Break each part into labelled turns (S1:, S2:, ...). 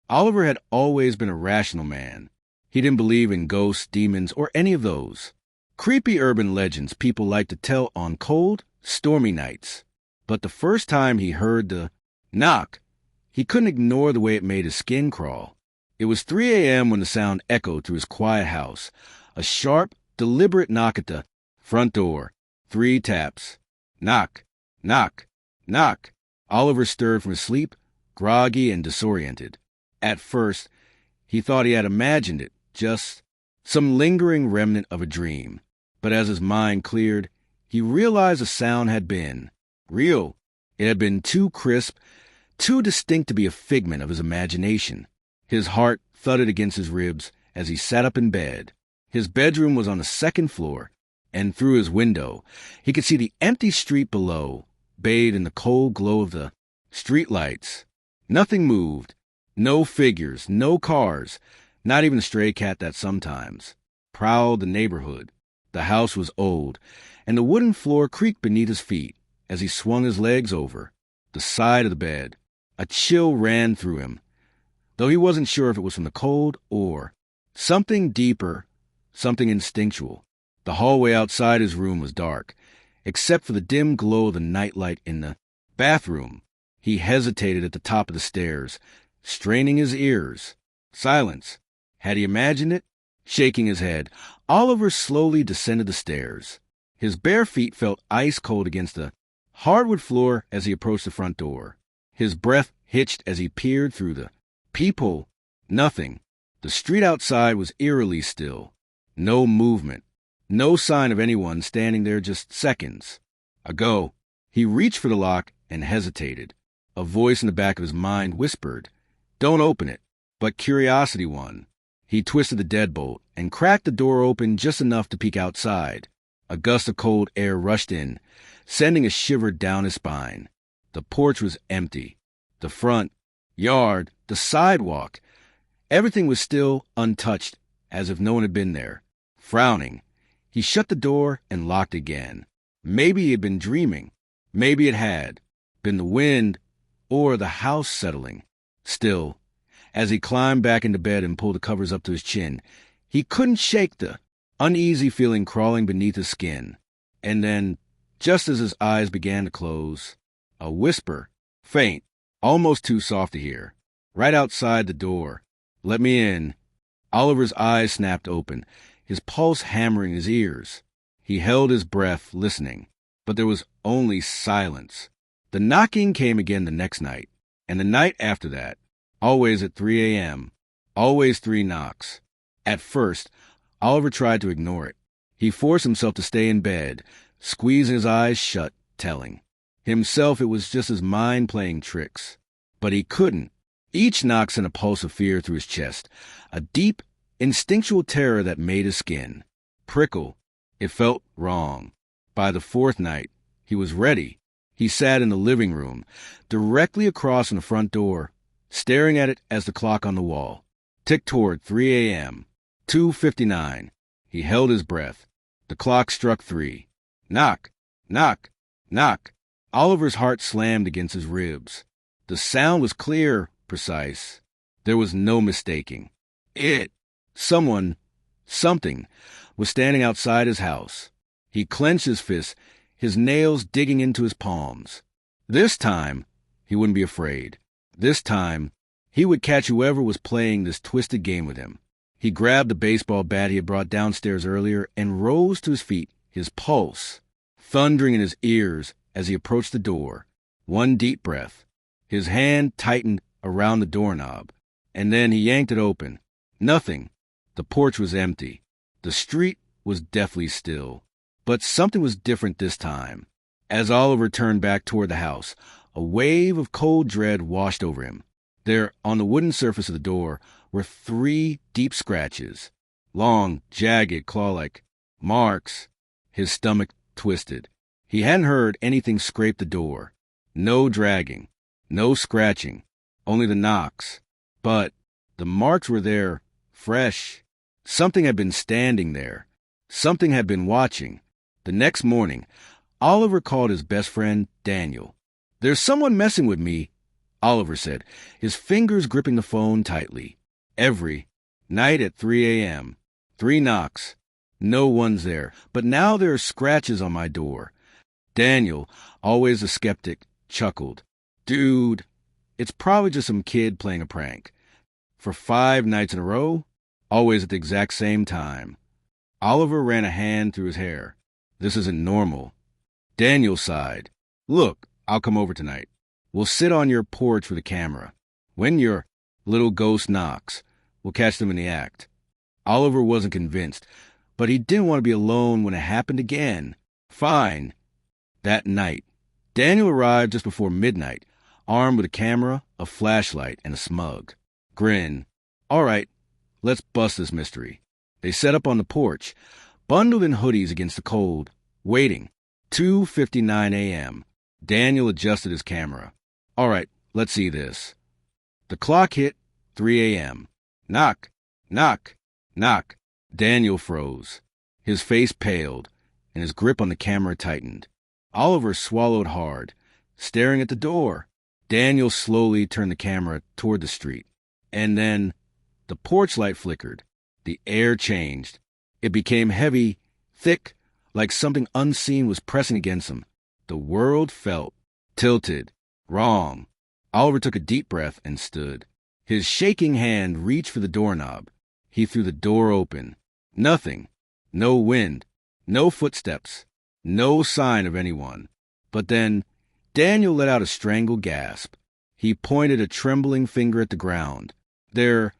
S1: Oliver had always been a rational man. He didn't believe in ghosts, demons, or any of those creepy urban legends people like to tell on cold, stormy nights. But the first time he heard the knock, he couldn't ignore the way it made his skin crawl. It was 3 a.m. when the sound echoed through his quiet house. A sharp, deliberate knock at the front door. 3 taps. Knock, knock, knock. Oliver stirred from his sleep, groggy and disoriented. At first, he thought he had imagined it, just some lingering remnant of a dream. But as his mind cleared, he realized the sound had been real. It had been too crisp, too distinct to be a figment of his imagination. His heart thudded against his ribs as he sat up in bed. His bedroom was on the 2nd floor, and through his window, he could see the empty street below, bathed in the cold glow of the street lights. Nothing moved. No figures, no cars, not even the stray cat that sometimes prowled the neighborhood. The house was old, and the wooden floor creaked beneath his feet as he swung his legs over the side of the bed. A chill ran through him, though he wasn't sure if it was from the cold or something deeper, something instinctual. The hallway outside his room was dark, except for the dim glow of the nightlight in the bathroom. He hesitated at the top of the stairs, straining his ears. Silence. Had he imagined it? Shaking his head, Oliver slowly descended the stairs. His bare feet felt ice cold against the hardwood floor as he approached the front door. His breath hitched as he peered through the peephole. Nothing. The street outside was eerily still. No movement. No sign of anyone standing there just seconds ago. He reached for the lock and hesitated. A voice in the back of his mind whispered, "Don't open it." But curiosity won. He twisted the deadbolt and cracked the door open just enough to peek outside. A gust of cold air rushed in, sending a shiver down his spine. The porch was empty. The front yard, the sidewalk, everything was still untouched, as if no one had been there. Frowning, he shut the door and locked again. Maybe he had been dreaming. Maybe it had been the wind or the house settling. Still, as he climbed back into bed and pulled the covers up to his chin, he couldn't shake the uneasy feeling crawling beneath his skin. And then, just as his eyes began to close, a whisper, faint, almost too soft to hear, right outside the door. "Let me in." Oliver's eyes snapped open, his pulse hammering his ears. He held his breath, listening, but there was only silence. The knocking came again the next night, and the night after that, always at 3 a.m., always 3 knocks. At first, Oliver tried to ignore it. He forced himself to stay in bed, squeezing his eyes shut, telling himself it was just his mind playing tricks. But he couldn't. Each knock sent a pulse of fear through his chest, a deep, instinctual terror that made his skin prickle. It felt wrong. By the 4th night, he was ready. He sat in the living room, directly across from the front door, staring at it as the clock on the wall ticked toward 3 a.m., 2:59. He held his breath. The clock struck 3. Knock, knock, knock. Oliver's heart slammed against his ribs. The sound was clear, precise. There was no mistaking. Someone, something, was standing outside his house. He clenched his fists, his nails digging into his palms. This time, he wouldn't be afraid. This time, he would catch whoever was playing this twisted game with him. He grabbed the baseball bat he had brought downstairs earlier and rose to his feet, his pulse thundering in his ears as he approached the door. One deep breath. His hand tightened around the doorknob, and then he yanked it open. Nothing. The porch was empty. The street was deathly still. But something was different this time. As Oliver turned back toward the house, a wave of cold dread washed over him. There, on the wooden surface of the door, were 3 deep scratches. Long, jagged, claw-like marks. His stomach twisted. He hadn't heard anything scrape the door. No dragging. No scratching. Only the knocks. But the marks were there, fresh. Something had been standing there. Something had been watching. The next morning, Oliver called his best friend, Daniel. "There's someone messing with me," Oliver said, his fingers gripping the phone tightly. Every night at 3 a.m. 3 knocks. No one's there, but now there are scratches on my door. Daniel, always a skeptic, chuckled. Dude, it's probably just some kid playing a prank. For 5 nights in a row, always at the exact same time. Oliver ran a hand through his hair. This isn't normal. Daniel sighed. Look, I'll come over tonight. We'll sit on your porch with a camera. When your little ghost knocks, we'll catch them in the act. Oliver wasn't convinced, but he didn't want to be alone when it happened again. Fine. That night, Daniel arrived just before midnight, armed with a camera, a flashlight, and a smug grin. All right, let's bust this mystery. They set up on the porch, bundled in hoodies against the cold, waiting. 2:59 a.m. Daniel adjusted his camera. All right, let's see this. The clock hit 3 a.m. Knock, knock, knock. Daniel froze. His face paled, and his grip on the camera tightened. Oliver swallowed hard, staring at the door. Daniel slowly turned the camera toward the street. And then the porch light flickered. The air changed. It became heavy, thick, like something unseen was pressing against him. The world felt tilted, wrong. Oliver took a deep breath and stood. His shaking hand reached for the doorknob. He threw the door open. Nothing. No wind. No footsteps. No sign of anyone. But then Daniel let out a strangled gasp. He pointed a trembling finger at the ground. There,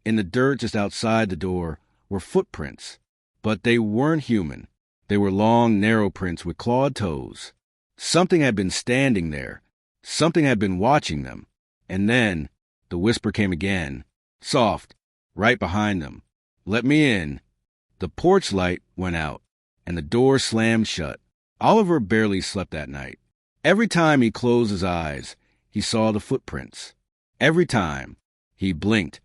S1: in the dirt just outside the door, were footprints. But they weren't human. They were long, narrow prints with clawed toes. Something had been standing there. Something had been watching them. And then the whisper came again, soft, right behind them. Let me in. The porch light went out, and the door slammed shut. Oliver barely slept that night. Every time he closed his eyes, he saw the footprints. Every time he blinked,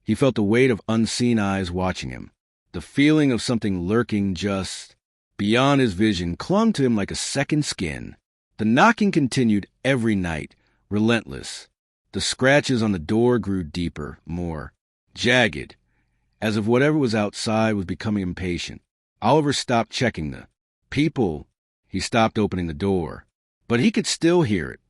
S1: he felt the weight of unseen eyes watching him. The feeling of something lurking just beyond his vision clung to him like a second skin. The knocking continued every night, relentless. The scratches on the door grew deeper, more jagged, as if whatever was outside was becoming impatient. Oliver stopped checking the people. He stopped opening the door. But he could still hear it.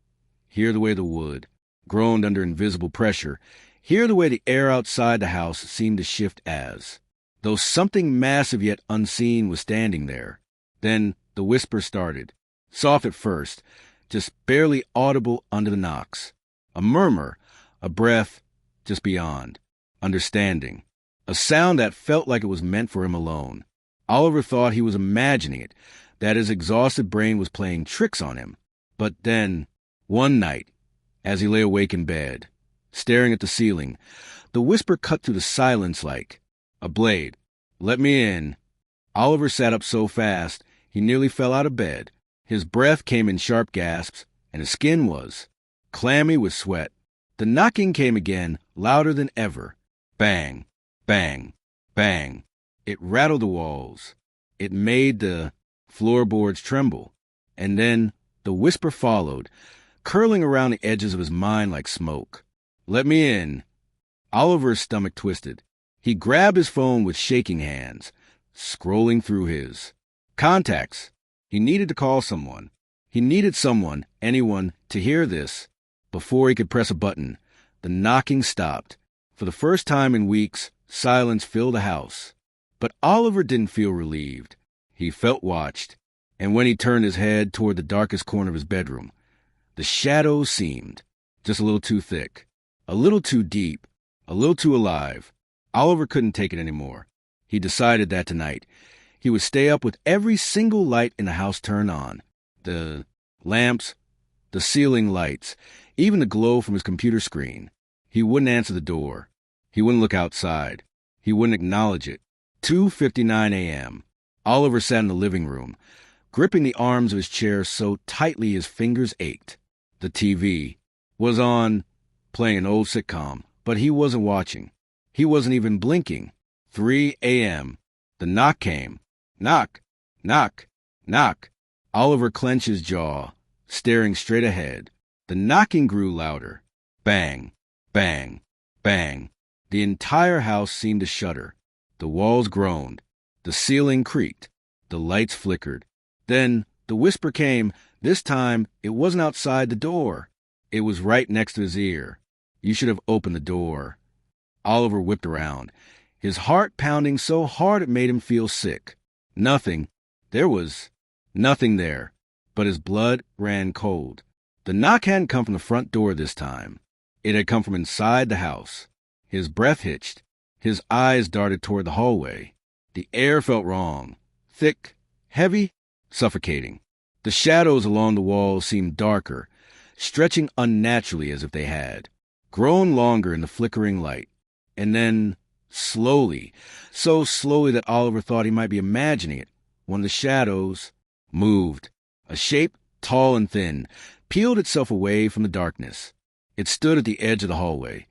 S1: Hear the way the wood groaned under invisible pressure. Hear the way the air outside the house seemed to shift as though something massive yet unseen was standing there. Then the whisper started, soft at first, just barely audible under the knocks. A murmur, a breath just beyond. Understanding. A sound that felt like it was meant for him alone. Oliver thought he was imagining it, that his exhausted brain was playing tricks on him. But then, one night, as he lay awake in bed, staring at the ceiling, the whisper cut through the silence like a blade. Let me in. Oliver sat up so fast, he nearly fell out of bed. His breath came in sharp gasps, and his skin was clammy with sweat. The knocking came again, louder than ever. Bang, bang, bang. It rattled the walls. It made the floorboards tremble. And then the whisper followed, curling around the edges of his mind like smoke. Let me in. Oliver's stomach twisted. He grabbed his phone with shaking hands, scrolling through his contacts. He needed to call someone. He needed someone, anyone, to hear this. Before he could press a button, the knocking stopped. For the first time in weeks, silence filled the house. But Oliver didn't feel relieved. He felt watched. And when he turned his head toward the darkest corner of his bedroom, the shadows seemed just a little too thick, a little too deep, a little too alive. Oliver couldn't take it anymore. He decided that tonight he would stay up with every single light in the house turned on. The lamps, the ceiling lights, even the glow from his computer screen. He wouldn't answer the door. He wouldn't look outside. He wouldn't acknowledge it. 2:59 a.m. Oliver sat in the living room, gripping the arms of his chair so tightly his fingers ached. The TV was on, playing an old sitcom, but he wasn't watching. He wasn't even blinking. 3 a.m. The knock came. Knock, knock, knock. Oliver clenched his jaw, staring straight ahead. The knocking grew louder. Bang, bang, bang. The entire house seemed to shudder. The walls groaned. The ceiling creaked. The lights flickered. Then the whisper came. This time, it wasn't outside the door. It was right next to his ear. You should have opened the door. Oliver whipped around, his heart pounding so hard it made him feel sick. Nothing. There was nothing there, but his blood ran cold. The knock hadn't come from the front door this time. It had come from inside the house. His breath hitched. His eyes darted toward the hallway. The air felt wrong. Thick, heavy, suffocating. The shadows along the walls seemed darker, stretching unnaturally as if they had grown longer in the flickering light. And then, slowly, so slowly that Oliver thought he might be imagining it, one of the shadows moved. A shape, tall and thin, peeled itself away from the darkness. It stood at the edge of the hallway,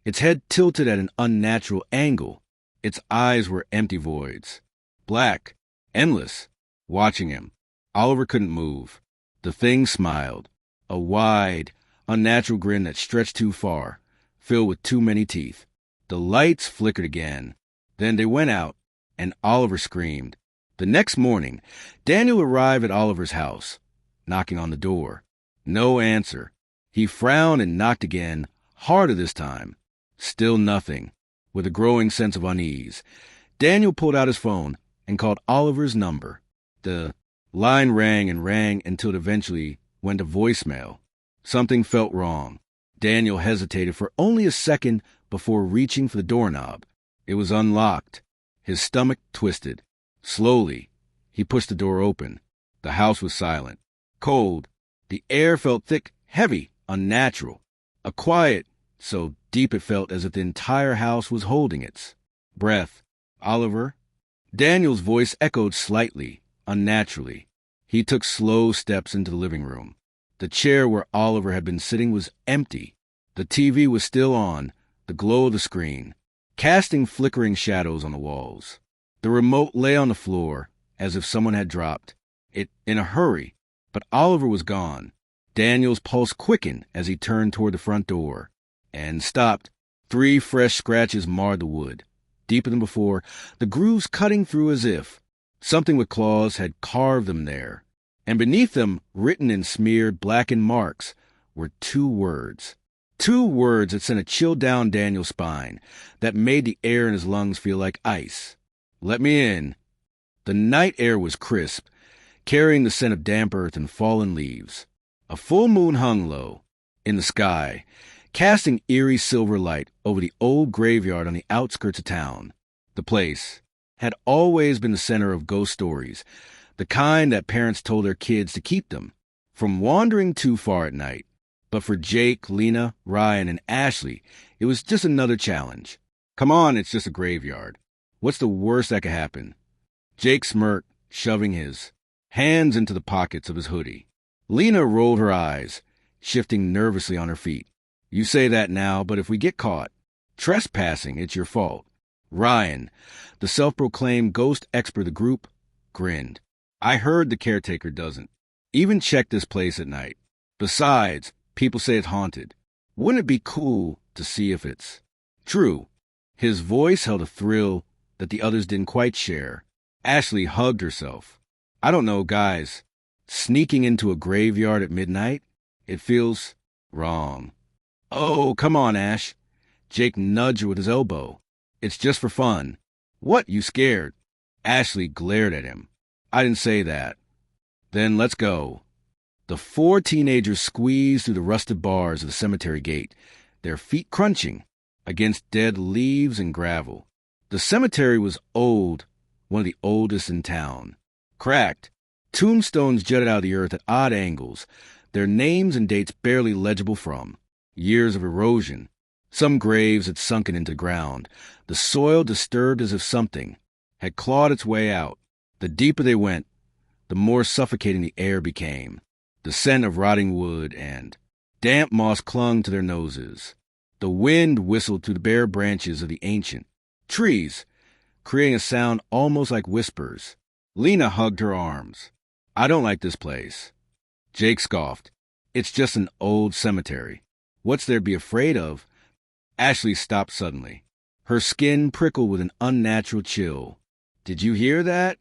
S1: its head tilted at an unnatural angle. Its eyes were empty voids, black, endless, watching him. Oliver couldn't move. The thing smiled, a wide, unnatural grin that stretched too far, filled with too many teeth. The lights flickered again. Then they went out, and Oliver screamed. The next morning, Daniel arrived at Oliver's house, knocking on the door. No answer. He frowned and knocked again, harder this time. Still nothing. With a growing sense of unease, Daniel pulled out his phone and called Oliver's number. The line rang and rang until it eventually went to voicemail. Something felt wrong. Daniel hesitated for only a second before reaching for the doorknob. It was unlocked. His stomach twisted. Slowly, he pushed the door open. The house was silent. Cold. The air felt thick, heavy, unnatural. A quiet, so deep it felt as if the entire house was holding its breath. Oliver? Daniel's voice echoed slightly, unnaturally. He took slow steps into the living room. The chair where Oliver had been sitting was empty. The TV was still on, the glow of the screen, casting flickering shadows on the walls. The remote lay on the floor, as if someone had dropped it in a hurry, but Oliver was gone. Daniel's pulse quickened as he turned toward the front door, and stopped. 3 fresh scratches marred the wood. Deeper than before, the grooves cutting through as if something with claws had carved them there. And beneath them, written in smeared, blackened marks, were 2 words. 2 words that sent a chill down Daniel's spine, that made the air in his lungs feel like ice. Let me in. The night air was crisp, carrying the scent of damp earth and fallen leaves. A full moon hung low in the sky, casting eerie silver light over the old graveyard on the outskirts of town. The place had always been the center of ghost stories, the kind that parents told their kids to keep them from wandering too far at night. But for Jake, Lena, Ryan, and Ashley, it was just another challenge. Come on, it's just a graveyard. What's the worst that could happen? Jake smirked, shoving his hands into the pockets of his hoodie. Lena rolled her eyes, shifting nervously on her feet. You say that now, but if we get caught trespassing, it's your fault. Ryan, the self-proclaimed ghost expert of the group, grinned. I heard the caretaker doesn't even check this place at night. Besides, people say it's haunted. Wouldn't it be cool to see if it's true? His voice held a thrill that the others didn't quite share. Ashley hugged herself. I don't know, guys. Sneaking into a graveyard at midnight? It feels wrong. Oh, come on, Ash. Jake nudged her with his elbow. It's just for fun. What, you scared? Ashley glared at him. I didn't say that. Then let's go. The 4 teenagers squeezed through the rusted bars of the cemetery gate, their feet crunching against dead leaves and gravel. The cemetery was old, one of the oldest in town. Cracked, tombstones jutted out of the earth at odd angles, their names and dates barely legible from years of erosion. Some graves had sunken into the ground, the soil disturbed as if something had clawed its way out. The deeper they went, the more suffocating the air became. The scent of rotting wood and damp moss clung to their noses. The wind whistled through the bare branches of the ancient trees, creating a sound almost like whispers. Lena hugged her arms. I don't like this place. Jake scoffed. It's just an old cemetery. What's there to be afraid of? Ashley stopped suddenly. Her skin prickled with an unnatural chill. Did you hear that?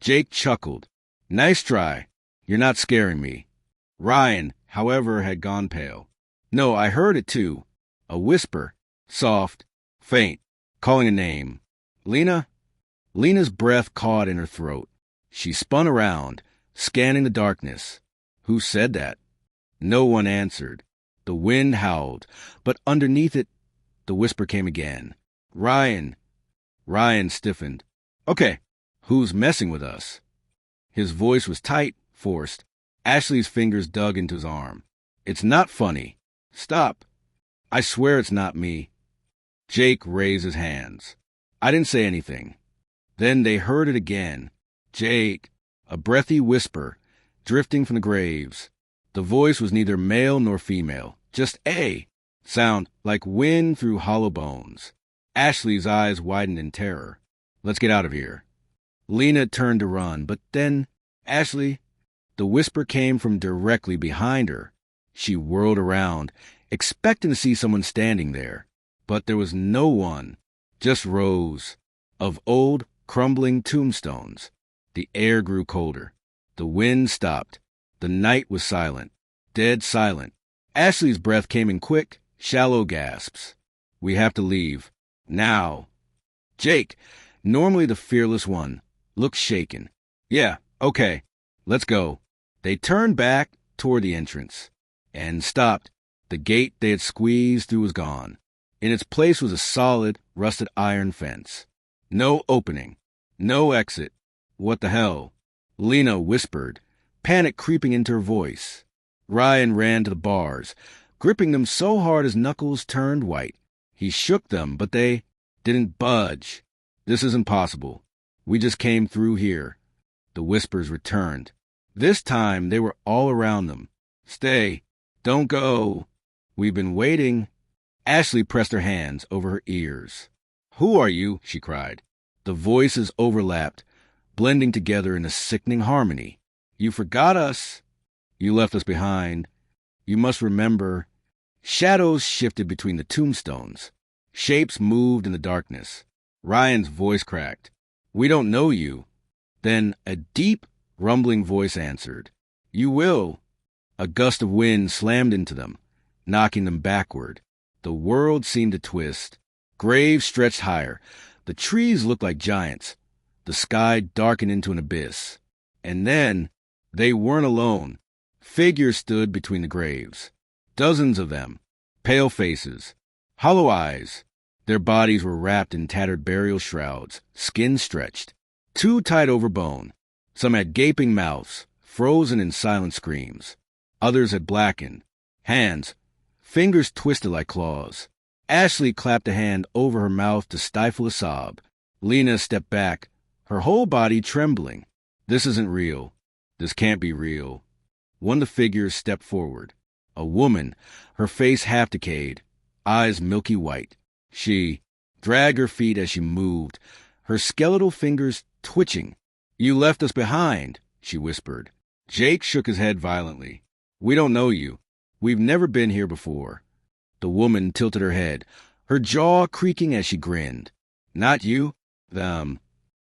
S1: Jake chuckled. Nice try. You're not scaring me. Ryan, however, had gone pale. No, I heard it too. A whisper. Soft. Faint. Calling a name. Lena? Lena's breath caught in her throat. She spun around, scanning the darkness. Who said that? No one answered. The wind howled, but underneath it, the whisper came again. Ryan. Ryan stiffened. Okay, who's messing with us? His voice was tight, forced. Ashley's fingers dug into his arm. It's not funny. Stop. I swear it's not me. Jake raised his hands. I didn't say anything. Then they heard it again. Jake. A breathy whisper, drifting from the graves. The voice was neither male nor female, just a sound like wind through hollow bones. Ashley's eyes widened in terror. Let's get out of here. Lena turned to run, but then, Ashley, the whisper came from directly behind her. She whirled around, expecting to see someone standing there. But there was no one, just rows of old, crumbling tombstones. The air grew colder. The wind stopped. The night was silent, dead silent. Ashley's breath came in quick, shallow gasps. We have to leave. Now. Jake, normally the fearless one, looked shaken. Yeah, okay, let's go. They turned back toward the entrance and stopped. The gate they had squeezed through was gone. In its place was a solid, rusted iron fence. No opening. No exit. What the hell? Lena whispered, panic creeping into her voice. Ryan ran to the bars, gripping them so hard his knuckles turned white. He shook them, but they didn't budge. This isn't possible. We just came through here. The whispers returned. This time they were all around them. Stay. Don't go. We've been waiting. Ashley pressed her hands over her ears. Who are you? She cried. The voices overlapped, blending together in a sickening harmony. You forgot us. You left us behind. You must remember. Shadows shifted between the tombstones. Shapes moved in the darkness. Ryan's voice cracked. We don't know you. Then a deep, rumbling voice answered. You will. A gust of wind slammed into them, knocking them backward. The world seemed to twist. Graves stretched higher. The trees looked like giants. The sky darkened into an abyss. And then, they weren't alone. Figures stood between the graves. Dozens of them. Pale faces. Hollow eyes. Their bodies were wrapped in tattered burial shrouds, skin stretched. Too tight over bone. Some had gaping mouths, frozen in silent screams. Others had blackened. Hands. Fingers twisted like claws. Ashley clapped a hand over her mouth to stifle a sob. Lena stepped back, her whole body trembling. This isn't real. This can't be real. One of the figures stepped forward. A woman, her face half decayed, eyes milky white. She dragged her feet as she moved, her skeletal fingers twitching. You left us behind, she whispered. Jake shook his head violently. We don't know you. We've never been here before. The woman tilted her head, her jaw creaking as she grinned. Not you, them.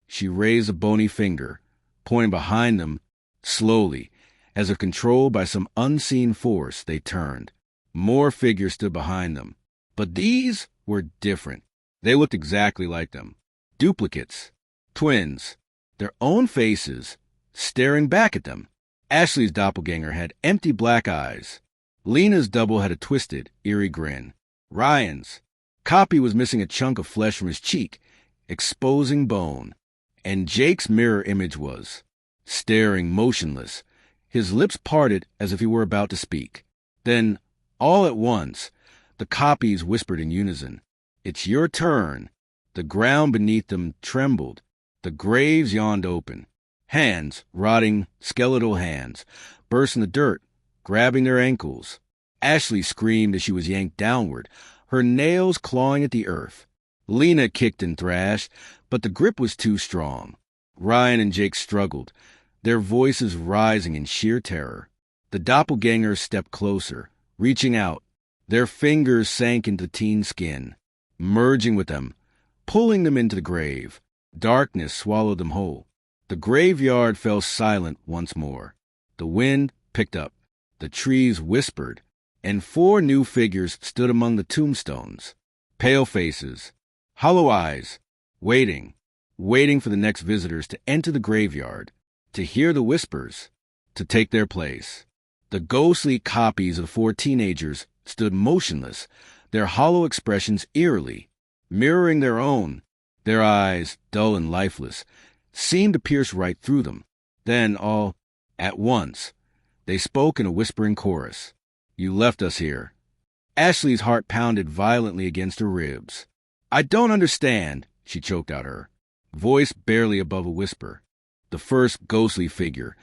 S1: She raised a bony finger, pointing behind them, slowly. As if controlled by some unseen force, they turned. More figures stood behind them. But these were different. They looked exactly like them. Duplicates. Twins. Their own faces, staring back at them. Ashley's doppelganger had empty black eyes. Lena's double had a twisted, eerie grin. Ryan's copy was missing a chunk of flesh from his cheek, exposing bone. And Jake's mirror image was staring motionless, his lips parted as if he were about to speak. Then, all at once, the copies whispered in unison. It's your turn. The ground beneath them trembled. The graves yawned open. Hands, rotting, skeletal hands, burst in the dirt, grabbing their ankles. Ashley screamed as she was yanked downward, her nails clawing at the earth. Lena kicked and thrashed, but the grip was too strong. Ryan and Jake struggled, their voices rising in sheer terror. The doppelgangers stepped closer, reaching out, Their fingers sank into Teen's skin, merging with them, pulling them into the grave. Darkness swallowed them whole. The graveyard fell silent once more. The wind picked up. The trees whispered, and 4 new figures stood among the tombstones. Pale faces, hollow eyes, waiting for the next visitors to enter the graveyard, to hear the whispers, to take their place. The ghostly copies of 4 teenagers stood motionless, their hollow expressions eerily, mirroring their own. Their eyes, dull and lifeless, seemed to pierce right through them. Then, all at once, they spoke in a whispering chorus. "You left us here." Ashley's heart pounded violently against her ribs. "I don't understand," she choked out her voice barely above a whisper. The first ghostly figure,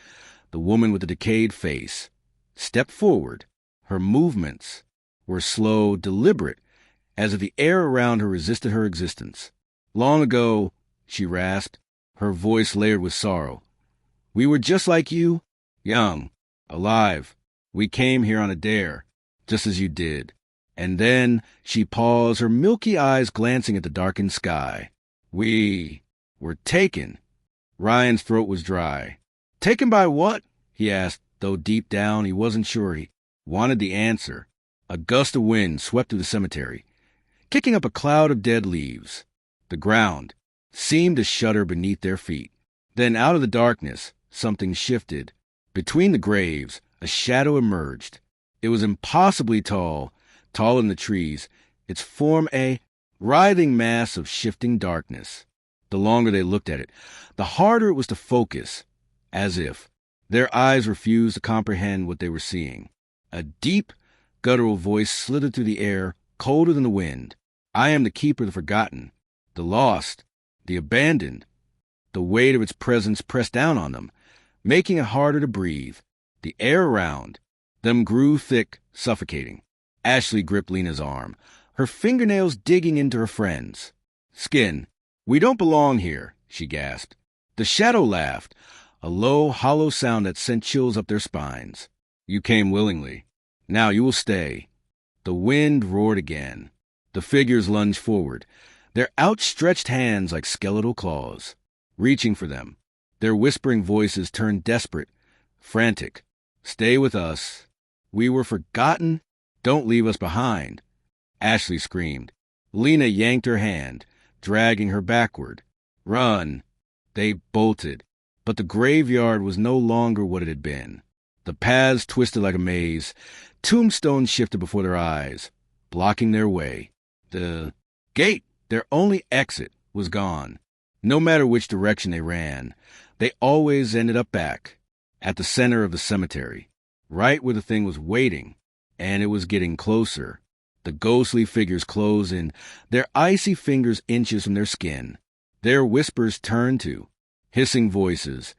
S1: the woman with the decayed face, stepped forward. Her movements were slow, deliberate, as if the air around her resisted her existence. "Long ago," she rasped, her voice layered with sorrow, "we were just like you, young, alive. We came here on a dare, just as you did." And then she paused, her milky eyes glancing at the darkened sky. "We were taken." Ryan's throat was dry. "Taken by what?" he asked, though deep down he wasn't sure. He wanted the answer. A gust of wind swept through the cemetery, kicking up a cloud of dead leaves. The ground seemed to shudder beneath their feet. Then out of the darkness, something shifted. Between the graves, a shadow emerged. It was impossibly tall, taller than the trees, its form a writhing mass of shifting darkness. The longer they looked at it, the harder it was to focus, as if their eyes refused to comprehend what they were seeing. A deep, guttural voice slithered through the air, colder than the wind. "I am the keeper of the forgotten, the lost, the abandoned." The weight of its presence pressed down on them, making it harder to breathe. The air around them grew thick, suffocating. Ashley gripped Lena's arm, her fingernails digging into her friend's skin. "We don't belong here," she gasped. The shadow laughed, a low, hollow sound that sent chills up their spines. "You came willingly. Now you will stay." The wind roared again. The figures lunged forward, their outstretched hands like skeletal claws, reaching for them. Their whispering voices turned desperate, frantic. "Stay with us. We were forgotten. Don't leave us behind." Ashley screamed. Lena yanked her hand, dragging her backward. "Run!" They bolted, but the graveyard was no longer what it had been. The paths twisted like a maze. Tombstones shifted before their eyes, blocking their way. The gate, their only exit, was gone. No matter which direction they ran, they always ended up back, at the center of the cemetery, right where the thing was waiting, and it was getting closer. The ghostly figures closed in, their icy fingers inches from their skin. Their whispers turned to hissing voices,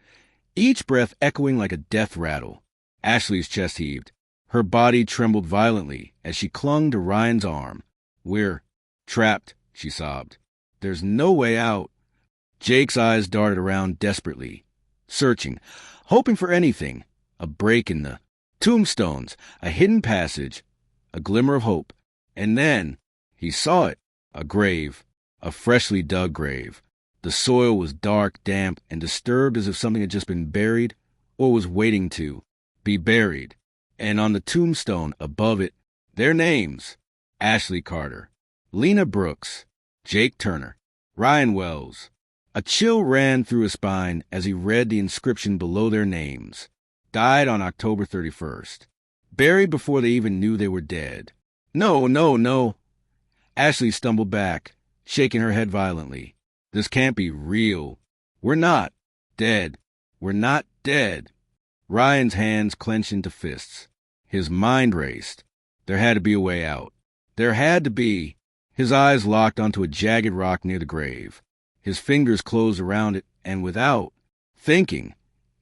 S1: each breath echoing like a death rattle. Ashley's chest heaved. Her body trembled violently as she clung to Ryan's arm. "We're trapped," she sobbed. "There's no way out." Jake's eyes darted around desperately, searching, hoping for anything. A break in the tombstones, a hidden passage, a glimmer of hope. And then he saw it, a grave, a freshly dug grave. The soil was dark, damp, and disturbed as if something had just been buried or was waiting to be buried. And on the tombstone above it, their names: Ashley Carter, Lena Brooks, Jake Turner, Ryan Wells. A chill ran through his spine as he read the inscription below their names. Died on October 31st. Buried before they even knew they were dead. No, no, no. Ashley stumbled back, shaking her head violently. "This can't be real. We're not dead. We're not dead." Ryan's hands clenched into fists. His mind raced. There had to be a way out. There had to be. His eyes locked onto a jagged rock near the grave. His fingers closed around it, and without thinking,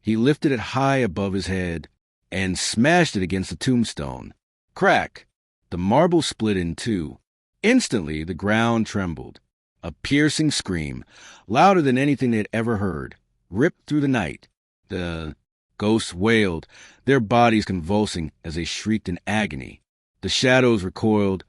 S1: he lifted it high above his head and smashed it against the tombstone. Crack! The marble split in two. Instantly, the ground trembled. A piercing scream, louder than anything they had ever heard, ripped through the night. The ghosts wailed, their bodies convulsing as they shrieked in agony. The shadows recoiled,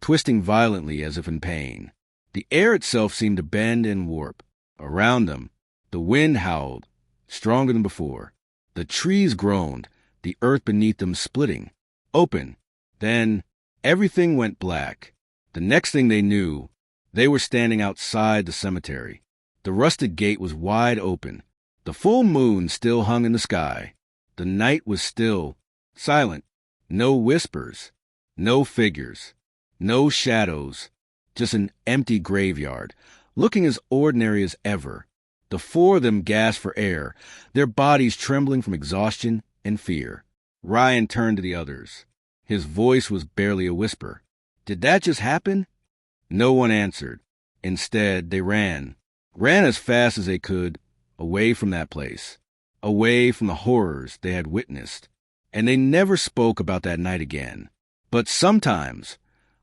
S1: twisting violently as if in pain. The air itself seemed to bend and warp. Around them, the wind howled, stronger than before. The trees groaned, the earth beneath them splitting, open. Then everything went black. The next thing they knew, they were standing outside the cemetery. The rusted gate was wide open. The full moon still hung in the sky. The night was still, silent. No whispers, no figures, no shadows, just an empty graveyard, looking as ordinary as ever. The four of them gasped for air, their bodies trembling from exhaustion and fear. Ryan turned to the others. His voice was barely a whisper. Did that just happen? No one answered. Instead, they ran as fast as they could, away from that place, away from the horrors they had witnessed. And they never spoke about that night again. But sometimes,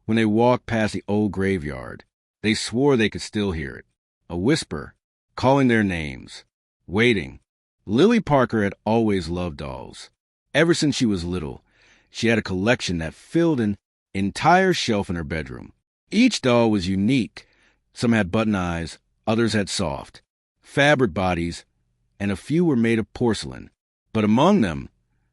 S1: when they walked past the old graveyard, they swore they could still hear it. A whisper, calling their names, waiting. Lily Parker had always loved dolls. Ever since she was little, she had a collection that filled an entire shelf in her bedroom. Each doll was unique. Some had button eyes, others had soft, fabric bodies, and a few were made of porcelain. But among them,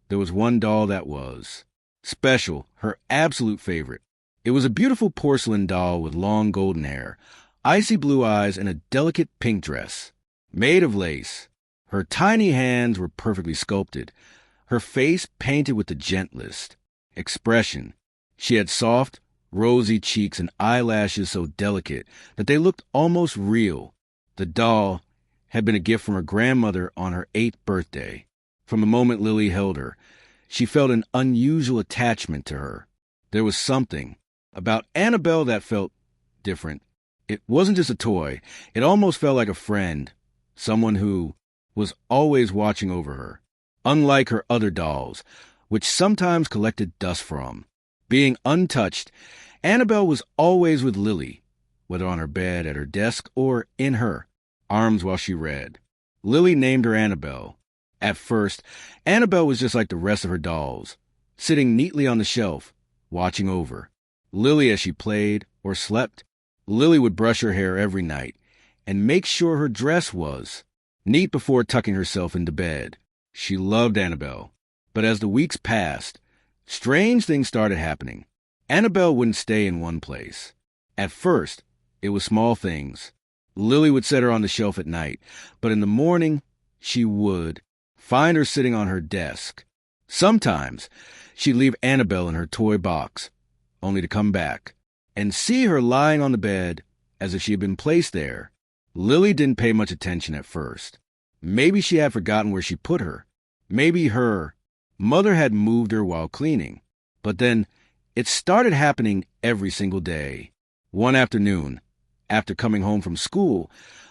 S1: there was one doll that was special, her absolute favorite. It was a beautiful porcelain doll with long golden hair, icy blue eyes, and a delicate pink dress, made of lace. Her tiny hands were perfectly sculpted, her face painted with the gentlest expression. She had soft, rosy cheeks and eyelashes so delicate that they looked almost real. The doll had been a gift from her grandmother on her 8th birthday. From the moment Lily held her, she felt an unusual attachment to her. There was something about Annabelle that felt different. It wasn't just a toy. It almost felt like a friend, someone who was always watching over her. Unlike her other dolls, which sometimes collected dust from. Being untouched, Annabelle was always with Lily, whether on her bed, at her desk, or in her arms while she read. Lily named her Annabelle. At first, Annabelle was just like the rest of her dolls, sitting neatly on the shelf, watching over Lily as she played or slept. Lily would brush her hair every night and make sure her dress was neat before tucking herself into bed. She loved Annabelle, but as the weeks passed, strange things started happening. Annabelle wouldn't stay in one place. At first, it was small things. Lily would set her on the shelf at night, but in the morning, she would find her sitting on her desk. Sometimes, she'd leave Annabelle in her toy box, only to come back and see her lying on the bed as if she had been placed there. Lily didn't pay much attention at first. Maybe she had forgotten where she put her. Maybe her mother had moved her while cleaning. But then it started happening every single day. One afternoon, after coming home from school,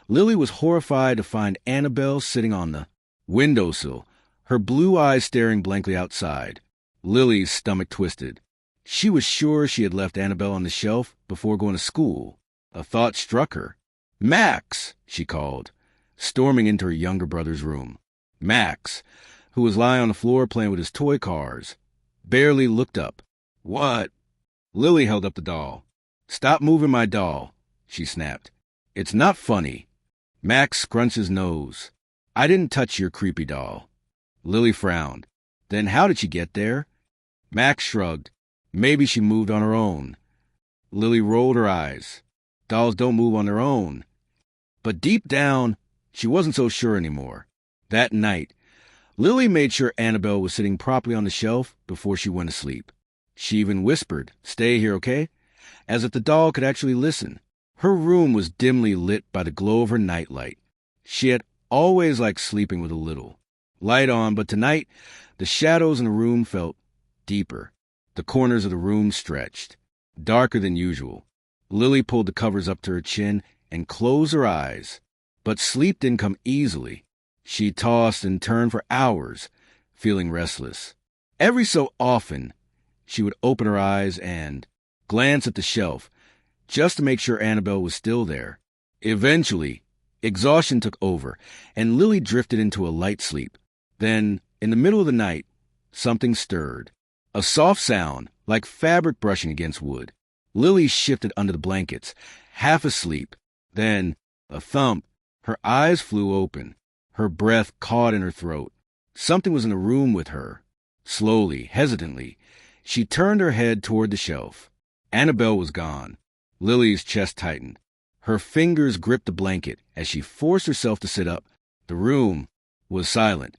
S1: Lily was horrified to find Annabelle sitting on the windowsill, her blue eyes staring blankly outside. Lily's stomach twisted. She was sure she had left Annabelle on the shelf before going to school. A thought struck her. Max, she called, storming into her younger brother's room. Max, who was lying on the floor playing with his toy cars, barely looked up. What? Lily held up the doll. Stop moving my doll, she snapped. It's not funny. Max scrunched his nose. I didn't touch your creepy doll. Lily frowned. Then how did she get there? Max shrugged. Maybe she moved on her own. Lily rolled her eyes. Dolls don't move on their own. But deep down, she wasn't so sure anymore. That night, Lily made sure Annabelle was sitting properly on the shelf before she went to sleep. She even whispered, "Stay here, okay?" as if the doll could actually listen. Her room was dimly lit by the glow of her nightlight. She had always liked sleeping with a little light on, but tonight, the shadows in the room felt deeper. The corners of the room stretched, darker than usual. Lily pulled the covers up to her chin and closed her eyes. But sleep didn't come easily. She tossed and turned for hours, feeling restless. Every so often, she would open her eyes and glance at the shelf, just to make sure Annabelle was still there. Eventually, exhaustion took over, and Lily drifted into a light sleep. Then, in the middle of the night, something stirred. A soft sound, like fabric brushing against wood. Lily shifted under the blankets, half asleep. Then, a thump. Her eyes flew open. Her breath caught in her throat. Something was in the room with her. Slowly, hesitantly, she turned her head toward the shelf. Annabelle was gone. Lily's chest tightened. Her fingers gripped the blanket as she forced herself to sit up. The room was silent,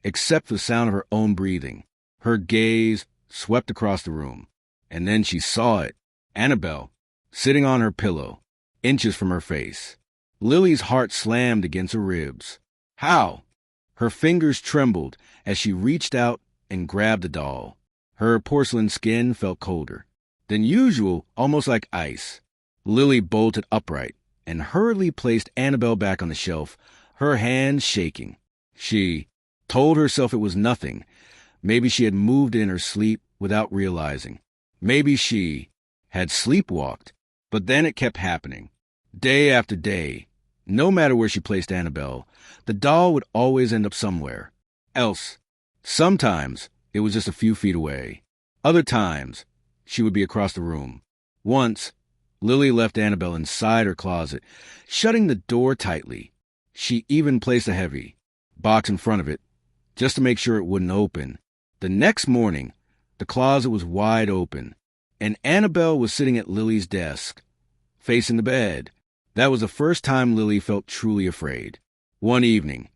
S1: except for the sound of her own breathing. Her gaze swept across the room, and then she saw it. Annabelle, sitting on her pillow, inches from her face. Lily's heart slammed against her ribs. How? Her fingers trembled as she reached out and grabbed the doll. Her porcelain skin felt colder than usual, almost like ice. Lily bolted upright and hurriedly placed Annabelle back on the shelf, her hands shaking. She told herself it was nothing. Maybe she had moved in her sleep without realizing. Maybe she had sleepwalked. But then it kept happening. Day after day. No matter where she placed Annabelle, the doll would always end up somewhere else. Sometimes it was just a few feet away. Other times, she would be across the room. Once, Lily left Annabelle inside her closet, shutting the door tightly. She even placed a heavy box in front of it, just to make sure it wouldn't open. The next morning, the closet was wide open, and Annabelle was sitting at Lily's desk, facing the bed. That was the first time Lily felt truly afraid. One evening,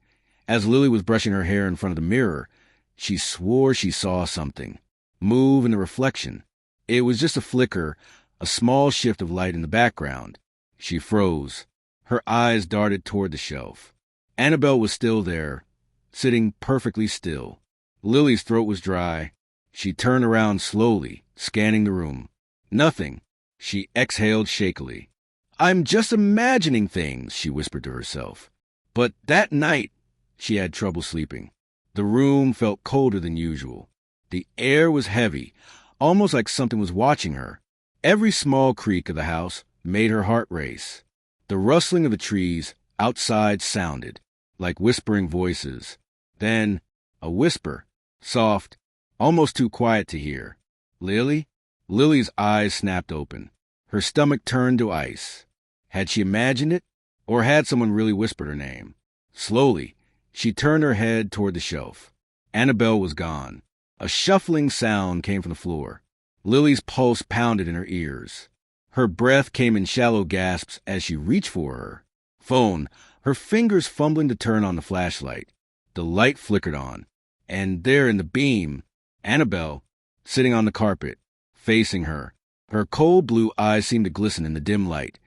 S1: as Lily was brushing her hair in front of the mirror, she swore she saw something move in the reflection. It was just a flicker, a small shift of light in the background. She froze. Her eyes darted toward the shelf. Annabelle was still there, sitting perfectly still. Lily's throat was dry. She turned around slowly, scanning the room. Nothing. She exhaled shakily. I'm just imagining things, she whispered to herself. But that night, she had trouble sleeping. The room felt colder than usual. The air was heavy, almost like something was watching her. Every small creak of the house made her heart race. The rustling of the trees outside sounded like whispering voices. Then, a whisper, soft, almost too quiet to hear. Lily? Lily's eyes snapped open. Her stomach turned to ice. Had she imagined it, or had someone really whispered her name? Slowly, she turned her head toward the shelf. Annabelle was gone. A shuffling sound came from the floor. Lily's pulse pounded in her ears. Her breath came in shallow gasps as she reached for her phone, her fingers fumbling to turn on the flashlight. The light flickered on, and there in the beam, Annabelle, sitting on the carpet, facing her. Her cold blue eyes seemed to glisten in the dim light.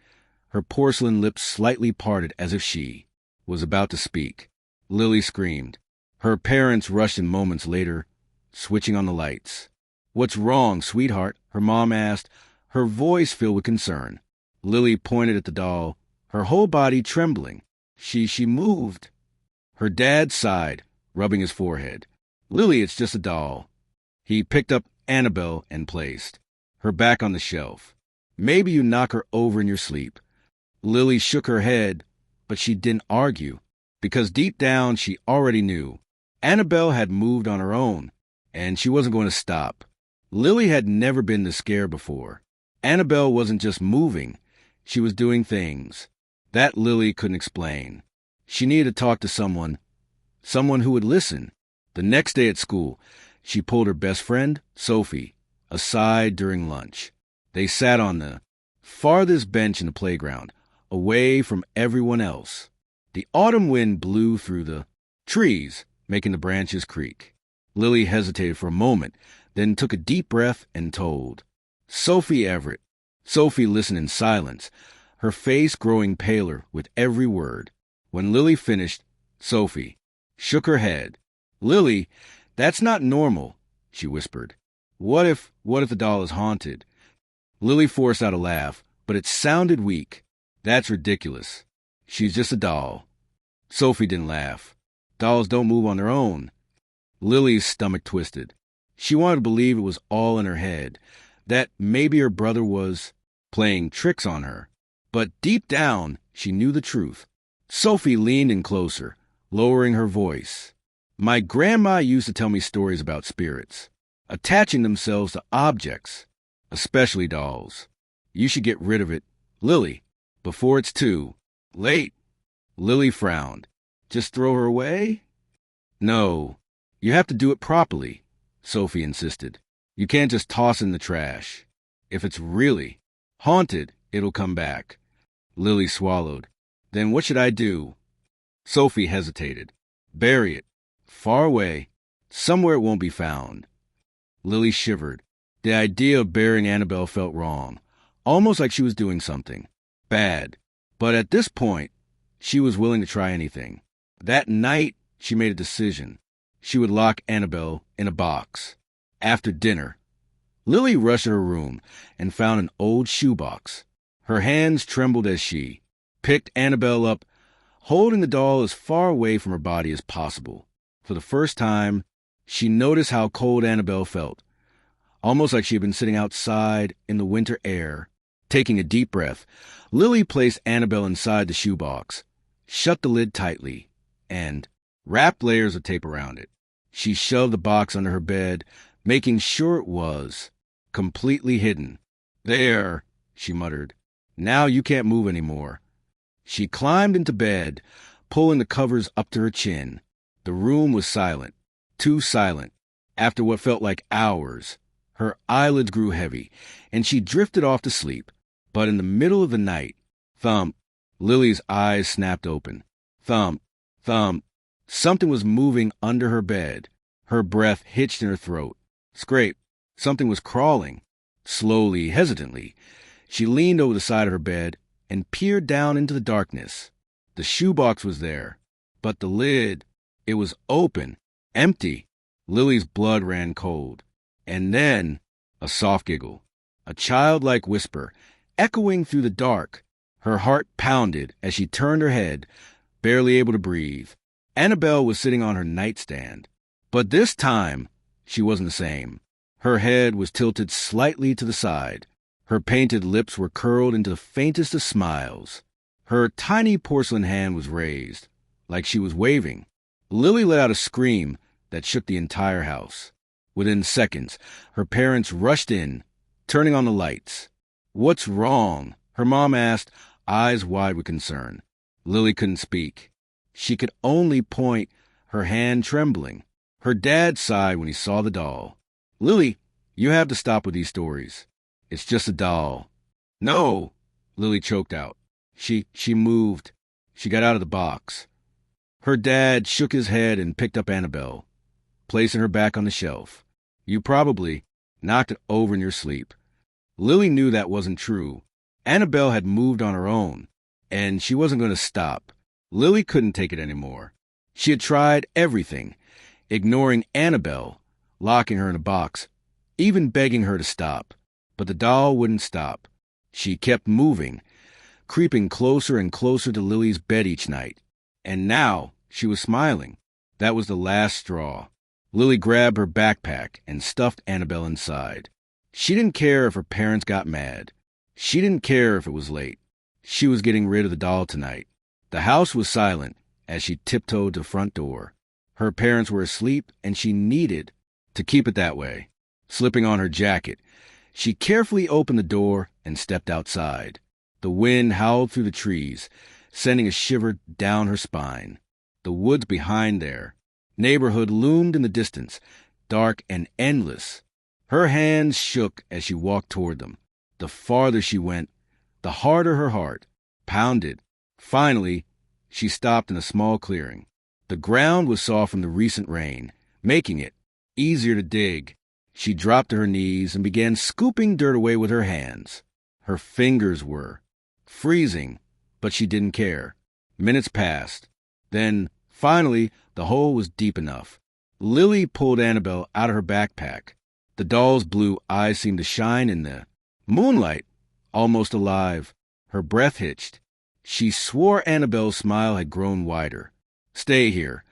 S1: Her porcelain lips slightly parted as if she was about to speak. Lily screamed. Her parents rushed in moments later, switching on the lights. What's wrong, sweetheart? Her mom asked, her voice filled with concern. Lily pointed at the doll, her whole body trembling. She moved. Her dad sighed, rubbing his forehead. Lily, it's just a doll. He picked up Annabelle and placed her back on the shelf. Maybe you knock her over in your sleep. Lily shook her head, but she didn't argue, because deep down she already knew. Annabelle had moved on her own, and she wasn't going to stop. Lily had never been this scared before. Annabelle wasn't just moving, she was doing things that Lily couldn't explain. She needed to talk to someone who would listen. The next day at school, she pulled her best friend, Sophie, aside during lunch. They sat on the farthest bench in the playground, away from everyone else. The autumn wind blew through the trees, making the branches creak. Lily hesitated for a moment, then took a deep breath and told. Sophie Everett. Sophie listened in silence, her face growing paler with every word. When Lily finished, Sophie shook her head. Lily, that's not normal, she whispered. What if the doll is haunted? Lily forced out a laugh, but it sounded weak. That's ridiculous. She's just a doll. Sophie didn't laugh. Dolls don't move on their own. Lily's stomach twisted. She wanted to believe it was all in her head, that maybe her brother was playing tricks on her. But deep down, she knew the truth. Sophie leaned in closer, lowering her voice. My grandma used to tell me stories about spirits. attaching themselves to objects, especially dolls. You should get rid of it, Lily, before it's too late. Lily frowned. Just throw her away? No, you have to do it properly, Sophie insisted. You can't just toss in the trash. If it's really haunted, it'll come back. Lily swallowed. Then what should I do? Sophie hesitated. Bury it. Far away. Somewhere it won't be found. Lily shivered. The idea of burying Annabelle felt wrong, almost like she was doing something bad. But at this point, she was willing to try anything. That night, she made a decision. She would lock Annabelle in a box. After dinner, Lily rushed to her room and found an old shoebox. Her hands trembled as she picked Annabelle up, holding the doll as far away from her body as possible. For the first time, she noticed how cold Annabelle felt, almost like she had been sitting outside in the winter air. Taking a deep breath, Lily placed Annabelle inside the shoebox, shut the lid tightly, and wrapped layers of tape around it. She shoved the box under her bed, making sure it was completely hidden. There, she muttered. Now you can't move anymore. She climbed into bed, pulling the covers up to her chin. The room was silent, too silent. After what felt like hours, her eyelids grew heavy, and she drifted off to sleep. But in the middle of the night, thump, Lily's eyes snapped open. Thump, thump. Something was moving under her bed. Her breath hitched in her throat. Scrape. Something was crawling. Slowly, hesitantly, she leaned over the side of her bed and peered down into the darkness. The shoebox was there, but the lid, it was open, empty. Lily's blood ran cold. And then, a soft giggle, a childlike whisper, echoing through the dark. Her heart pounded as she turned her head, barely able to breathe. Annabelle was sitting on her nightstand. But this time, she wasn't the same. Her head was tilted slightly to the side. Her painted lips were curled into the faintest of smiles. Her tiny porcelain hand was raised, like she was waving. Lily let out a scream that shook the entire house. Within seconds, her parents rushed in, turning on the lights. What's wrong? Her mom asked, eyes wide with concern. Lily couldn't speak. She could only point, her hand trembling. Her dad sighed when he saw the doll. Lily, you have to stop with these stories. It's just a doll. No, Lily choked out. She moved. She got out of the box. Her dad shook his head and picked up Annabelle, placing her back on the shelf. You probably knocked it over in your sleep. Lily knew that wasn't true. Annabelle had moved on her own, and she wasn't going to stop. Lily couldn't take it anymore. She had tried everything, ignoring Annabelle, locking her in a box, even begging her to stop. But the doll wouldn't stop. She kept moving, creeping closer and closer to Lily's bed each night. And now she was smiling. That was the last straw. Lily grabbed her backpack and stuffed Annabelle inside. She didn't care if her parents got mad. She didn't care if it was late. She was getting rid of the doll tonight. The house was silent as she tiptoed to the front door. Her parents were asleep, and she needed to keep it that way. Slipping on her jacket, she carefully opened the door and stepped outside. The wind howled through the trees, sending a shiver down her spine. The woods behind their neighborhood loomed in the distance, dark and endless. Her hands shook as she walked toward them. The farther she went, the harder her heart pounded. Finally, she stopped in a small clearing. The ground was soft from the recent rain, making it easier to dig. She dropped to her knees and began scooping dirt away with her hands. Her fingers were freezing, but she didn't care. Minutes passed. Then, finally, the hole was deep enough. Lily pulled Annabelle out of her backpack. The doll's blue eyes seemed to shine in the moonlight, almost alive. Her breath hitched. She swore Annabelle's smile had grown wider. Stay here,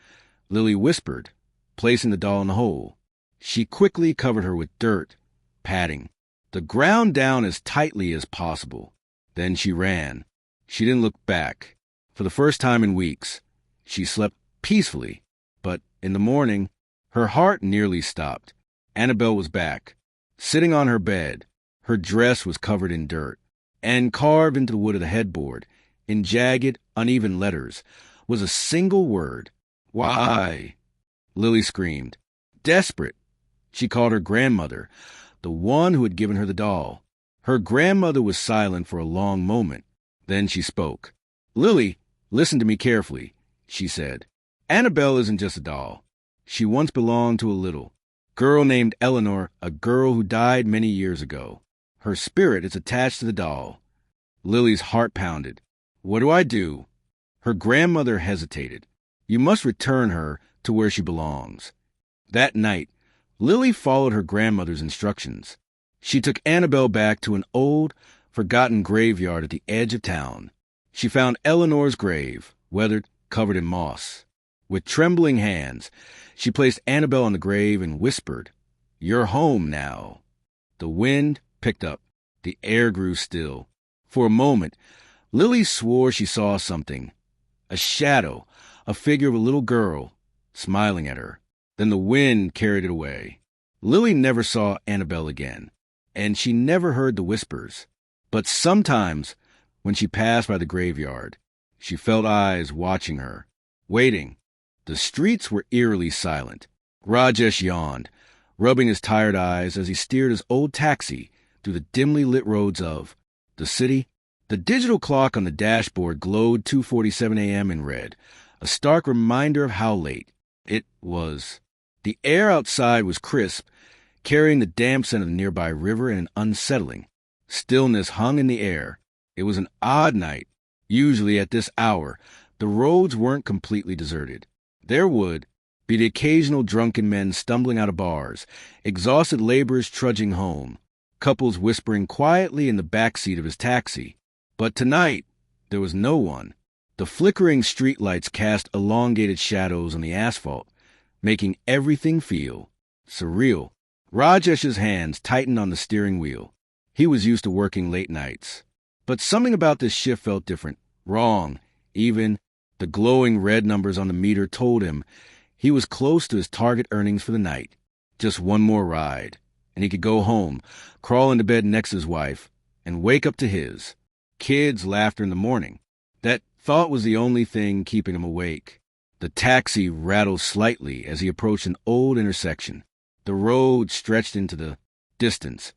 S1: Lily whispered, placing the doll in the hole. She quickly covered her with dirt, padding the ground down as tightly as possible. Then she ran. She didn't look back. For the first time in weeks, she slept peacefully, but in the morning, her heart nearly stopped. Annabelle was back, sitting on her bed. Her dress was covered in dirt, and carved into the wood of the headboard, in jagged, uneven letters, was a single word. Why? Lily screamed. Desperate. She called her grandmother, the one who had given her the doll. Her grandmother was silent for a long moment. Then she spoke. Lily, listen to me carefully, she said. Annabelle isn't just a doll. She once belonged to a little girl named Eleanor, a girl who died many years ago. Her spirit is attached to the doll. Lily's heart pounded. What do I do? Her grandmother hesitated. You must return her to where she belongs. That night, Lily followed her grandmother's instructions. She took Annabelle back to an old, forgotten graveyard at the edge of town. She found Eleanor's grave, weathered, covered in moss. With trembling hands, she placed Annabelle on the grave and whispered, You're home now. The wind picked up. The air grew still. For a moment, Lily swore she saw something. A shadow, a figure of a little girl, smiling at her. Then the wind carried it away. Lily never saw Annabelle again, and she never heard the whispers. But sometimes, when she passed by the graveyard, she felt eyes watching her, waiting. The streets were eerily silent. Rajesh yawned, rubbing his tired eyes as he steered his old taxi through the dimly lit roads of the city. The digital clock on the dashboard glowed 2:47 a.m. in red, a stark reminder of how late it was. The air outside was crisp, carrying the damp scent of the nearby river and an unsettling stillness hung in the air. It was an odd night. Usually at this hour, the roads weren't completely deserted. There would be the occasional drunken men stumbling out of bars, exhausted laborers trudging home, couples whispering quietly in the back seat of his taxi. But tonight, there was no one. The flickering streetlights cast elongated shadows on the asphalt, making everything feel surreal. Rajesh's hands tightened on the steering wheel. He was used to working late nights. But something about this shift felt different, wrong, even. The glowing red numbers on the meter told him he was close to his target earnings for the night. Just one more ride, and he could go home, crawl into bed next to his wife, and wake up to his kids' laughter in the morning. That thought was the only thing keeping him awake. The taxi rattled slightly as he approached an old intersection. The road stretched into the distance,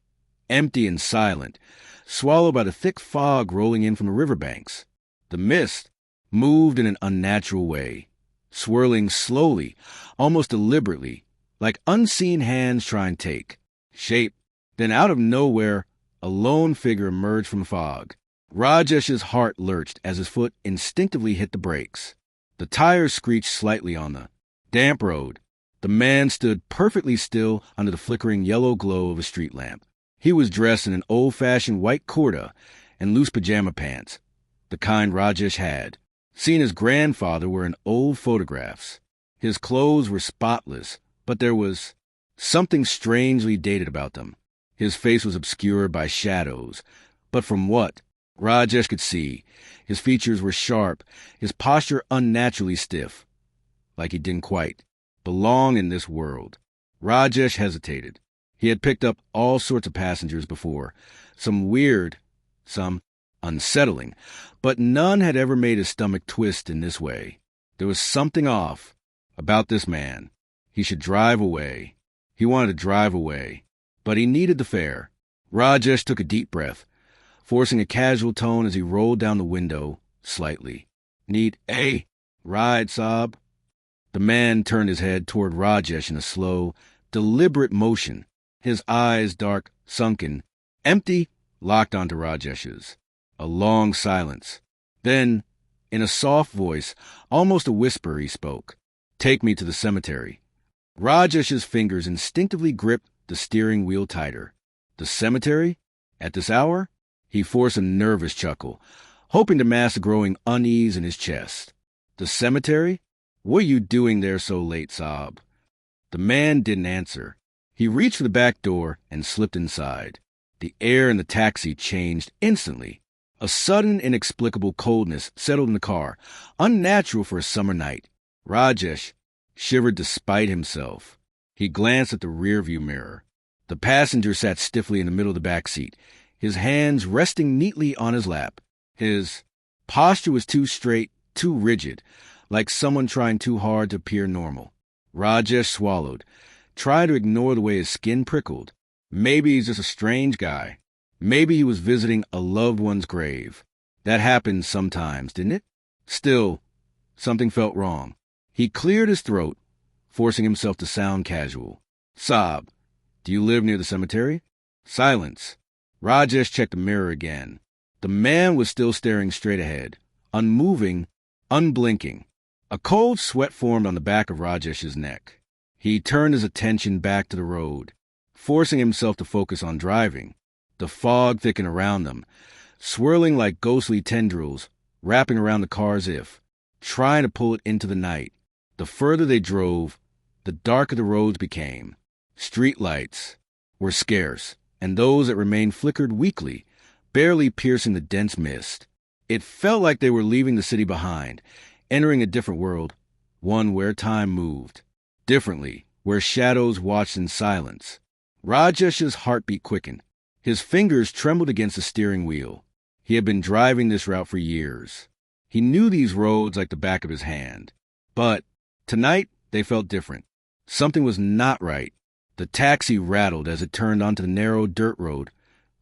S1: empty and silent, swallowed by the thick fog rolling in from the riverbanks. The mist moved in an unnatural way, swirling slowly, almost deliberately, like unseen hands trying to take shape. Then out of nowhere, a lone figure emerged from the fog. Rajesh's heart lurched as his foot instinctively hit the brakes. The tires screeched slightly on the damp road. The man stood perfectly still under the flickering yellow glow of a street lamp. He was dressed in an old-fashioned white kurta and loose pajama pants, the kind Rajesh had seen his grandfather wear in old photographs. His clothes were spotless, but there was something strangely dated about them. His face was obscured by shadows, but from what Rajesh could see, his features were sharp, his posture unnaturally stiff, like he didn't quite belong in this world. Rajesh hesitated. He had picked up all sorts of passengers before, some weird, some unsettling, but none had ever made his stomach twist in this way. There was something off about this man. He should drive away. He wanted to drive away, but he needed the fare. Rajesh took a deep breath, forcing a casual tone as he rolled down the window slightly. Need a ride, Saab? The man turned his head toward Rajesh in a slow, deliberate motion, his eyes dark, sunken, empty, locked onto Rajesh's. A long silence. Then, in a soft voice, almost a whisper, he spoke. Take me to the cemetery. Rajesh's fingers instinctively gripped the steering wheel tighter. The cemetery? At this hour? He forced a nervous chuckle, hoping to mask the growing unease in his chest. The cemetery? What are you doing there so late, Saab? The man didn't answer. He reached for the back door and slipped inside. The air in the taxi changed instantly. A sudden, inexplicable coldness settled in the car, unnatural for a summer night. Rajesh shivered despite himself. He glanced at the rearview mirror. The passenger sat stiffly in the middle of the back seat, his hands resting neatly on his lap. His posture was too straight, too rigid, like someone trying too hard to appear normal. Rajesh swallowed, tried to ignore the way his skin prickled. Maybe he's just a strange guy. Maybe he was visiting a loved one's grave. That happens sometimes, didn't it? Still, something felt wrong. He cleared his throat, forcing himself to sound casual. Saab, do you live near the cemetery? Silence. Rajesh checked the mirror again. The man was still staring straight ahead, unmoving, unblinking. A cold sweat formed on the back of Rajesh's neck. He turned his attention back to the road, forcing himself to focus on driving. The fog thickened around them, swirling like ghostly tendrils, wrapping around the car as if trying to pull it into the night. The further they drove, the darker the roads became. Street lights were scarce, and those that remained flickered weakly, barely piercing the dense mist. It felt like they were leaving the city behind, entering a different world, one where time moved differently, where shadows watched in silence. Rajesh's heartbeat quickened. His fingers trembled against the steering wheel. He had been driving this route for years. He knew these roads like the back of his hand. But tonight, they felt different. Something was not right. The taxi rattled as it turned onto the narrow dirt road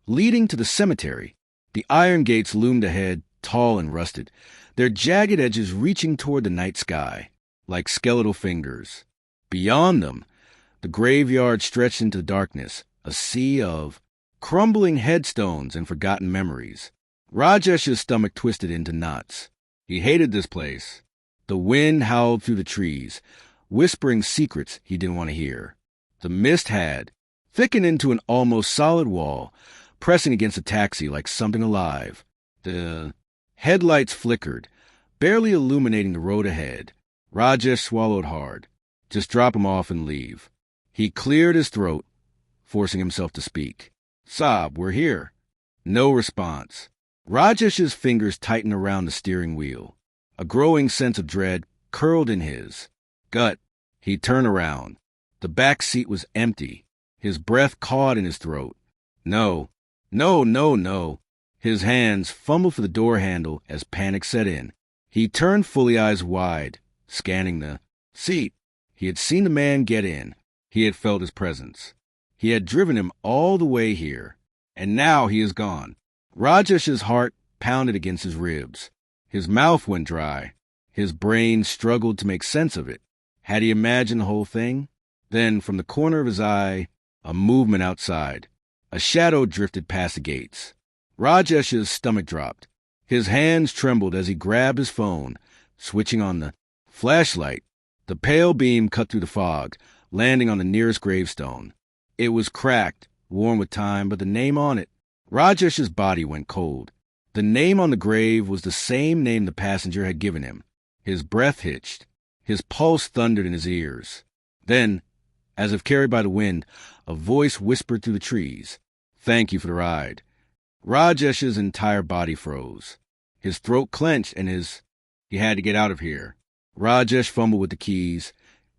S1: leading to the cemetery. The iron gates loomed ahead, tall and rusted, their jagged edges reaching toward the night sky, like skeletal fingers. Beyond them, the graveyard stretched into darkness, a sea of crumbling headstones and forgotten memories. Rajesh's stomach twisted into knots. He hated this place. The wind howled through the trees, whispering secrets he didn't want to hear. The mist had thickened into an almost solid wall, pressing against the taxi like something alive. The headlights flickered, barely illuminating the road ahead. Rajesh swallowed hard. Just drop him off and leave. He cleared his throat, forcing himself to speak. Saab, we're here. No response. Rajesh's fingers tightened around the steering wheel. A growing sense of dread curled in his gut. He turned around. The back seat was empty. His breath caught in his throat. No. His hands fumbled for the door handle as panic set in. He turned fully, eyes wide, scanning the seat. He had seen the man get in. He had felt his presence. He had driven him all the way here. And now he is gone. Rajesh's heart pounded against his ribs. His mouth went dry. His brain struggled to make sense of it. Had he imagined the whole thing? Then, from the corner of his eye, a movement outside. A shadow drifted past the gates. Rajesh's stomach dropped. His hands trembled as he grabbed his phone, switching on the flashlight. The pale beam cut through the fog, landing on the nearest gravestone. It was cracked, worn with time, but the name on it. Rajesh's body went cold. The name on the grave was the same name the passenger had given him. His breath hitched. His pulse thundered in his ears. Then, as if carried by the wind, a voice whispered through the trees. Thank you for the ride. Rajesh's entire body froze. His throat clenched and he had to get out of here. Rajesh fumbled with the keys,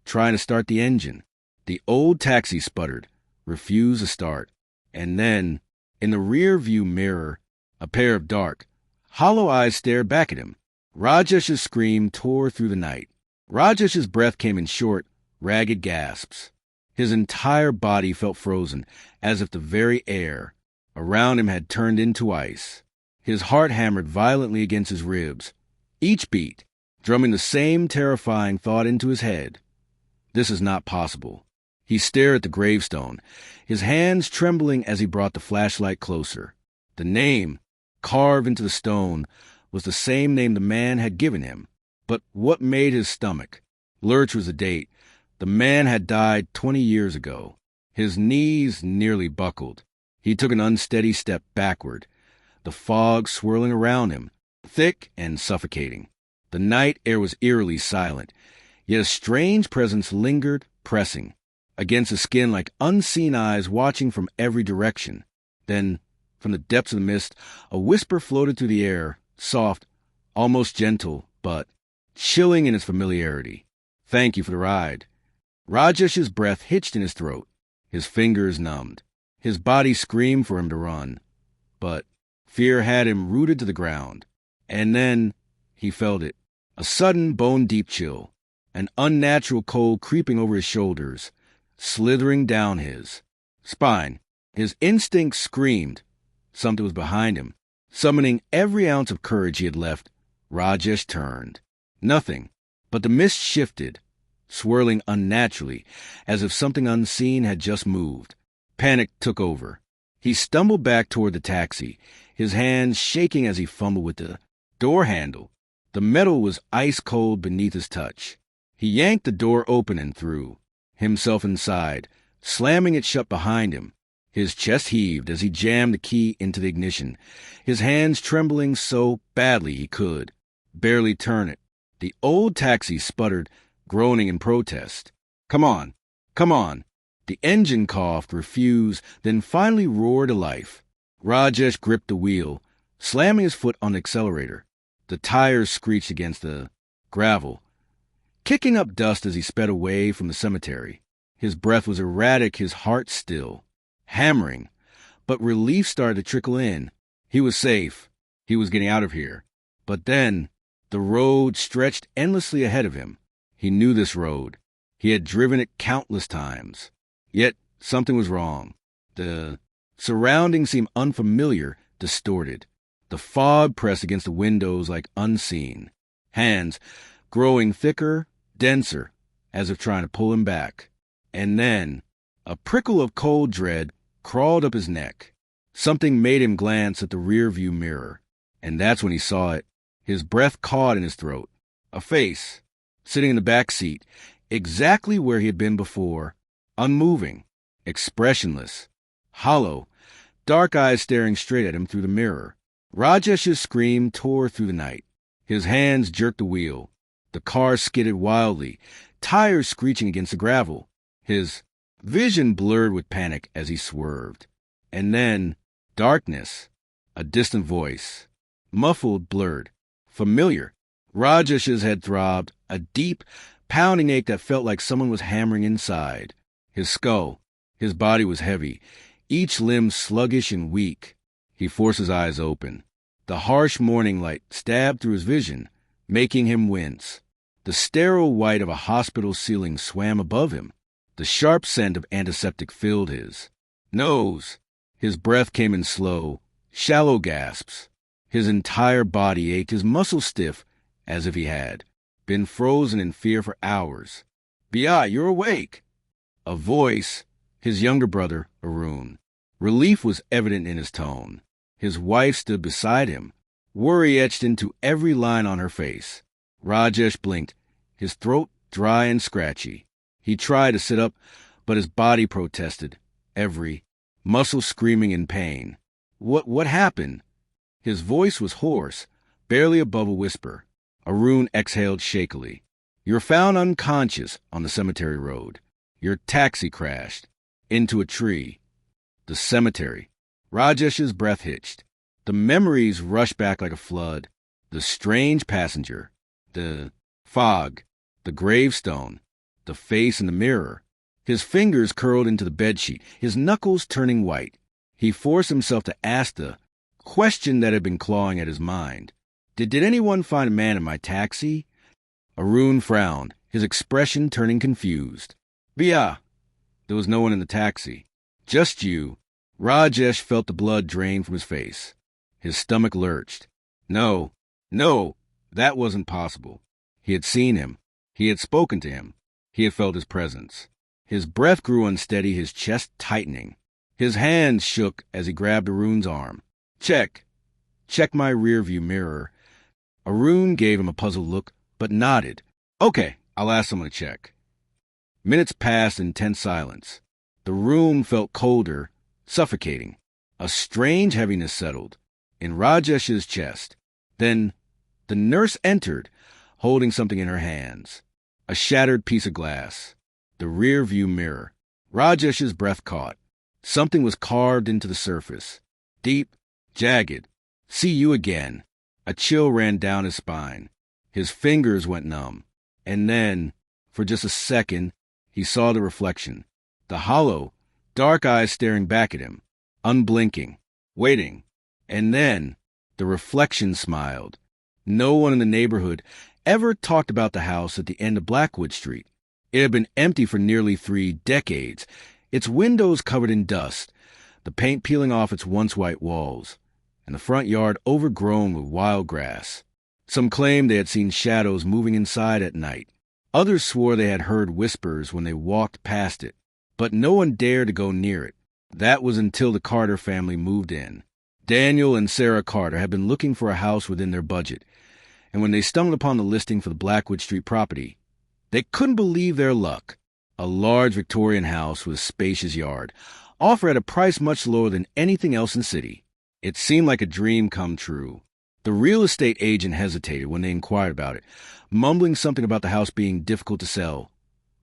S1: trying to start the engine. The old taxi sputtered, refused to start. And then, in the rear view mirror, a pair of dark, hollow eyes stared back at him. Rajesh's scream tore through the night. Rajesh's breath came in short, ragged gasps. His entire body felt frozen, as if the very air around him had turned into ice. His heart hammered violently against his ribs, each beat drumming the same terrifying thought into his head. This is not possible. He stared at the gravestone, his hands trembling as he brought the flashlight closer. The name, carved into the stone, was the same name the man had given him. But what made his stomach lurch was the date. The man had died 20 years ago. His knees nearly buckled. He took an unsteady step backward, the fog swirling around him, thick and suffocating. The night air was eerily silent, yet a strange presence lingered, pressing against his skin like unseen eyes watching from every direction. Then, from the depths of the mist, a whisper floated through the air, soft, almost gentle, but chilling in its familiarity. Thank you for the ride. Rajesh's breath hitched in his throat. His fingers numbed. His body screamed for him to run. But fear had him rooted to the ground. And then he felt it. A sudden, bone-deep chill. An unnatural cold creeping over his shoulders, slithering down his spine. His instincts screamed. Something was behind him. Summoning every ounce of courage he had left, Rajesh turned. Nothing. But the mist shifted, swirling unnaturally, as if something unseen had just moved. Panic took over. He stumbled back toward the taxi, his hands shaking as he fumbled with the door handle. The metal was ice-cold beneath his touch. He yanked the door open and threw himself inside, slamming it shut behind him. His chest heaved as he jammed the key into the ignition, his hands trembling so badly he could barely turn it. The old taxi sputtered, groaning in protest. Come on, come on. The engine coughed, refused, then finally roared to life. Rajesh gripped the wheel, slamming his foot on the accelerator. The tires screeched against the gravel, kicking up dust as he sped away from the cemetery. His breath was erratic, his heart still, hammering. But relief started to trickle in. He was safe. He was getting out of here. But then the road stretched endlessly ahead of him. He knew this road. He had driven it countless times. Yet something was wrong. The surroundings seemed unfamiliar, distorted. The fog pressed against the windows like unseen. Hands growing thicker, denser, as if trying to pull him back. And then a prickle of cold dread crawled up his neck. Something made him glance at the rearview mirror. And that's when he saw it. His breath caught in his throat. A face, sitting in the back seat, exactly where he had been before, unmoving, expressionless, hollow, dark eyes staring straight at him through the mirror. Rajesh's scream tore through the night. His hands jerked the wheel. The car skidded wildly, tires screeching against the gravel. His vision blurred with panic as he swerved. And then, darkness, a distant voice, muffled, blurred, familiar. Rajesh's head throbbed, a deep, pounding ache that felt like someone was hammering inside. His skull, his body was heavy, each limb sluggish and weak. He forced his eyes open. The harsh morning light stabbed through his vision, making him wince. The sterile white of a hospital ceiling swam above him. The sharp scent of antiseptic filled his nose. His breath came in slow, shallow gasps. His entire body ached, his muscles stiff, as if he had been frozen in fear for hours. "Bia, you're awake!" A voice, his younger brother, Arun. Relief was evident in his tone. His wife stood beside him, worry etched into every line on her face. Rajesh blinked, his throat dry and scratchy. He tried to sit up, but his body protested, every muscle screaming in pain. What happened? His voice was hoarse, barely above a whisper. Arun exhaled shakily. "You're found unconscious on the cemetery road. Your taxi crashed into a tree." The cemetery. Rajesh's breath hitched. The memories rushed back like a flood. The strange passenger. The fog. The gravestone. The face in the mirror. His fingers curled into the bedsheet, his knuckles turning white. He forced himself to ask the question that had been clawing at his mind. Did anyone find a man in my taxi? Arun frowned, his expression turning confused. "Bia." There was no one in the taxi. "Just you." Rajesh felt the blood drain from his face. His stomach lurched. No, that wasn't possible. He had seen him. He had spoken to him. He had felt his presence. His breath grew unsteady, his chest tightening. His hands shook as he grabbed Arun's arm. Check my rearview mirror." Arun gave him a puzzled look, but nodded. "Okay, I'll ask someone to check." Minutes passed in tense silence. The room felt colder, suffocating. A strange heaviness settled in Rajesh's chest. Then the nurse entered, holding something in her hands. A shattered piece of glass. The rear-view mirror. Rajesh's breath caught. Something was carved into the surface. Deep, jagged. "See you again." A chill ran down his spine. His fingers went numb. And then, for just a second, He saw the reflection. The hollow, dark eyes staring back at him, unblinking, waiting. And then the reflection smiled. No one in the neighborhood ever talked about the house at the end of Blackwood Street. It had been empty for nearly 3 decades, its windows covered in dust, the paint peeling off its once white walls, and the front yard overgrown with wild grass. Some claimed they had seen shadows moving inside at night. Others swore they had heard whispers when they walked past it, but no one dared to go near it. That was until the Carter family moved in. Daniel and Sarah Carter had been looking for a house within their budget, and when they stumbled upon the listing for the Blackwood Street property, they couldn't believe their luck. A large Victorian house with a spacious yard, offered at a price much lower than anything else in the city. It seemed like a dream come true. The real estate agent hesitated when they inquired about it, mumbling something about the house being difficult to sell.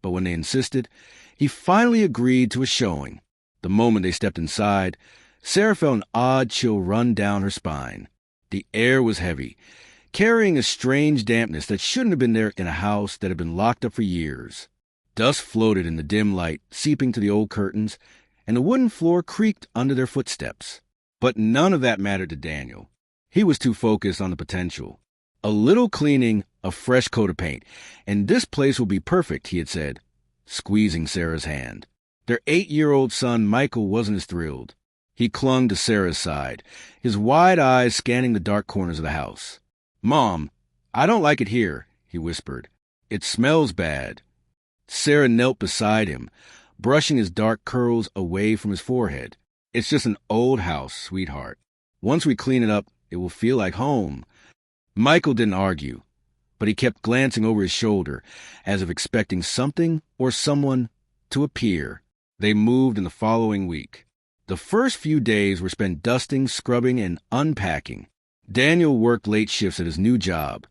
S1: But when they insisted, he finally agreed to a showing. The moment they stepped inside, Sarah felt an odd chill run down her spine. The air was heavy, carrying a strange dampness that shouldn't have been there in a house that had been locked up for years. Dust floated in the dim light, seeping to the old curtains, and the wooden floor creaked under their footsteps. But none of that mattered to Daniel. He was too focused on the potential. A little cleaning, a fresh coat of paint, and this place will be perfect, he had said, squeezing Sarah's hand. Their 8-year-old son, Michael, wasn't as thrilled. He clung to Sarah's side, his wide eyes scanning the dark corners of the house. "Mom, I don't like it here," he whispered. "It smells bad." Sarah knelt beside him, brushing his dark curls away from his forehead. "It's just an old house, sweetheart. Once we clean it up, it will feel like home." Michael didn't argue, but he kept glancing over his shoulder, as if expecting something or someone to appear. They moved in the following week. The first few days were spent dusting, scrubbing, and unpacking. Daniel worked late shifts at his new job,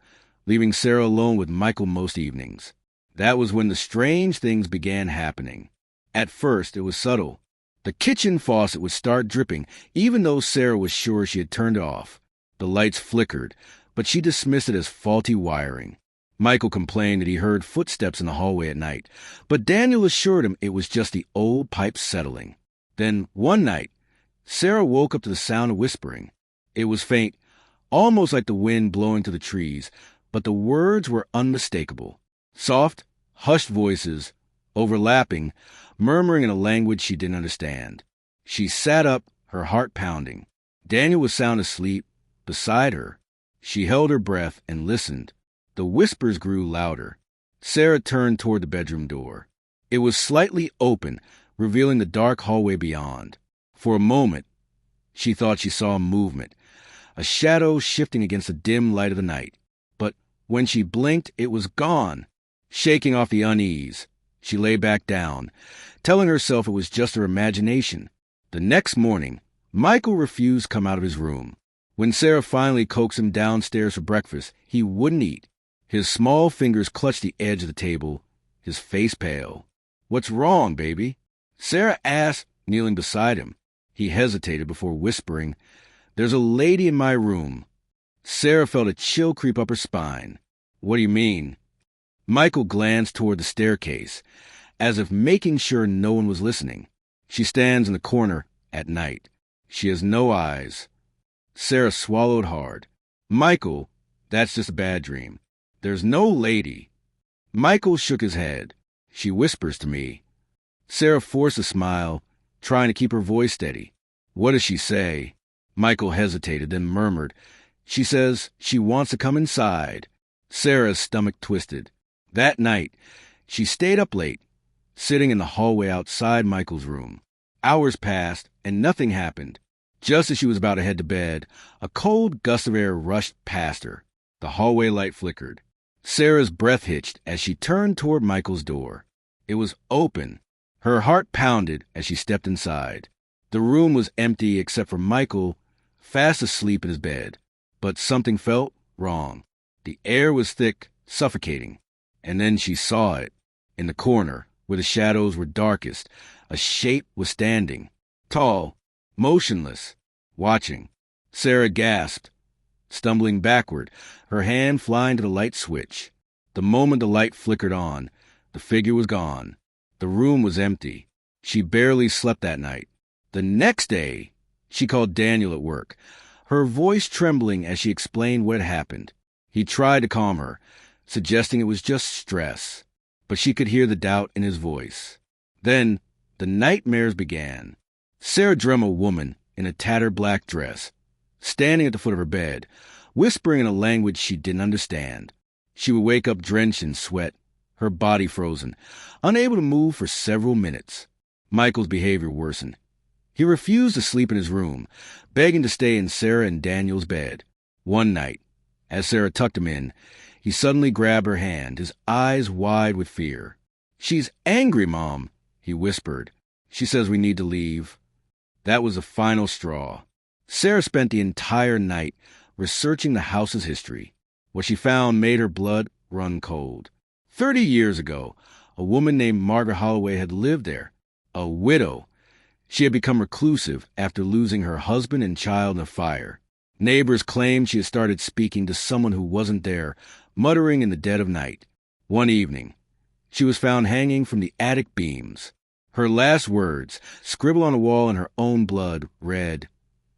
S1: leaving Sarah alone with Michael most evenings. That was when the strange things began happening. At first, it was subtle. The kitchen faucet would start dripping, even though Sarah was sure she had turned it off. The lights flickered, but she dismissed it as faulty wiring. Michael complained that he heard footsteps in the hallway at night, but Daniel assured him it was just the old pipes settling. Then, one night, Sarah woke up to the sound of whispering. It was faint, almost like the wind blowing to the trees, but the words were unmistakable. Soft, hushed voices, overlapping, murmuring in a language she didn't understand. She sat up, her heart pounding. Daniel was sound asleep, beside her. She held her breath and listened. The whispers grew louder. Sarah turned toward the bedroom door. It was slightly open, revealing the dark hallway beyond. For a moment, she thought she saw movement, a shadow shifting against the dim light of the night. But when she blinked, it was gone. Shaking off the unease, she lay back down, telling herself it was just her imagination. The next morning, Michael refused to come out of his room. When Sarah finally coaxed him downstairs for breakfast, he wouldn't eat. His small fingers clutched the edge of the table, his face pale. "What's wrong, baby?" Sarah asked, kneeling beside him. He hesitated before whispering, "There's a lady in my room." Sarah felt a chill creep up her spine. "What do you mean?" Michael glanced toward the staircase, as if making sure no one was listening. "She stands in the corner at night. She has no eyes." Sarah swallowed hard. "Michael, that's just a bad dream. There's no lady." Michael shook his head. "She whispers to me." Sarah forced a smile, trying to keep her voice steady. "What does she say?" Michael hesitated, then murmured, "She says she wants to come inside." Sarah's stomach twisted. That night, she stayed up late, sitting in the hallway outside Michael's room. Hours passed, and nothing happened. Just as she was about to head to bed, a cold gust of air rushed past her. The hallway light flickered. Sarah's breath hitched as she turned toward Michael's door. It was open. Her heart pounded as she stepped inside. The room was empty except for Michael, fast asleep in his bed. But something felt wrong. The air was thick, suffocating. And then she saw it. In the corner, where the shadows were darkest, a shape was standing. Tall, motionless, watching. Sarah gasped, stumbling backward, her hand flying to the light switch. The moment the light flickered on, the figure was gone. The room was empty. She barely slept that night. The next day, she called Daniel at work, her voice trembling as she explained what had happened. He tried to calm her, suggesting it was just stress, but she could hear the doubt in his voice. Then, the nightmares began. Sarah dreamt a woman in a tattered black dress, standing at the foot of her bed, whispering in a language she didn't understand. She would wake up drenched in sweat, her body frozen, unable to move for several minutes. Michael's behavior worsened. He refused to sleep in his room, begging to stay in Sarah and Daniel's bed. One night, as Sarah tucked him in, he suddenly grabbed her hand, his eyes wide with fear. "She's angry, Mom," he whispered. "She says we need to leave." That was the final straw. Sarah spent the entire night researching the house's history. What she found made her blood run cold. 30 years ago, a woman named Margaret Holloway had lived there, a widow. She had become reclusive after losing her husband and child in a fire. Neighbors claimed she had started speaking to someone who wasn't there, muttering in the dead of night. One evening, she was found hanging from the attic beams. Her last words, scribbled on the wall in her own blood, read,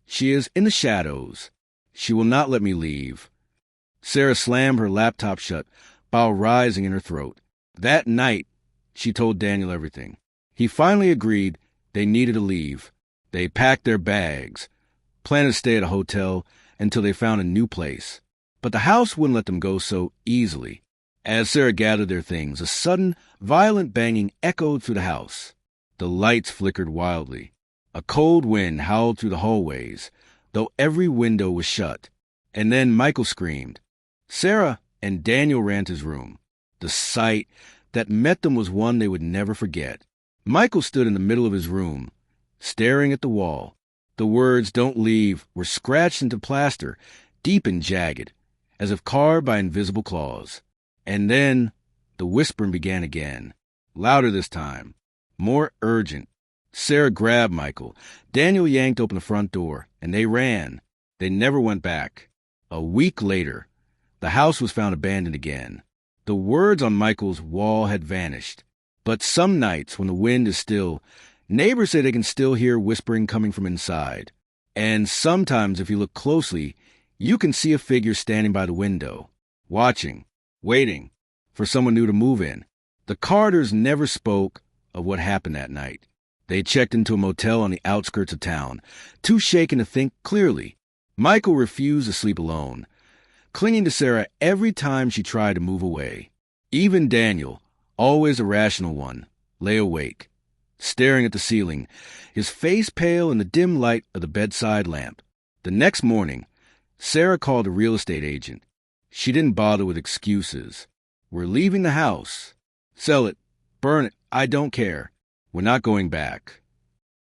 S1: "She is in the shadows. She will not let me leave." Sarah slammed her laptop shut, bile rising in her throat. That night, she told Daniel everything. He finally agreed they needed to leave. They packed their bags, planned to stay at a hotel until they found a new place. But the house wouldn't let them go so easily. As Sarah gathered their things, a sudden, violent banging echoed through the house. The lights flickered wildly. A cold wind howled through the hallways, though every window was shut. And then Michael screamed. Sarah and Daniel ran to his room. The sight that met them was one they would never forget. Michael stood in the middle of his room, staring at the wall. The words, "Don't leave," were scratched into plaster, deep and jagged, as if carved by invisible claws. And then the whispering began again, louder this time, more urgent. Sarah grabbed Michael. Daniel yanked open the front door, and they ran. They never went back. A week later, the house was found abandoned again. The words on Michael's wall had vanished. But some nights, when the wind is still, neighbors say they can still hear whispering coming from inside. And sometimes, if you look closely, you can see a figure standing by the window, watching, waiting for someone new to move in. The Carters never spoke of what happened that night. They checked into a motel on the outskirts of town, too shaken to think clearly. Michael refused to sleep alone, clinging to Sarah every time she tried to move away. Even Daniel, always a rational one, lay awake, staring at the ceiling, his face pale in the dim light of the bedside lamp. The next morning, Sarah called a real estate agent. She didn't bother with excuses. "We're leaving the house. Sell it. Burn it. I don't care. We're not going back."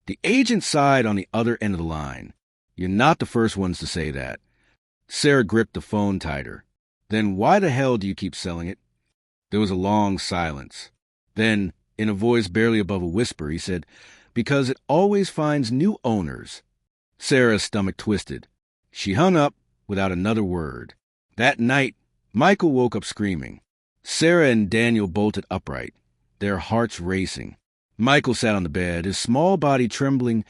S1: The agent sighed on the other end of the line. "You're not the first ones to say that." Sarah gripped the phone tighter. "Then why the hell do you keep selling it?" There was a long silence. Then, in a voice barely above a whisper, he said, "Because it always finds new owners." Sarah's stomach twisted. She hung up without another word. That night, Michael woke up screaming. Sarah and Daniel bolted upright, their hearts racing. Michael sat on the bed, his small body trembling,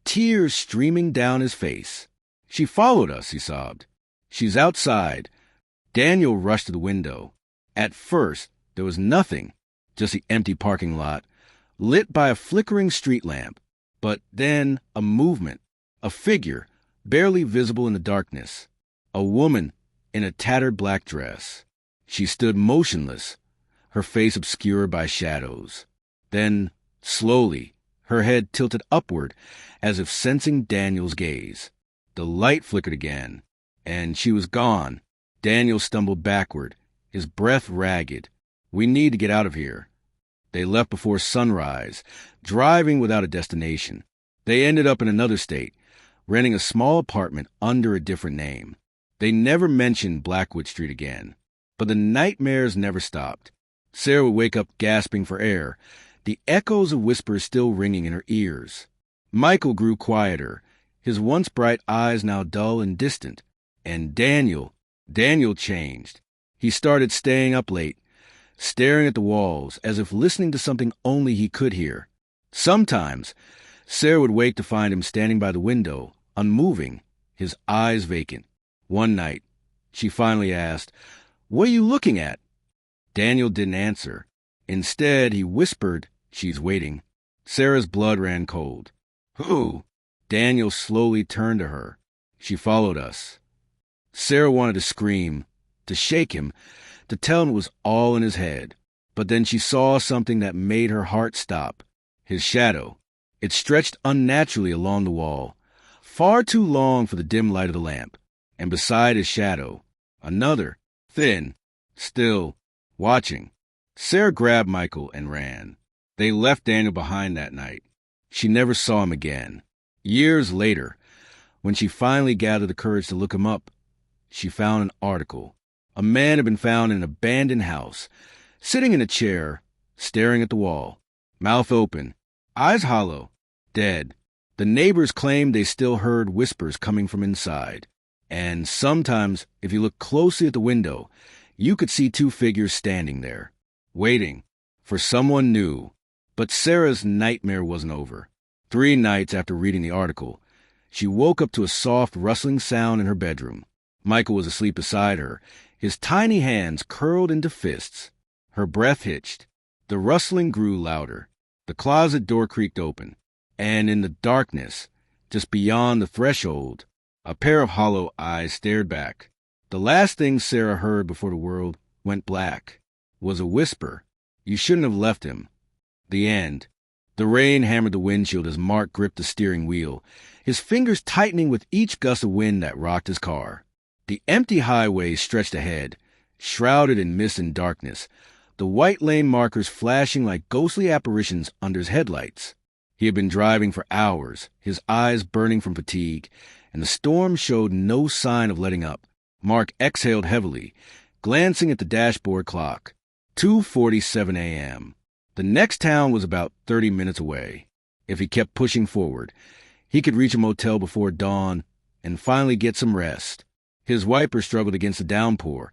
S1: tears streaming down his face. "She followed us," he sobbed. "She's outside." Daniel rushed to the window. At first, there was nothing, just the empty parking lot, lit by a flickering street lamp. But then a movement, a figure, barely visible in the darkness. A woman in a tattered black dress. She stood motionless, her face obscured by shadows. Then, slowly, her head tilted upward as if sensing Daniel's gaze. The light flickered again, and she was gone. Daniel stumbled backward, his breath ragged. "We need to get out of here." They left before sunrise, driving without a destination. They ended up in another state, renting a small apartment under a different name. They never mentioned Blackwood Street again. But the nightmares never stopped. Sarah would wake up gasping for air, the echoes of whispers still ringing in her ears. Michael grew quieter, his once bright eyes now dull and distant. And Daniel changed. He started staying up late, staring at the walls as if listening to something only he could hear. Sometimes, Sarah would wake to find him standing by the window, unmoving, his eyes vacant. One night, she finally asked, "What are you looking at?" Daniel didn't answer. Instead, he whispered, "She's waiting." Sarah's blood ran cold. "Who?" Daniel slowly turned to her. She followed us. Sarah wanted to scream, to shake him, to tell him it was all in his head. But then she saw something that made her heart stop. His shadow. It stretched unnaturally along the wall, far too long for the dim light of the lamp. And beside his shadow, another, thin, still, watching. Sarah grabbed Michael and ran. They left Daniel behind that night. She never saw him again. Years later, when she finally gathered the courage to look him up, she found an article. A man had been found in an abandoned house, sitting in a chair, staring at the wall, mouth open, eyes hollow, dead. The neighbors claimed they still heard whispers coming from inside. And sometimes, if you looked closely at the window, you could see two figures standing there, waiting for someone new. But Sarah's nightmare wasn't over. 3 nights after reading the article, she woke up to a soft rustling sound in her bedroom. Michael was asleep beside her, his tiny hands curled into fists. Her breath hitched. The rustling grew louder. The closet door creaked open. And in the darkness, just beyond the threshold, a pair of hollow eyes stared back. The last thing Sarah heard before the world went black was a whisper, "You shouldn't have left him." The end. The rain hammered the windshield as Mark gripped the steering wheel, his fingers tightening with each gust of wind that rocked his car. The empty highway stretched ahead, shrouded in mist and darkness, the white lane markers flashing like ghostly apparitions under his headlights. He had been driving for hours, his eyes burning from fatigue, and the storm showed no sign of letting up. Mark exhaled heavily, glancing at the dashboard clock. 2:47 a.m. The next town was about 30 minutes away. If he kept pushing forward, he could reach a motel before dawn and finally get some rest. His wiper struggled against the downpour,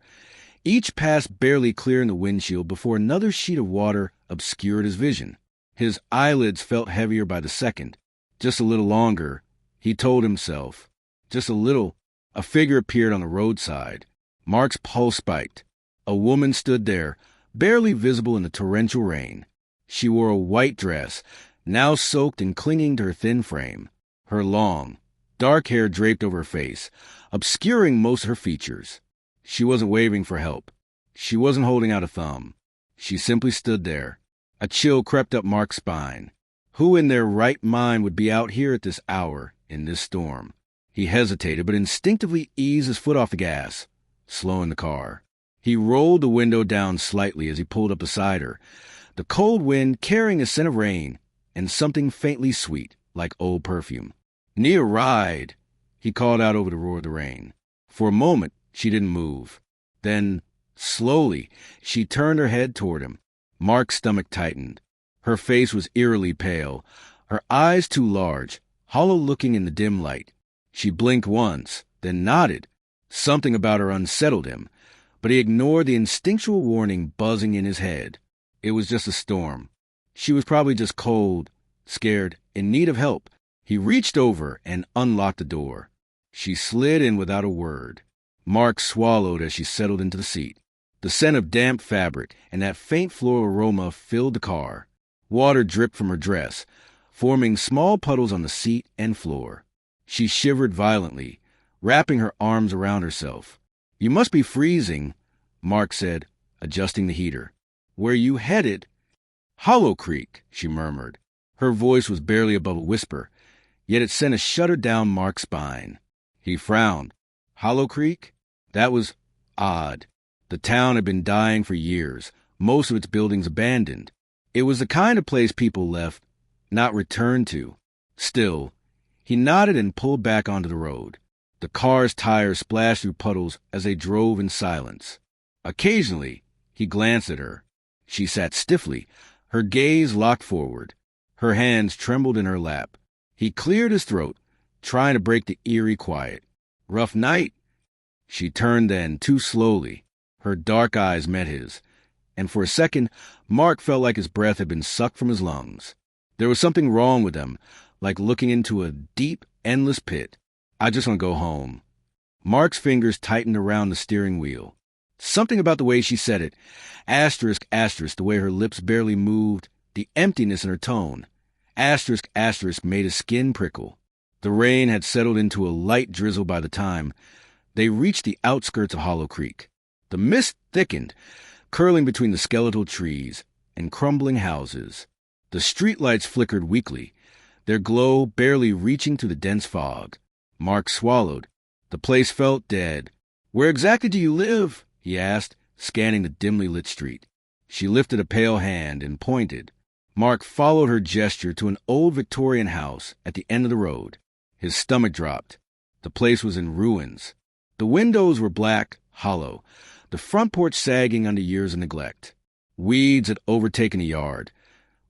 S1: each pass barely clearing the windshield before another sheet of water obscured his vision. His eyelids felt heavier by the second. Just a little longer, he told himself. Just a little. A figure appeared on the roadside. Mark's pulse spiked. A woman stood there, barely visible in the torrential rain. She wore a white dress, now soaked and clinging to her thin frame. Her long, dark hair draped over her face, obscuring most of her features. She wasn't waving for help. She wasn't holding out a thumb. She simply stood there. A chill crept up Mark's spine. Who in their right mind would be out here at this hour, in this storm? He hesitated, but instinctively eased his foot off the gas, slowing the car. He rolled the window down slightly as he pulled up beside her, the cold wind carrying a scent of rain and something faintly sweet, like old perfume. "Need a ride," he called out over the roar of the rain. For a moment, she didn't move. Then, slowly, she turned her head toward him. Mark's stomach tightened. Her face was eerily pale, her eyes too large, hollow-looking in the dim light. She blinked once, then nodded. Something about her unsettled him, but he ignored the instinctual warning buzzing in his head. It was just a storm. She was probably just cold, scared, in need of help. He reached over and unlocked the door. She slid in without a word. Mark swallowed as she settled into the seat. The scent of damp fabric and that faint floral aroma filled the car. Water dripped from her dress, forming small puddles on the seat and floor. She shivered violently, wrapping her arms around herself. "You must be freezing," Mark said, adjusting the heater. "Where you headed?" "Hollow Creek," she murmured. Her voice was barely above a whisper, yet it sent a shudder down Mark's spine. He frowned. Hollow Creek? That was odd. The town had been dying for years, most of its buildings abandoned. It was the kind of place people left, not returned to. Still, he nodded and pulled back onto the road. The car's tires splashed through puddles as they drove in silence. Occasionally, he glanced at her. She sat stiffly, her gaze locked forward. Her hands trembled in her lap. He cleared his throat, trying to break the eerie quiet. "Rough night?" She turned then, too slowly. Her dark eyes met his. and for a second, Mark felt like his breath had been sucked from his lungs. There was something wrong with them, like looking into a deep, endless pit. I just want to go home. Mark's fingers tightened around the steering wheel. Something about the way she said it, asterisk, asterisk, the way her lips barely moved, the emptiness in her tone, asterisk, asterisk, made his skin prickle. The rain had settled into a light drizzle by the time they reached the outskirts of Hollow Creek. The mist thickened, curling between the skeletal trees and crumbling houses. The streetlights flickered weakly, their glow barely reaching through the dense fog. Mark swallowed. The place felt dead. "Where exactly do you live?" he asked, scanning the dimly lit street. She lifted a pale hand and pointed. Mark followed her gesture to an old Victorian house at the end of the road. His stomach dropped. The place was in ruins. The windows were black, hollow, the front porch sagging under years of neglect. Weeds had overtaken the yard,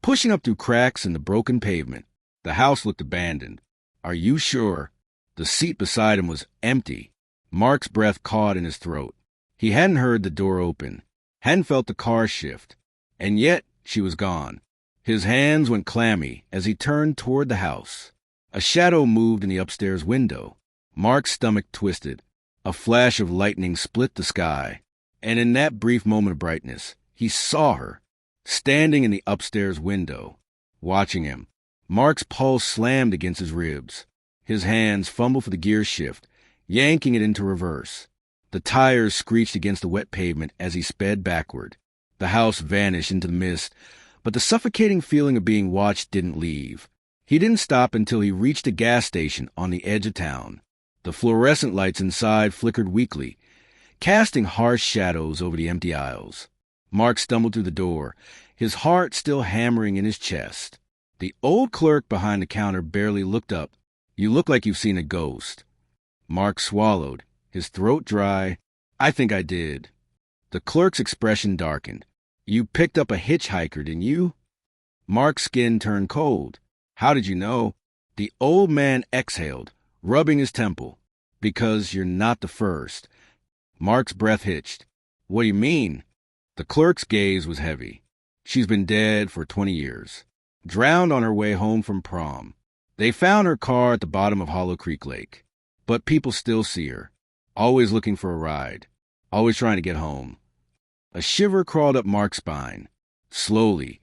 S1: pushing up through cracks in the broken pavement. The house looked abandoned. "Are you sure?" The seat beside him was empty. Mark's breath caught in his throat. He hadn't heard the door open, hadn't felt the car shift, and yet she was gone. His hands went clammy as he turned toward the house. A shadow moved in the upstairs window. Mark's stomach twisted. A flash of lightning split the sky, and in that brief moment of brightness, he saw her, standing in the upstairs window, watching him. Mark's pulse slammed against his ribs. His hands fumbled for the gear shift, yanking it into reverse. The tires screeched against the wet pavement as he sped backward. The house vanished into the mist, but the suffocating feeling of being watched didn't leave. He didn't stop until he reached a gas station on the edge of town. The fluorescent lights inside flickered weakly, casting harsh shadows over the empty aisles. Mark stumbled through the door, his heart still hammering in his chest. The old clerk behind the counter barely looked up. "You look like you've seen a ghost." Mark swallowed, his throat dry. "I think I did." The clerk's expression darkened. "You picked up a hitchhiker, didn't you?" Mark's skin turned cold. "How did you know?" The old man exhaled, rubbing his temple. "Because you're not the first." Mark's breath hitched. "What do you mean?" The clerk's gaze was heavy. "She's been dead for 20 years. Drowned on her way home from prom. They found her car at the bottom of Hollow Creek Lake. But people still see her, always looking for a ride, always trying to get home." A shiver crawled up Mark's spine. Slowly,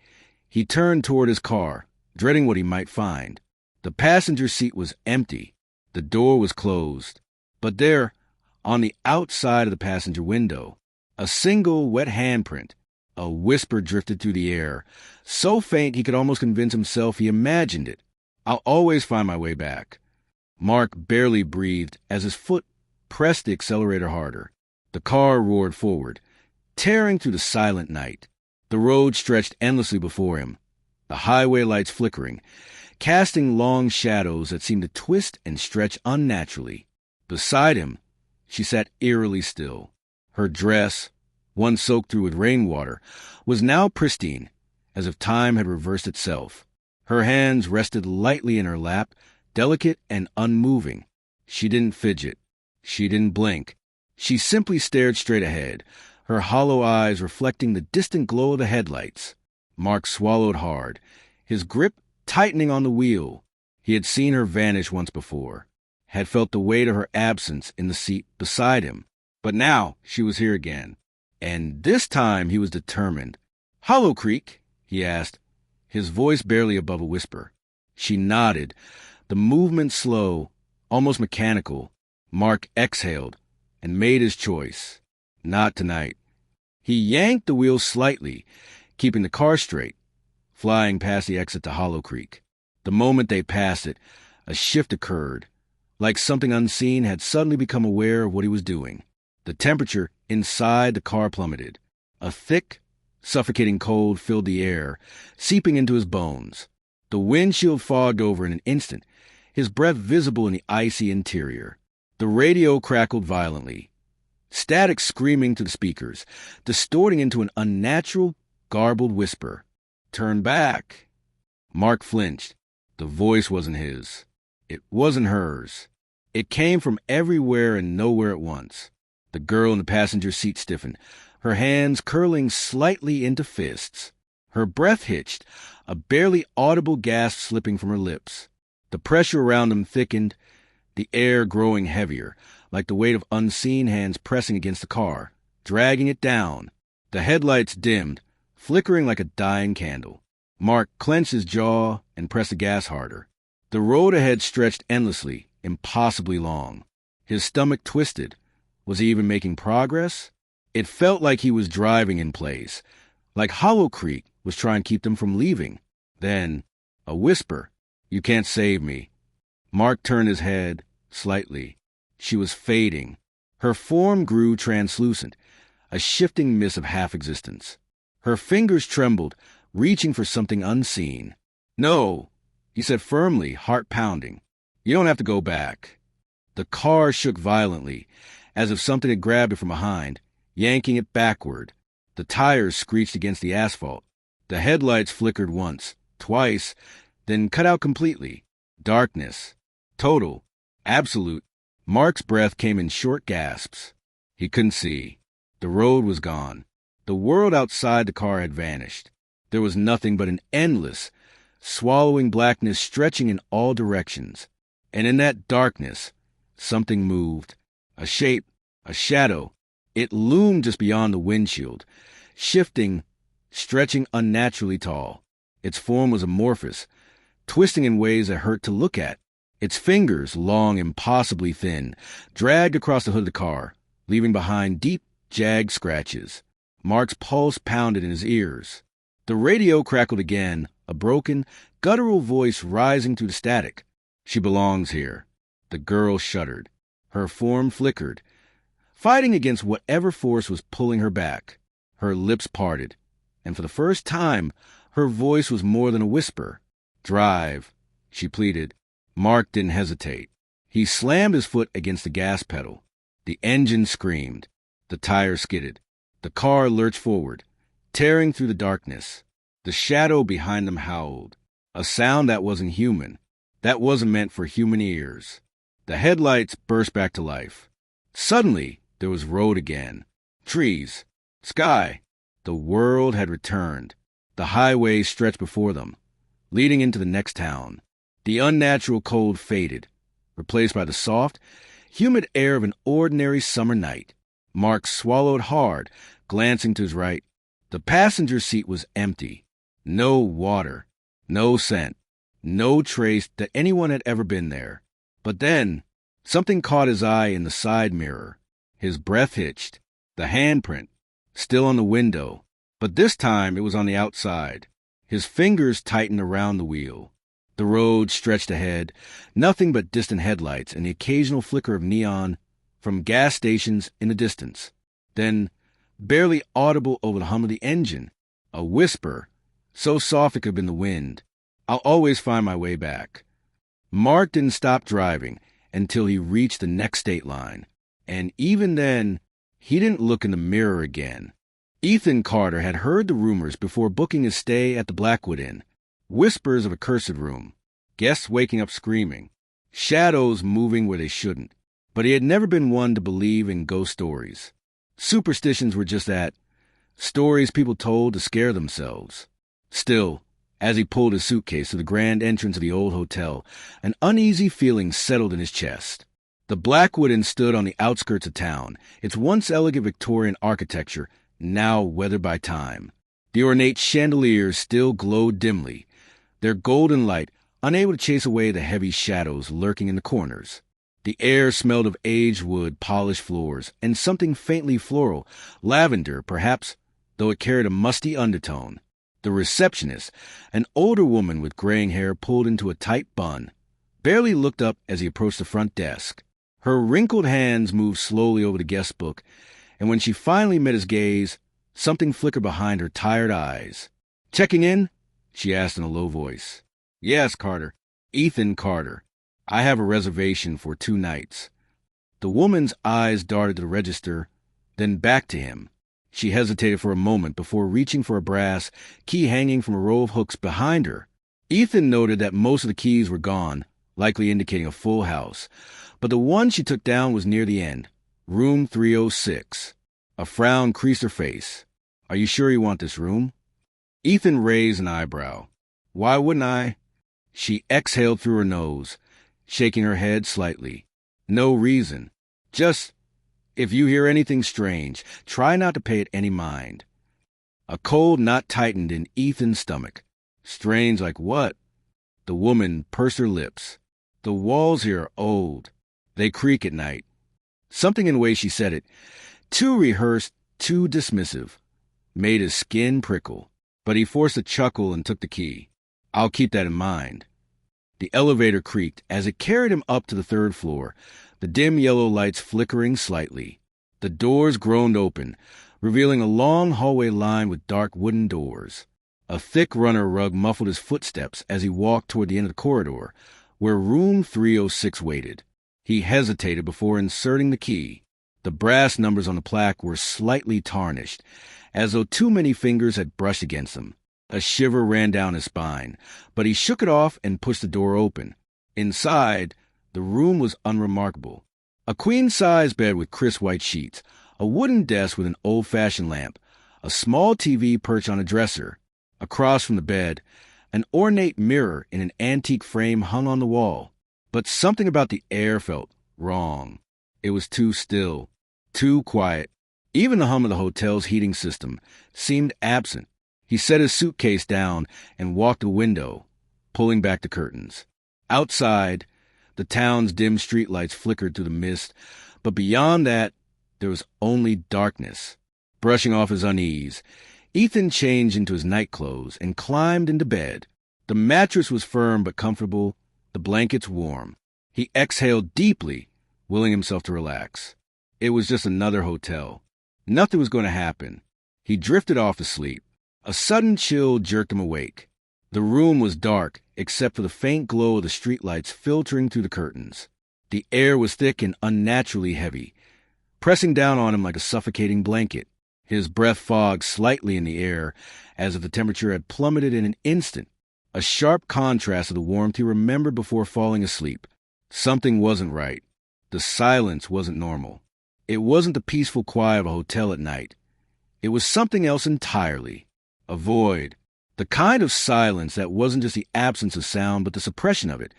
S1: he turned toward his car, dreading what he might find. The passenger seat was empty. The door was closed. But there, on the outside of the passenger window, a single wet handprint. A whisper drifted through the air, so faint he could almost convince himself he imagined it. "I'll always find my way back." Mark barely breathed as his foot pressed the accelerator harder. The car roared forward, tearing through the silent night. The road stretched endlessly before him, the highway lights flickering, casting long shadows that seemed to twist and stretch unnaturally. Beside him, she sat eerily still. Her dress, once soaked through with rainwater, was now pristine, as if time had reversed itself. Her hands rested lightly in her lap, delicate and unmoving. She didn't fidget. She didn't blink. She simply stared straight ahead, her hollow eyes reflecting the distant glow of the headlights. Mark swallowed hard, his grip tightening on the wheel. He had seen her vanish once before, had felt the weight of her absence in the seat beside him. But now she was here again, and this time he was determined. "Hollow Creek?" he asked, his voice barely above a whisper. She nodded, the movement slow, almost mechanical. Mark exhaled and made his choice. Not tonight. He yanked the wheel slightly, keeping the car straight, flying past the exit to Hollow Creek. The moment they passed it, a shift occurred, like something unseen had suddenly become aware of what he was doing. The temperature inside the car plummeted. A thick, suffocating cold filled the air, seeping into his bones. The windshield fogged over in an instant, his breath visible in the icy interior. The radio crackled violently, static screaming through the speakers, distorting into an unnatural, garbled whisper. "Turn back." Mark flinched. The voice wasn't his. It wasn't hers. It came from everywhere and nowhere at once. The girl in the passenger seat stiffened, her hands curling slightly into fists. Her breath hitched, a barely audible gasp slipping from her lips. The pressure around them thickened, the air growing heavier, like the weight of unseen hands pressing against the car, dragging it down. The headlights dimmed, flickering like a dying candle. Mark clenched his jaw and pressed the gas harder. The road ahead stretched endlessly, impossibly long. His stomach twisted. Was he even making progress? It felt like he was driving in place, like Hollow Creek was trying to keep them from leaving. Then, a whisper, "You can't save me." Mark turned his head, slightly. She was fading. Her form grew translucent, a shifting mist of half-existence. Her fingers trembled, reaching for something unseen. "No," he said firmly, heart pounding. "You don't have to go back." The car shook violently, as if something had grabbed it from behind, yanking it backward. The tires screeched against the asphalt. The headlights flickered once, twice, then cut out completely. Darkness. Total. Absolute. Mark's breath came in short gasps. He couldn't see. The road was gone. The world outside the car had vanished. There was nothing but an endless, swallowing blackness stretching in all directions. And in that darkness, something moved. A shape, a shadow. It loomed just beyond the windshield, shifting, stretching unnaturally tall. Its form was amorphous, twisting in ways that hurt to look at. Its fingers, long, impossibly thin, dragged across the hood of the car, leaving behind deep, jagged scratches. Mark's pulse pounded in his ears. The radio crackled again, a broken, guttural voice rising through the static. "She belongs here." The girl shuddered. Her form flickered, fighting against whatever force was pulling her back. Her lips parted, and for the first time, her voice was more than a whisper. "Drive," she pleaded. Mark didn't hesitate. He slammed his foot against the gas pedal. The engine screamed. The tires skidded. The car lurched forward, tearing through the darkness. The shadow behind them howled, a sound that wasn't human, that wasn't meant for human ears. The headlights burst back to life. Suddenly, there was road again. Trees. Sky. The world had returned. The highway stretched before them, leading into the next town. The unnatural cold faded, replaced by the soft, humid air of an ordinary summer night. Mark swallowed hard, glancing to his right. The passenger seat was empty. No water, no scent, no trace that anyone had ever been there. But then, something caught his eye in the side mirror. His breath hitched. The handprint, still on the window, but this time it was on the outside. His fingers tightened around the wheel. The road stretched ahead, nothing but distant headlights and the occasional flicker of neon from gas stations in the distance. Then, barely audible over the hum of the engine, a whisper, so soft it could have been the wind. "I'll always find my way back." Mark didn't stop driving until he reached the next state line. And even then, he didn't look in the mirror again. Ethan Carter had heard the rumors before booking his stay at the Blackwood Inn. Whispers of a cursed room, guests waking up screaming, shadows moving where they shouldn't. But he had never been one to believe in ghost stories. Superstitions were just that, stories people told to scare themselves. Still, as he pulled his suitcase to the grand entrance of the old hotel, an uneasy feeling settled in his chest. The Blackwood Inn stood on the outskirts of town, its once elegant Victorian architecture now weathered by time. The ornate chandeliers still glowed dimly, their golden light unable to chase away the heavy shadows lurking in the corners. The air smelled of aged wood, polished floors, and something faintly floral, lavender perhaps, though it carried a musty undertone. The receptionist, an older woman with graying hair pulled into a tight bun, barely looked up as he approached the front desk. Her wrinkled hands moved slowly over the guest book, and when she finally met his gaze, something flickered behind her tired eyes. "Checking in?" she asked in a low voice. "Yes, Carter. Ethan Carter. I have a reservation for 2 nights." The woman's eyes darted to the register, then back to him. She hesitated for a moment before reaching for a brass key hanging from a row of hooks behind her. Ethan noted that most of the keys were gone, likely indicating a full house, but the one she took down was near the end, room 306. A frown creased her face. Are you sure you want this room? Ethan raised an eyebrow. Why wouldn't I? She exhaled through her nose, shaking her head slightly. No reason. Just, if you hear anything strange, try not to pay it any mind. A cold knot tightened in Ethan's stomach. Strange like what? The woman pursed her lips. The walls here are old. They creak at night. Something in the way she said it, too rehearsed, too dismissive, made his skin prickle. But he forced a chuckle and took the key. I'll keep that in mind. The elevator creaked as it carried him up to the third floor, the dim yellow lights flickering slightly. The doors groaned open, revealing a long hallway lined with dark wooden doors. A thick runner rug muffled his footsteps as he walked toward the end of the corridor, where room 306 waited. He hesitated before inserting the key. The brass numbers on the plaque were slightly tarnished, as though too many fingers had brushed against them. A shiver ran down his spine, but he shook it off and pushed the door open. Inside, the room was unremarkable. A queen-size bed with crisp white sheets, a wooden desk with an old-fashioned lamp, a small TV perched on a dresser. Across from the bed, an ornate mirror in an antique frame hung on the wall. But something about the air felt wrong. It was too still, too quiet. Even the hum of the hotel's heating system seemed absent. He set his suitcase down and walked to the window, pulling back the curtains. Outside, the town's dim streetlights flickered through the mist, but beyond that, there was only darkness. Brushing off his unease, Ethan changed into his nightclothes and climbed into bed. The mattress was firm but comfortable, the blankets warm. He exhaled deeply, willing himself to relax. It was just another hotel. Nothing was going to happen. He drifted off to sleep. A sudden chill jerked him awake. The room was dark, except for the faint glow of the streetlights filtering through the curtains. The air was thick and unnaturally heavy, pressing down on him like a suffocating blanket. His breath fogged slightly in the air, as if the temperature had plummeted in an instant, a sharp contrast to the warmth he remembered before falling asleep. Something wasn't right. The silence wasn't normal. It wasn't the peaceful quiet of a hotel at night. It was something else entirely. A void. The kind of silence that wasn't just the absence of sound, but the suppression of it,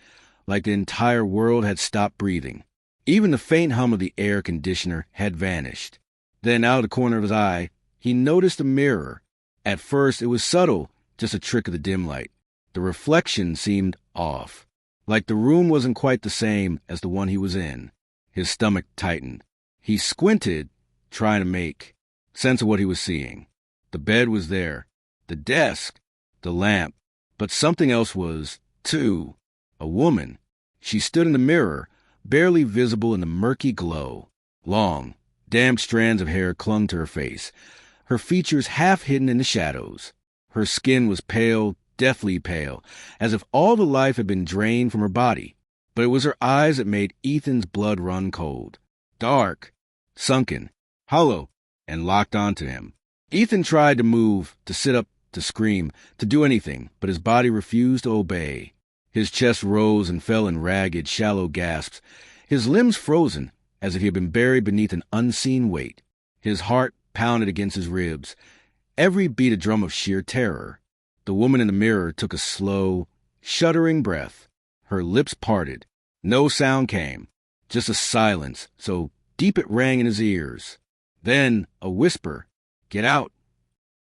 S1: like the entire world had stopped breathing. Even the faint hum of the air conditioner had vanished. Then, out of the corner of his eye, he noticed a mirror. At first, it was subtle, just a trick of the dim light. The reflection seemed off, like the room wasn't quite the same as the one he was in. His stomach tightened. He squinted, trying to make sense of what he was seeing. The bed was there, the desk, the lamp, but something else was, too. A woman. She stood in the mirror, barely visible in the murky glow. Long, damp strands of hair clung to her face, her features half hidden in the shadows. Her skin was pale, deathly pale, as if all the life had been drained from her body. But it was her eyes that made Ethan's blood run cold. Dark, sunken, hollow, and locked onto him. Ethan tried to move, to sit up, to scream, to do anything, but his body refused to obey. His chest rose and fell in ragged, shallow gasps, his limbs frozen, as if he had been buried beneath an unseen weight. His heart pounded against his ribs, every beat a drum of sheer terror. The woman in the mirror took a slow, shuddering breath. Her lips parted. No sound came, just a silence, so deep it rang in his ears. Then a whisper, "Get out."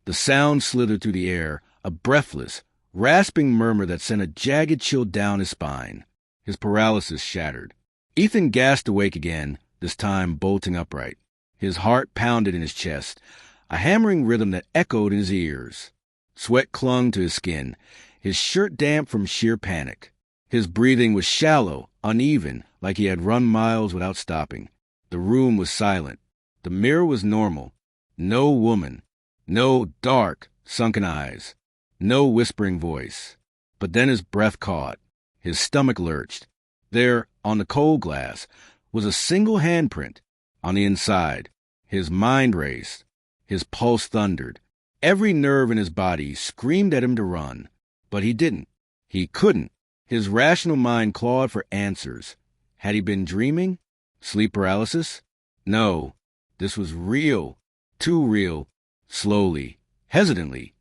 S1: The sound slithered through the air, a breathless, rasping murmur that sent a jagged chill down his spine. His paralysis shattered. Ethan gasped awake again, this time bolting upright. His heart pounded in his chest, a hammering rhythm that echoed in his ears. Sweat clung to his skin, his shirt damp from sheer panic. His breathing was shallow, uneven, like he had run miles without stopping. The room was silent. The mirror was normal. No woman. No dark, sunken eyes. No whispering voice. But then his breath caught. His stomach lurched. There, on the cold glass, was a single handprint. On the inside, his mind raced. His pulse thundered. Every nerve in his body screamed at him to run. But he didn't. He couldn't. His rational mind clawed for answers. Had he been dreaming? Sleep paralysis? No. This was real. Too real. Slowly, hesitantly,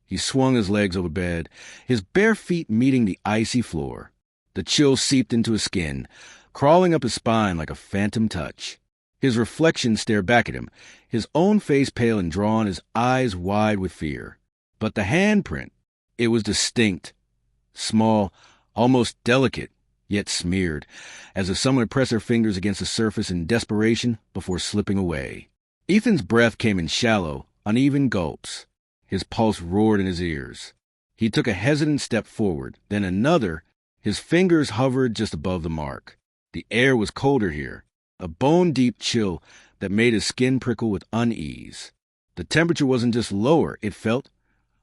S1: he swung his legs over bed, his bare feet meeting the icy floor. The chill seeped into his skin, crawling up his spine like a phantom touch. His reflection stared back at him, his own face pale and drawn, his eyes wide with fear. But the handprint, it was distinct, small, almost delicate, yet smeared, as if someone had pressed their fingers against the surface in desperation before slipping away. Ethan's breath came in shallow, uneven gulps. His pulse roared in his ears. He took a hesitant step forward, then another. His fingers hovered just above the mark. The air was colder here, a bone-deep chill that made his skin prickle with unease. The temperature wasn't just lower, it felt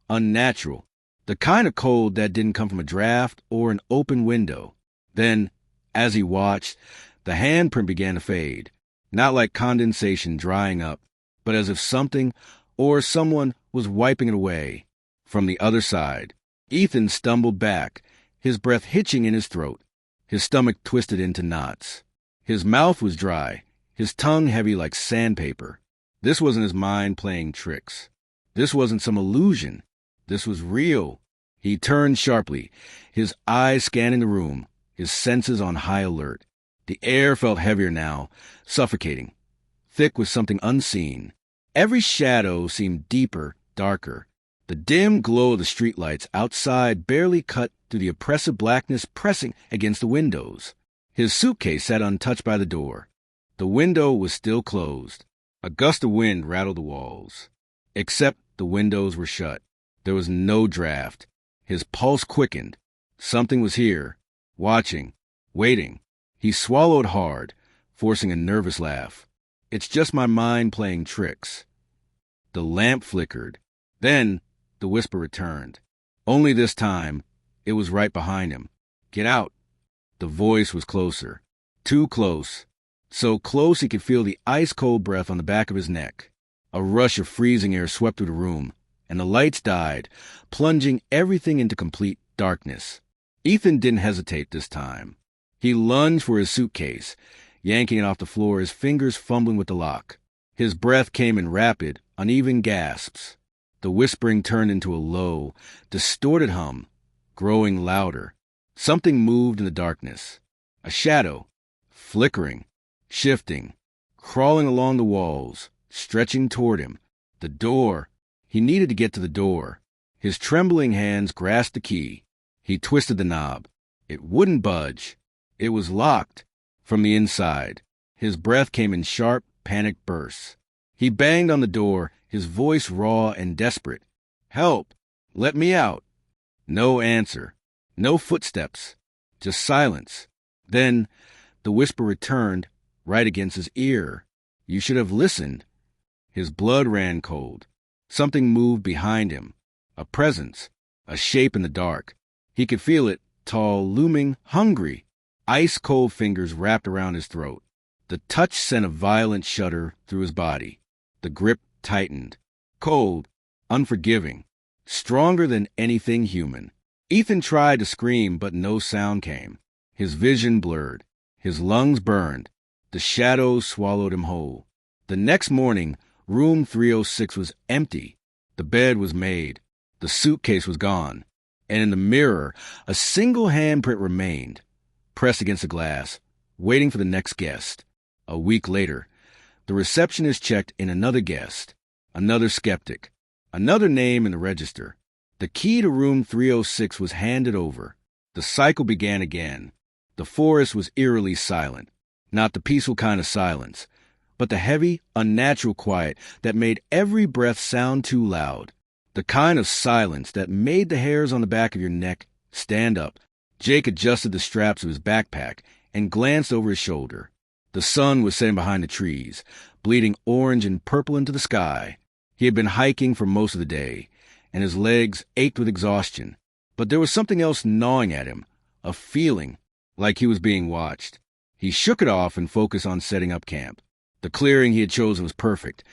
S1: unnatural, the kind of cold that didn't come from a draft or an open window. Then, as he watched, the handprint began to fade, not like condensation drying up, but as if something or someone was wiping it away. From the other side, Ethan stumbled back, his breath hitching in his throat, his stomach twisted into knots. His mouth was dry, his tongue heavy like sandpaper. This wasn't his mind playing tricks. This wasn't some illusion. This was real. He turned sharply, his eyes scanning the room, his senses on high alert. The air felt heavier now, suffocating, thick with something unseen. Every shadow seemed deeper, darker. The dim glow of the streetlights outside barely cut through the oppressive blackness pressing against the windows. His suitcase sat untouched by the door. The window was still closed. A gust of wind rattled the walls. Except the windows were shut. There was no draft. His pulse quickened. Something was here, watching, waiting. He swallowed hard, forcing a nervous laugh. It's just my mind playing tricks. The lamp flickered. Then the whisper returned. Only this time, it was right behind him. Get out. The voice was closer. Too close. So close he could feel the ice-cold breath on the back of his neck. A rush of freezing air swept through the room, and the lights died, plunging everything into complete darkness. Ethan didn't hesitate this time. He lunged for his suitcase, yanking it off the floor, his fingers fumbling with the lock. His breath came in rapid, uneven gasps. The whispering turned into a low, distorted hum, growing louder. Something moved in the darkness. A shadow, flickering, shifting, crawling along the walls, stretching toward him. The door. He needed to get to the door. His trembling hands grasped the key. He twisted the knob. It wouldn't budge. It was locked from the inside. His breath came in sharp, panicked bursts. He banged on the door, his voice raw and desperate. Help! Let me out! No answer. No footsteps. Just silence. Then the whisper returned, right against his ear. You should have listened. His blood ran cold. Something moved behind him. A presence. A shape in the dark. He could feel it, tall, looming, hungry. Ice-cold fingers wrapped around his throat. The touch sent a violent shudder through his body. The grip tightened. Cold, unforgiving, stronger than anything human. Ethan tried to scream, but no sound came. His vision blurred. His lungs burned. The shadows swallowed him whole. The next morning, room 306 was empty. The bed was made. The suitcase was gone. And in the mirror, a single handprint remained, pressed against the glass, waiting for the next guest. A week later, the receptionist checked in another guest, another skeptic, another name in the register. The key to room 306 was handed over. The cycle began again. The forest was eerily silent, not the peaceful kind of silence, but the heavy, unnatural quiet that made every breath sound too loud. The kind of silence that made the hairs on the back of your neck stand up. Jake adjusted the straps of his backpack and glanced over his shoulder. The sun was setting behind the trees, bleeding orange and purple into the sky. He had been hiking for most of the day, and his legs ached with exhaustion. But there was something else gnawing at him, a feeling like he was being watched. He shook it off and focused on setting up camp. The clearing he had chosen was perfect,